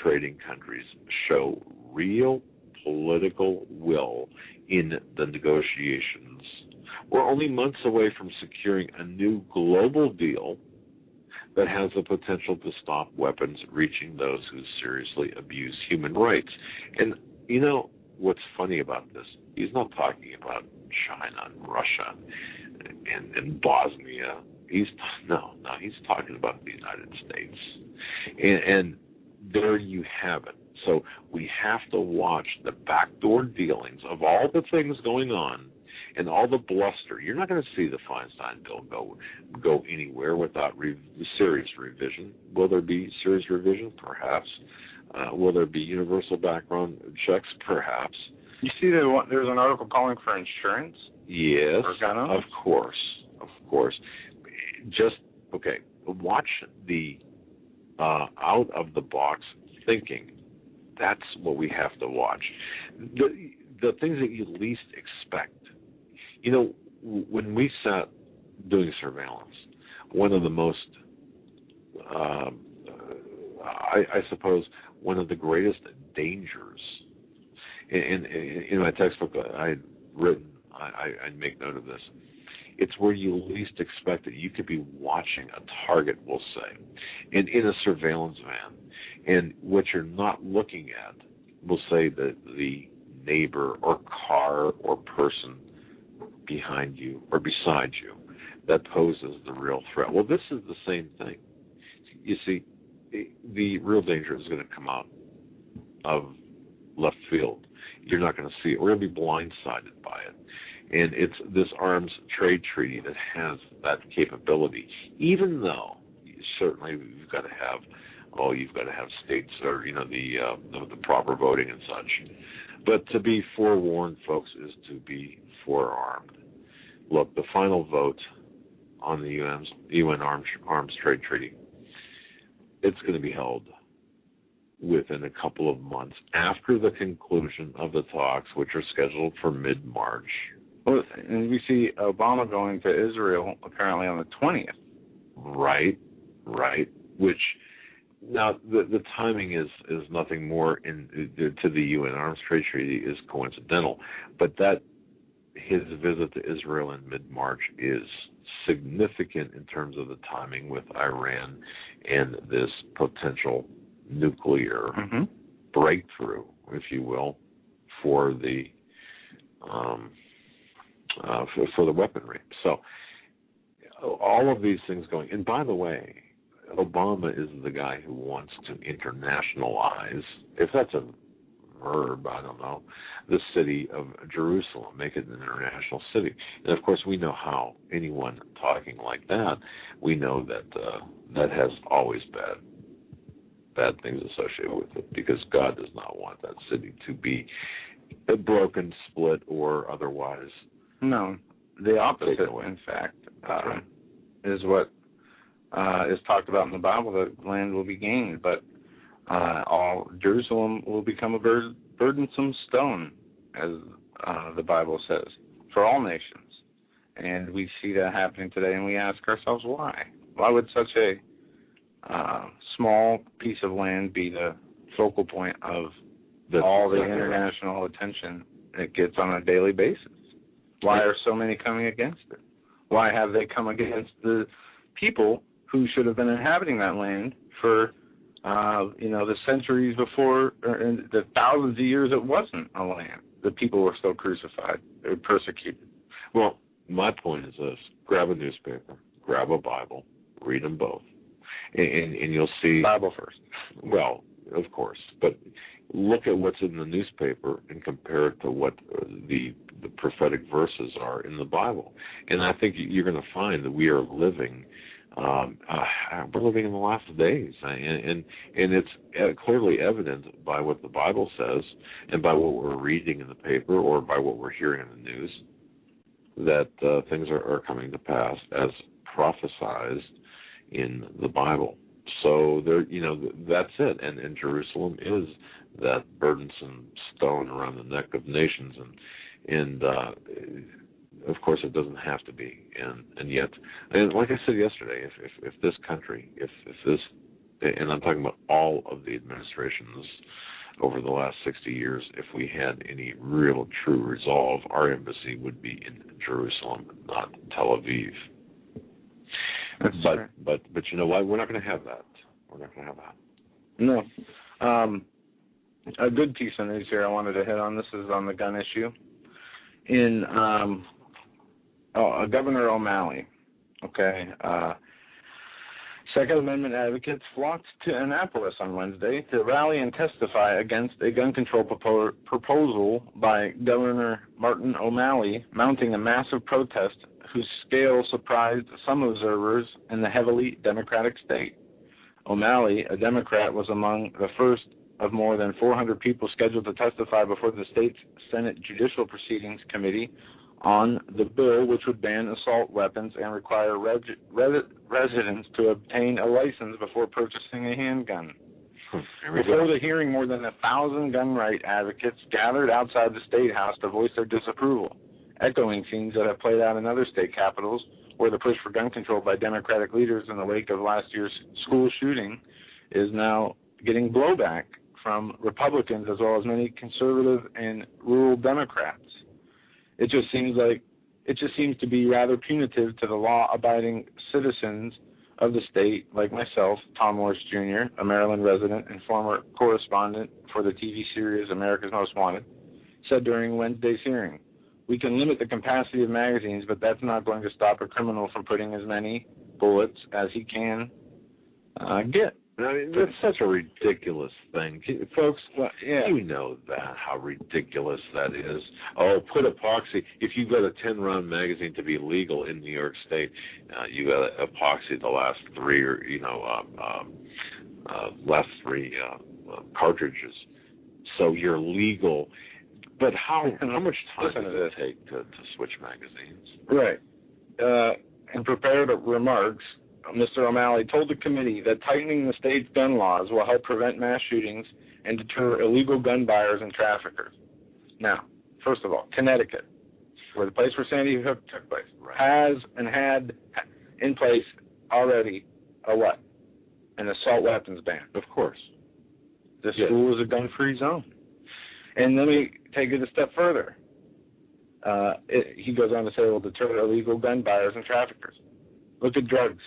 trading countries show real political will in the negotiations. We're only months away from securing a new global deal that has the potential to stop weapons reaching those who seriously abuse human rights. And you know what's funny about this? He's not talking about China and Russia and Bosnia. He's talking about the United States. And there you have it. So we have to watch the backdoor dealings of all the things going on and all the bluster. You're not going to see the Feinstein bill go anywhere without serious revision. Will there be serious revision? Perhaps. Will there be universal background checks? Perhaps. You see there's an article calling for insurance? Yes, of course. Just, okay, watch the out-of-the-box thinking. That's what we have to watch. The things that you least expect. You know, when we sat doing surveillance, one of the most, I suppose, one of the greatest dangers, in my textbook I had written, I make note of this, it's where you least expect it. You could be watching a target, we'll say, in a surveillance van, and what you're not looking at, we'll say that the neighbor or car or person behind you or beside you that poses the real threat. Well, this is the same thing. You see, the real danger is going to come out of left field. You're not going to see it. We're going to be blindsided by it. And it's this arms trade treaty that has that capability, even though certainly you've got to have states or, the proper voting and such. But to be forewarned, folks, is to be forearmed. Look, the final vote on the UN arms trade treaty, it's going to be held within a couple of months after the conclusion of the talks, which are scheduled for mid-March. Well, and we see Obama going to Israel apparently on the 20th. Right. Which, now, the timing is nothing more to the UN Arms Trade Treaty is coincidental, but that his visit to Israel in mid-March is significant in terms of the timing with Iran and this potential nuclear breakthrough, if you will, for the weaponry. So all of these things going. And by the way, Obama is the guy who wants to internationalize, if that's a verb, I don't know, the city of Jerusalem, make it an international city. And of course, we know how anyone talking like that, we know that that has always bad things associated with it, because God does not want that city to be broken, split, or otherwise. No, the opposite, in fact, is what is talked about in the Bible, that land will be gained, but all Jerusalem will become a burdensome stone, as the Bible says, for all nations. And we see that happening today, and we ask ourselves why. Why would such a small piece of land be the focal point of all the international attention it gets on a daily basis? Why are so many coming against it? Why have they come against the people who should have been inhabiting that land for, the centuries before, or the thousands of years it wasn't a land? The people were still crucified. They were persecuted. Well, my point is this. Grab a newspaper, grab a Bible, read them both, and you'll see... Bible first. Well, of course, but look at what's in the newspaper and compare it to what the prophetic verses are in the Bible. And I think you're going to find that we are living... we're living in the last days, and it's clearly evident by what the Bible says and by what we're reading in the paper or by what we're hearing in the news, that things are coming to pass as prophesized in the Bible. So there, that's it. And Jerusalem is that burdensome stone around the neck of nations, and of course, it doesn't have to be, and yet, and like I said yesterday, if this country, if this, and I'm talking about all of the administrations over the last 60 years, if we had any real true resolve, our embassy would be in Jerusalem, not Tel Aviv. But you know what? We're not going to have that. We're not going to have that. No. A good piece of news here I wanted to hit on. This is on the gun issue. In Governor O'Malley, Second Amendment advocates flocked to Annapolis on Wednesday to rally and testify against a gun control proposal by Governor Martin O'Malley, mounting a massive protest whose scale surprised some observers in the heavily Democratic state. O'Malley, a Democrat, was among the first of more than 400 people scheduled to testify before the state's Senate Judicial Proceedings Committee on the bill which would ban assault weapons and require residents to obtain a license before purchasing a handgun. Before the hearing, more than 1,000 gun right advocates gathered outside the State House to voice their disapproval, echoing scenes that have played out in other state capitals where the push for gun control by Democratic leaders in the wake of last year's school shooting is now getting blowback from Republicans as well as many conservative and rural Democrats. It just seems to be rather punitive to the law-abiding citizens of the state, like myself, Tom Morris Jr., a Maryland resident and former correspondent for the TV series America's Most Wanted, said during Wednesday's hearing. We can limit the capacity of magazines, but that's not going to stop a criminal from putting as many bullets as he can get. I mean, that's such a ridiculous thing. Folks, you know that, how ridiculous that is. Oh, put epoxy. If you got a 10-round magazine to be legal in New York State, you got epoxy the last three cartridges. So you're legal. But how much time does it take to switch magazines? Right. In prepared remarks, Mr. O'Malley told the committee that tightening the state's gun laws will help prevent mass shootings and deter illegal gun buyers and traffickers. Now, first of all, Connecticut, where the place where Sandy Hook took place, has and had in place already an assault weapons ban. Of course. The school is a gun-free zone. And let me take it a step further. He goes on to say it will deter illegal gun buyers and traffickers. Look at drugs.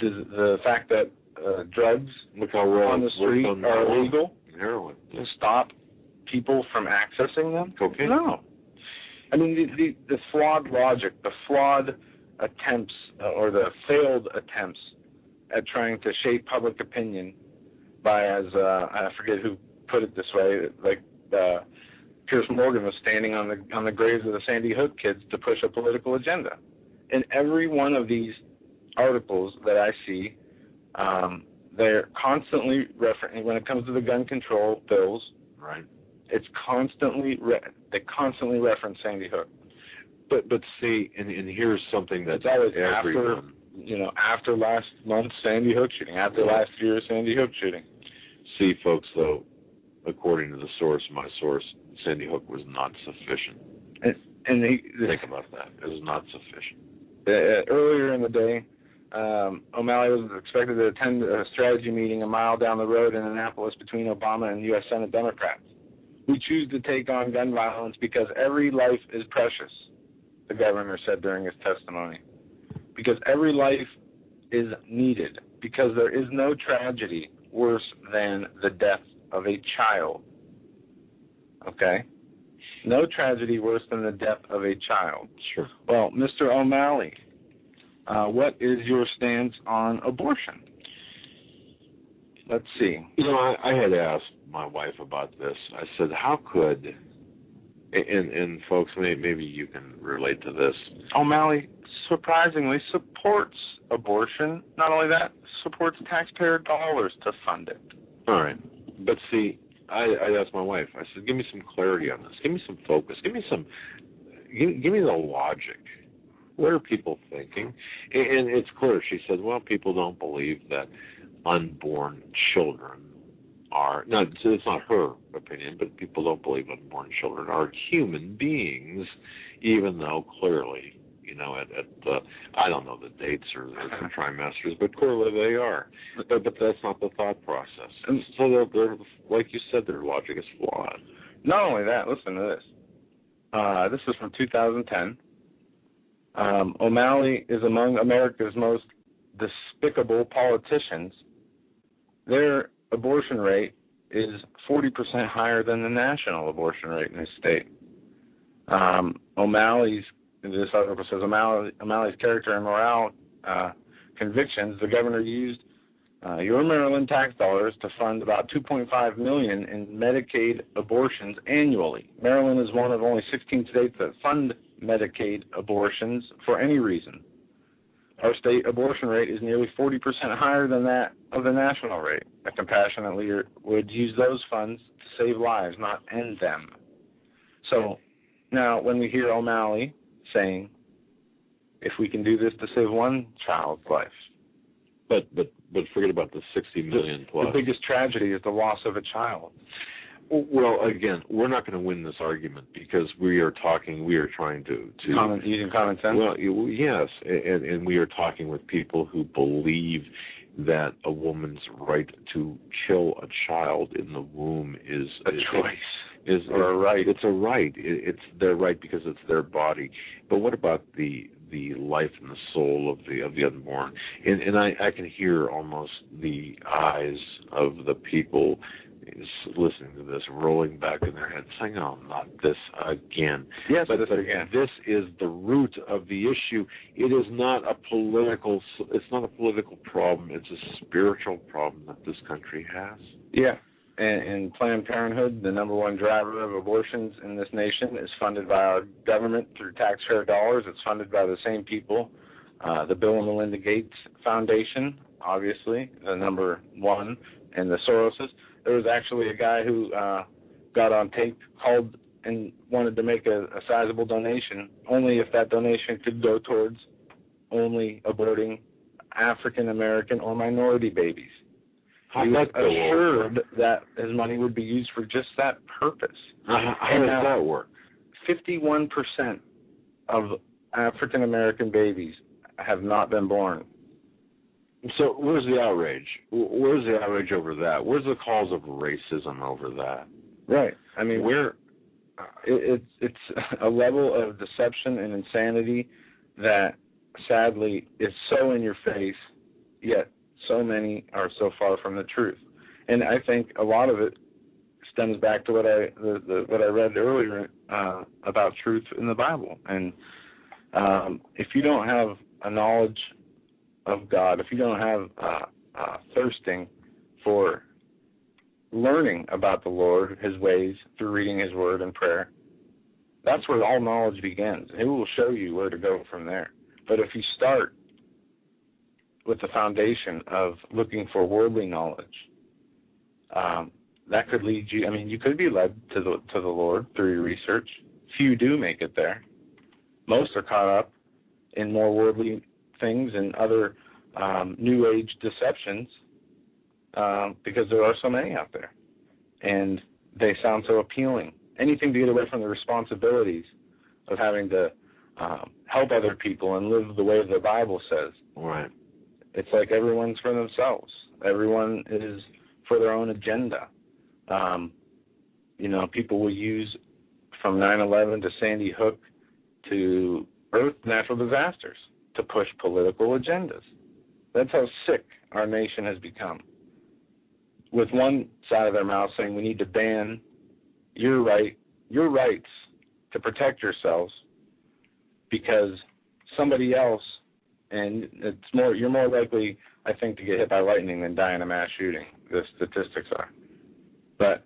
The fact that drugs on the street are illegal heroin to stop people from accessing them? Cocaine? No. I mean, the flawed logic, the flawed attempts or the failed attempts at trying to shape public opinion by, as I forget who put it this way, like Pierce Morgan was standing on the graves of the Sandy Hook kids to push a political agenda. In every one of these articles that I see, they're constantly referencing, when it comes to the gun control bills, right? It's constantly they constantly reference Sandy Hook. But see, and here's something that's always everyone, after last month's Sandy Hook shooting, after last year's Sandy Hook shooting. See, folks, though, according to the source, my source, Sandy Hook was not sufficient. Think about that. It was not sufficient. Earlier in the day, O'Malley was expected to attend a strategy meeting a mile down the road in Annapolis between Obama and U.S. Senate Democrats. We choose to take on gun violence because every life is precious, the governor said during his testimony. Because every life is needed. Because there is no tragedy worse than the death of a child. Okay? No tragedy worse than the death of a child. Sure. Well, Mr. O'Malley, what is your stance on abortion? Let's see. I had asked my wife about this. I said, how could, and folks, maybe you can relate to this. O'Malley surprisingly supports abortion. Not only that, supports taxpayer dollars to fund it. All right. But see, I asked my wife, I said, give me some clarity on this. Give me some focus. Give me the logic. What are people thinking? And it's clear. She said, well, people don't believe that unborn children are, it's not her opinion, but people don't believe unborn children are human beings, even though clearly, I don't know the dates or the trimesters, but clearly they are. But that's not the thought process. And so they're, like you said, their logic is flawed. Not only that, listen to this. This is from 2010. O'Malley is among America's most despicable politicians. Their abortion rate is 40% higher than the national abortion rate in his state. This article says O'Malley's character and morale convictions, the governor used your Maryland tax dollars to fund about $2.5 million in Medicaid abortions annually. Maryland is one of only 16 states that fund Medicaid abortions for any reason. Our state abortion rate is nearly 40% higher than that of the national rate. A compassionate leader would use those funds to save lives, not end them. So now when we hear O'Malley saying, if we can do this to save one child's life. But forget about the 60 million plus. The biggest tragedy is the loss of a child. Well, again, we're not going to win this argument because we are trying to using common sense? Well, yes, and we are talking with people who believe that a woman's right to kill a child in the womb is a choice. Or a right. It's a right. It's their right because it's their body. But what about the life and the soul of the unborn? And I can hear almost the eyes of the people listening to this rolling back in their head, saying, "Oh, not this again." Yes, but again. This is the root of the issue. It is not a political. It's not a political problem. It's a spiritual problem that this country has. Yeah. And Planned Parenthood, the number one driver of abortions in this nation, is funded by our government through taxpayer dollars. It's funded by the same people. The Bill and Melinda Gates Foundation, obviously, the number one, and the Soroses. There was actually a guy who got on tape, called and wanted to make a sizable donation, only if that donation could go towards only aborting African American or minority babiys. He was assured that his money would be used for just that purpose. How does that work? 51% of African American babies have not been born. So where's the outrage? Where's the outrage over that? Where's the cause of racism over that? Right. I mean, it's a level of deception and insanity that sadly is so in your face, yet so many are so far from the truth. And I think a lot of it stems back to what I read earlier about truth in the Bible. And if you don't have a knowledge of God, if you don't have thirsting for learning about the Lord, His ways, through reading His Word and prayer, that's where all knowledge begins. It will show you where to go from there. But if you start with the foundation of looking for worldly knowledge, that could lead you. I mean, you could be led to the Lord through your research. Few do make it there. Most are caught up in more worldly things and other new age deceptions because there are so many out there, and they sound so appealing. Anything to get away from the responsibilities of having to help other people and live the way the Bible says. Right. It's like everyone's for themselves. Everyone is for their own agenda. People will use from 9/11 to Sandy Hook to Earth natural disasters to push political agendas. That's how sick our nation has become. With one side of their mouth saying we need to ban your rights to protect yourselves because somebody else, and you're more likely, I think, to get hit by lightning than die in a mass shooting. The statistics are. But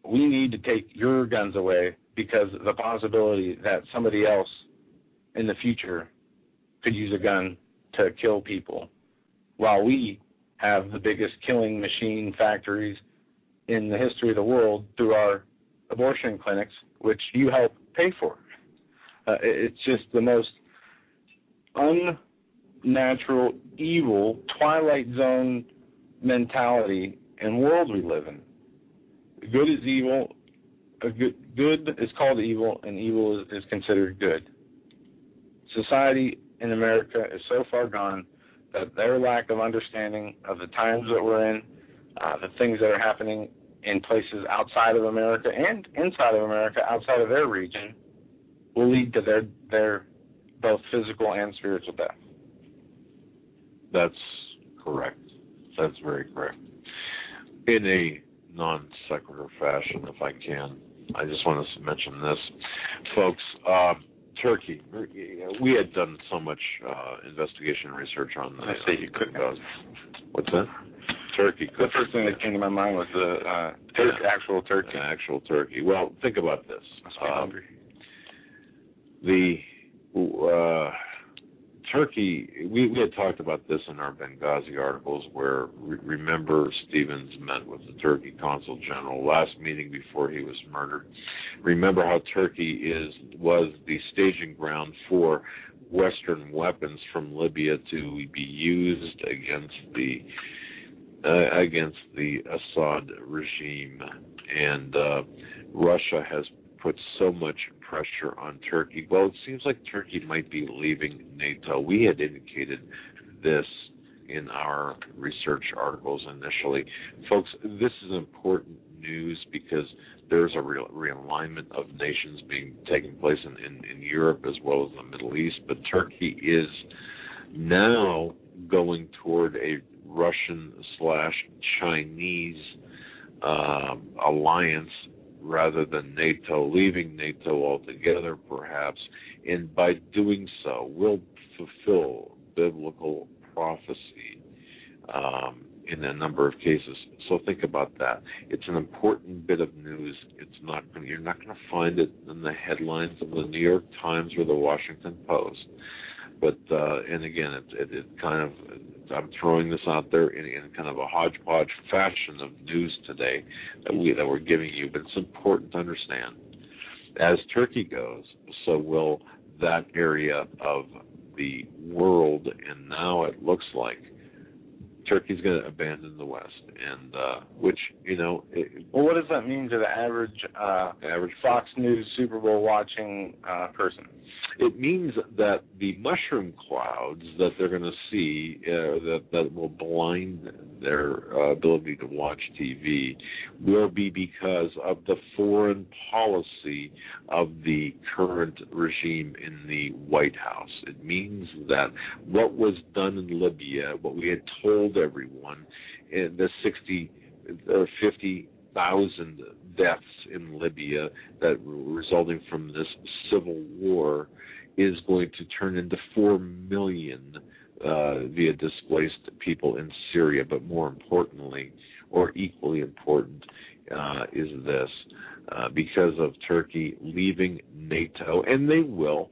we need to take your guns away because the possibility that somebody else in the future could use a gun to kill people, while we have the biggest killing machine factories in the history of the world through our abortion clinics, which you help pay for. It's just the most unnatural, evil, Twilight Zone mentality and world we live in. Good is evil. Good is called evil, and evil is considered good. Society in America is so far gone that their lack of understanding of the times that we're in, the things that are happening in places outside of America and inside of America, outside of their region, will lead to their both physical and spiritual death. That's correct. That's very correct. In a non-sequitur fashion, if I can, I just want to mention this. Folks, Turkey. We had done so much investigation and research on the. I say you couldn't. What's that? Turkey. The first thing that came to my mind was the actual turkey. Actual turkey. Well, think about this. Hungry. Turkey, we had talked about this in our Benghazi articles where, remember, Stevens met with the Turkey Consul General last meeting before he was murdered. Remember how Turkey was the staging ground for Western weapons from Libya to be used against the Assad regime. And Russia has put so much pressure on Turkey. Well, it seems like Turkey might be leaving NATO. We had indicated this in our research articles initially. Folks, this is important news because there's a realignment of nations taking place in Europe as well as the Middle East, but Turkey is now going toward a Russian/Chinese alliance rather than NATO, leaving NATO altogether perhaps, and by doing so will fulfill biblical prophecy in a number of cases. So think about that. It's an important bit of news. You're not going to find it in the headlines of the New York Times or the Washington Post. But and again, it kind of, I'm throwing this out there in kind of a hodgepodge fashion of news today that we're giving you. But it's important to understand, as Turkey goes, so will that area of the world. And now it looks like Turkey's going to abandon the West, and which well, what does that mean to the average Fox News Super Bowl watching person? It means that the mushroom clouds that they're going to see that will blind their ability to watch TV will be because of the foreign policy of the current regime in the White House. It means that what was done in Libya, what we had told everyone, in the 50,000 deaths in Libya that were resulting from this civil war, is going to turn into 4 million via displaced people in Syria. But more importantly, or equally important, is this. Because of Turkey leaving NATO, and they will,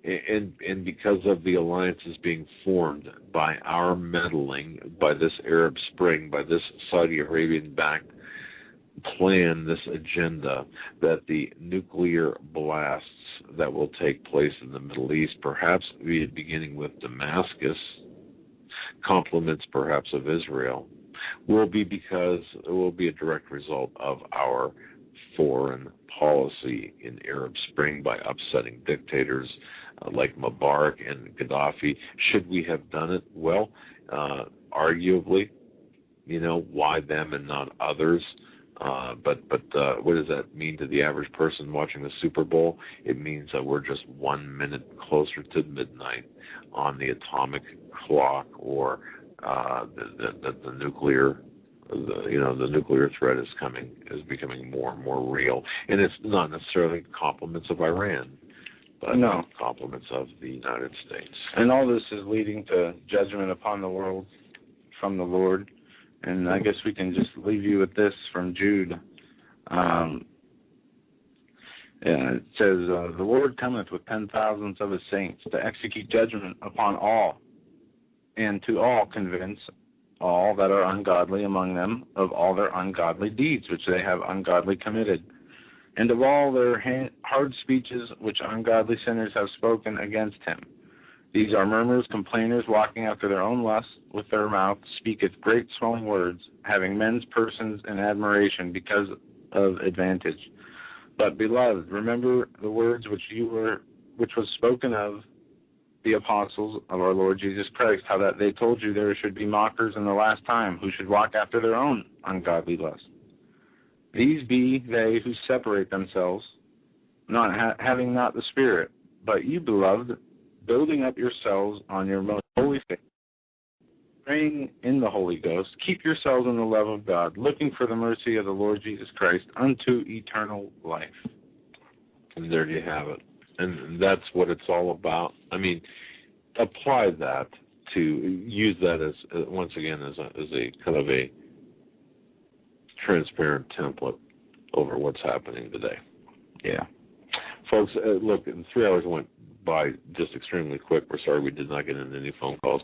and because of the alliances being formed by our meddling, by this Arab Spring, by this Saudi Arabian-backed plan, this agenda, that the nuclear blasts that will take place in the Middle East, perhaps beginning with Damascus, compliments perhaps of Israel, will be a direct result of our foreign policy in Arab Spring by upsetting dictators like Mubarak and Gaddafi. Should we have done it? Well, arguably, why them and not others? But what does that mean to the average person watching the Super Bowl? It means that we're just 1 minute closer to midnight on the atomic clock, or the nuclear, the nuclear threat is becoming more and more real. And it's not necessarily compliments of Iran, but compliments of the United States. And all this is leading to judgment upon the world from the Lord. And I guess we can just leave you with this from Jude. It says, the Lord cometh with 10,000s of his saints to execute judgment upon all, and to all convince all that are ungodly among them of all their ungodly deeds which they have ungodly committed, and of all their hard speeches which ungodly sinners have spoken against him. These are murmurers, complainers, walking after their own lusts, with their mouth speaketh great swelling words, having men's persons in admiration because of advantage. But, beloved, remember the words which was spoken of the apostles of our Lord Jesus Christ, how that they told you there should be mockers in the last time, who should walk after their own ungodly lust. These be they who separate themselves, not having not the Spirit. But you, beloved, building up yourselves on your most holy faith, praying in the Holy Ghost, keep yourselves in the love of God, looking for the mercy of the Lord Jesus Christ unto eternal life. And there you have it. And that's what it's all about. I mean, apply that to use that as once again as a kind of a transparent template over what's happening today. Yeah. Folks, look, 3 hours went by just extremely quick. We're sorry we did not get into any phone calls.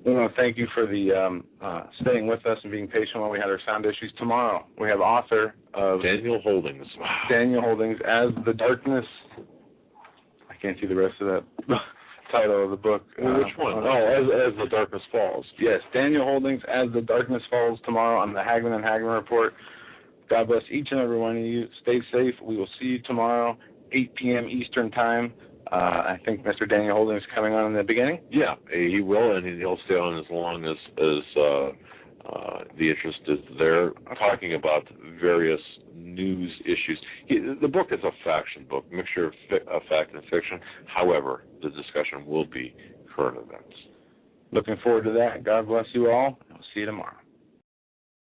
Well, thank you for the staying with us and being patient while we had our sound issues. Tomorrow, we have author of Daniel Holdings. Wow. Daniel Holdings, As the Darkness. I can't see the rest of that title of the book. Well, which one? As the Darkness Falls. Yes, Daniel Holdings, As the Darkness Falls, tomorrow on the Hagmann and Hagmann Report. God bless each and every one of you. Stay safe. We will see you tomorrow, 8 p.m. Eastern Time. I think Mr. Daniel Holdings is coming on in the beginning. Yeah, he will, and he'll stay on as long as the interest is there, talking about various news issues. The book is a faction book, mixture of fact and fiction. However, the discussion will be current events. Looking forward to that. God bless you all. I'll see you tomorrow.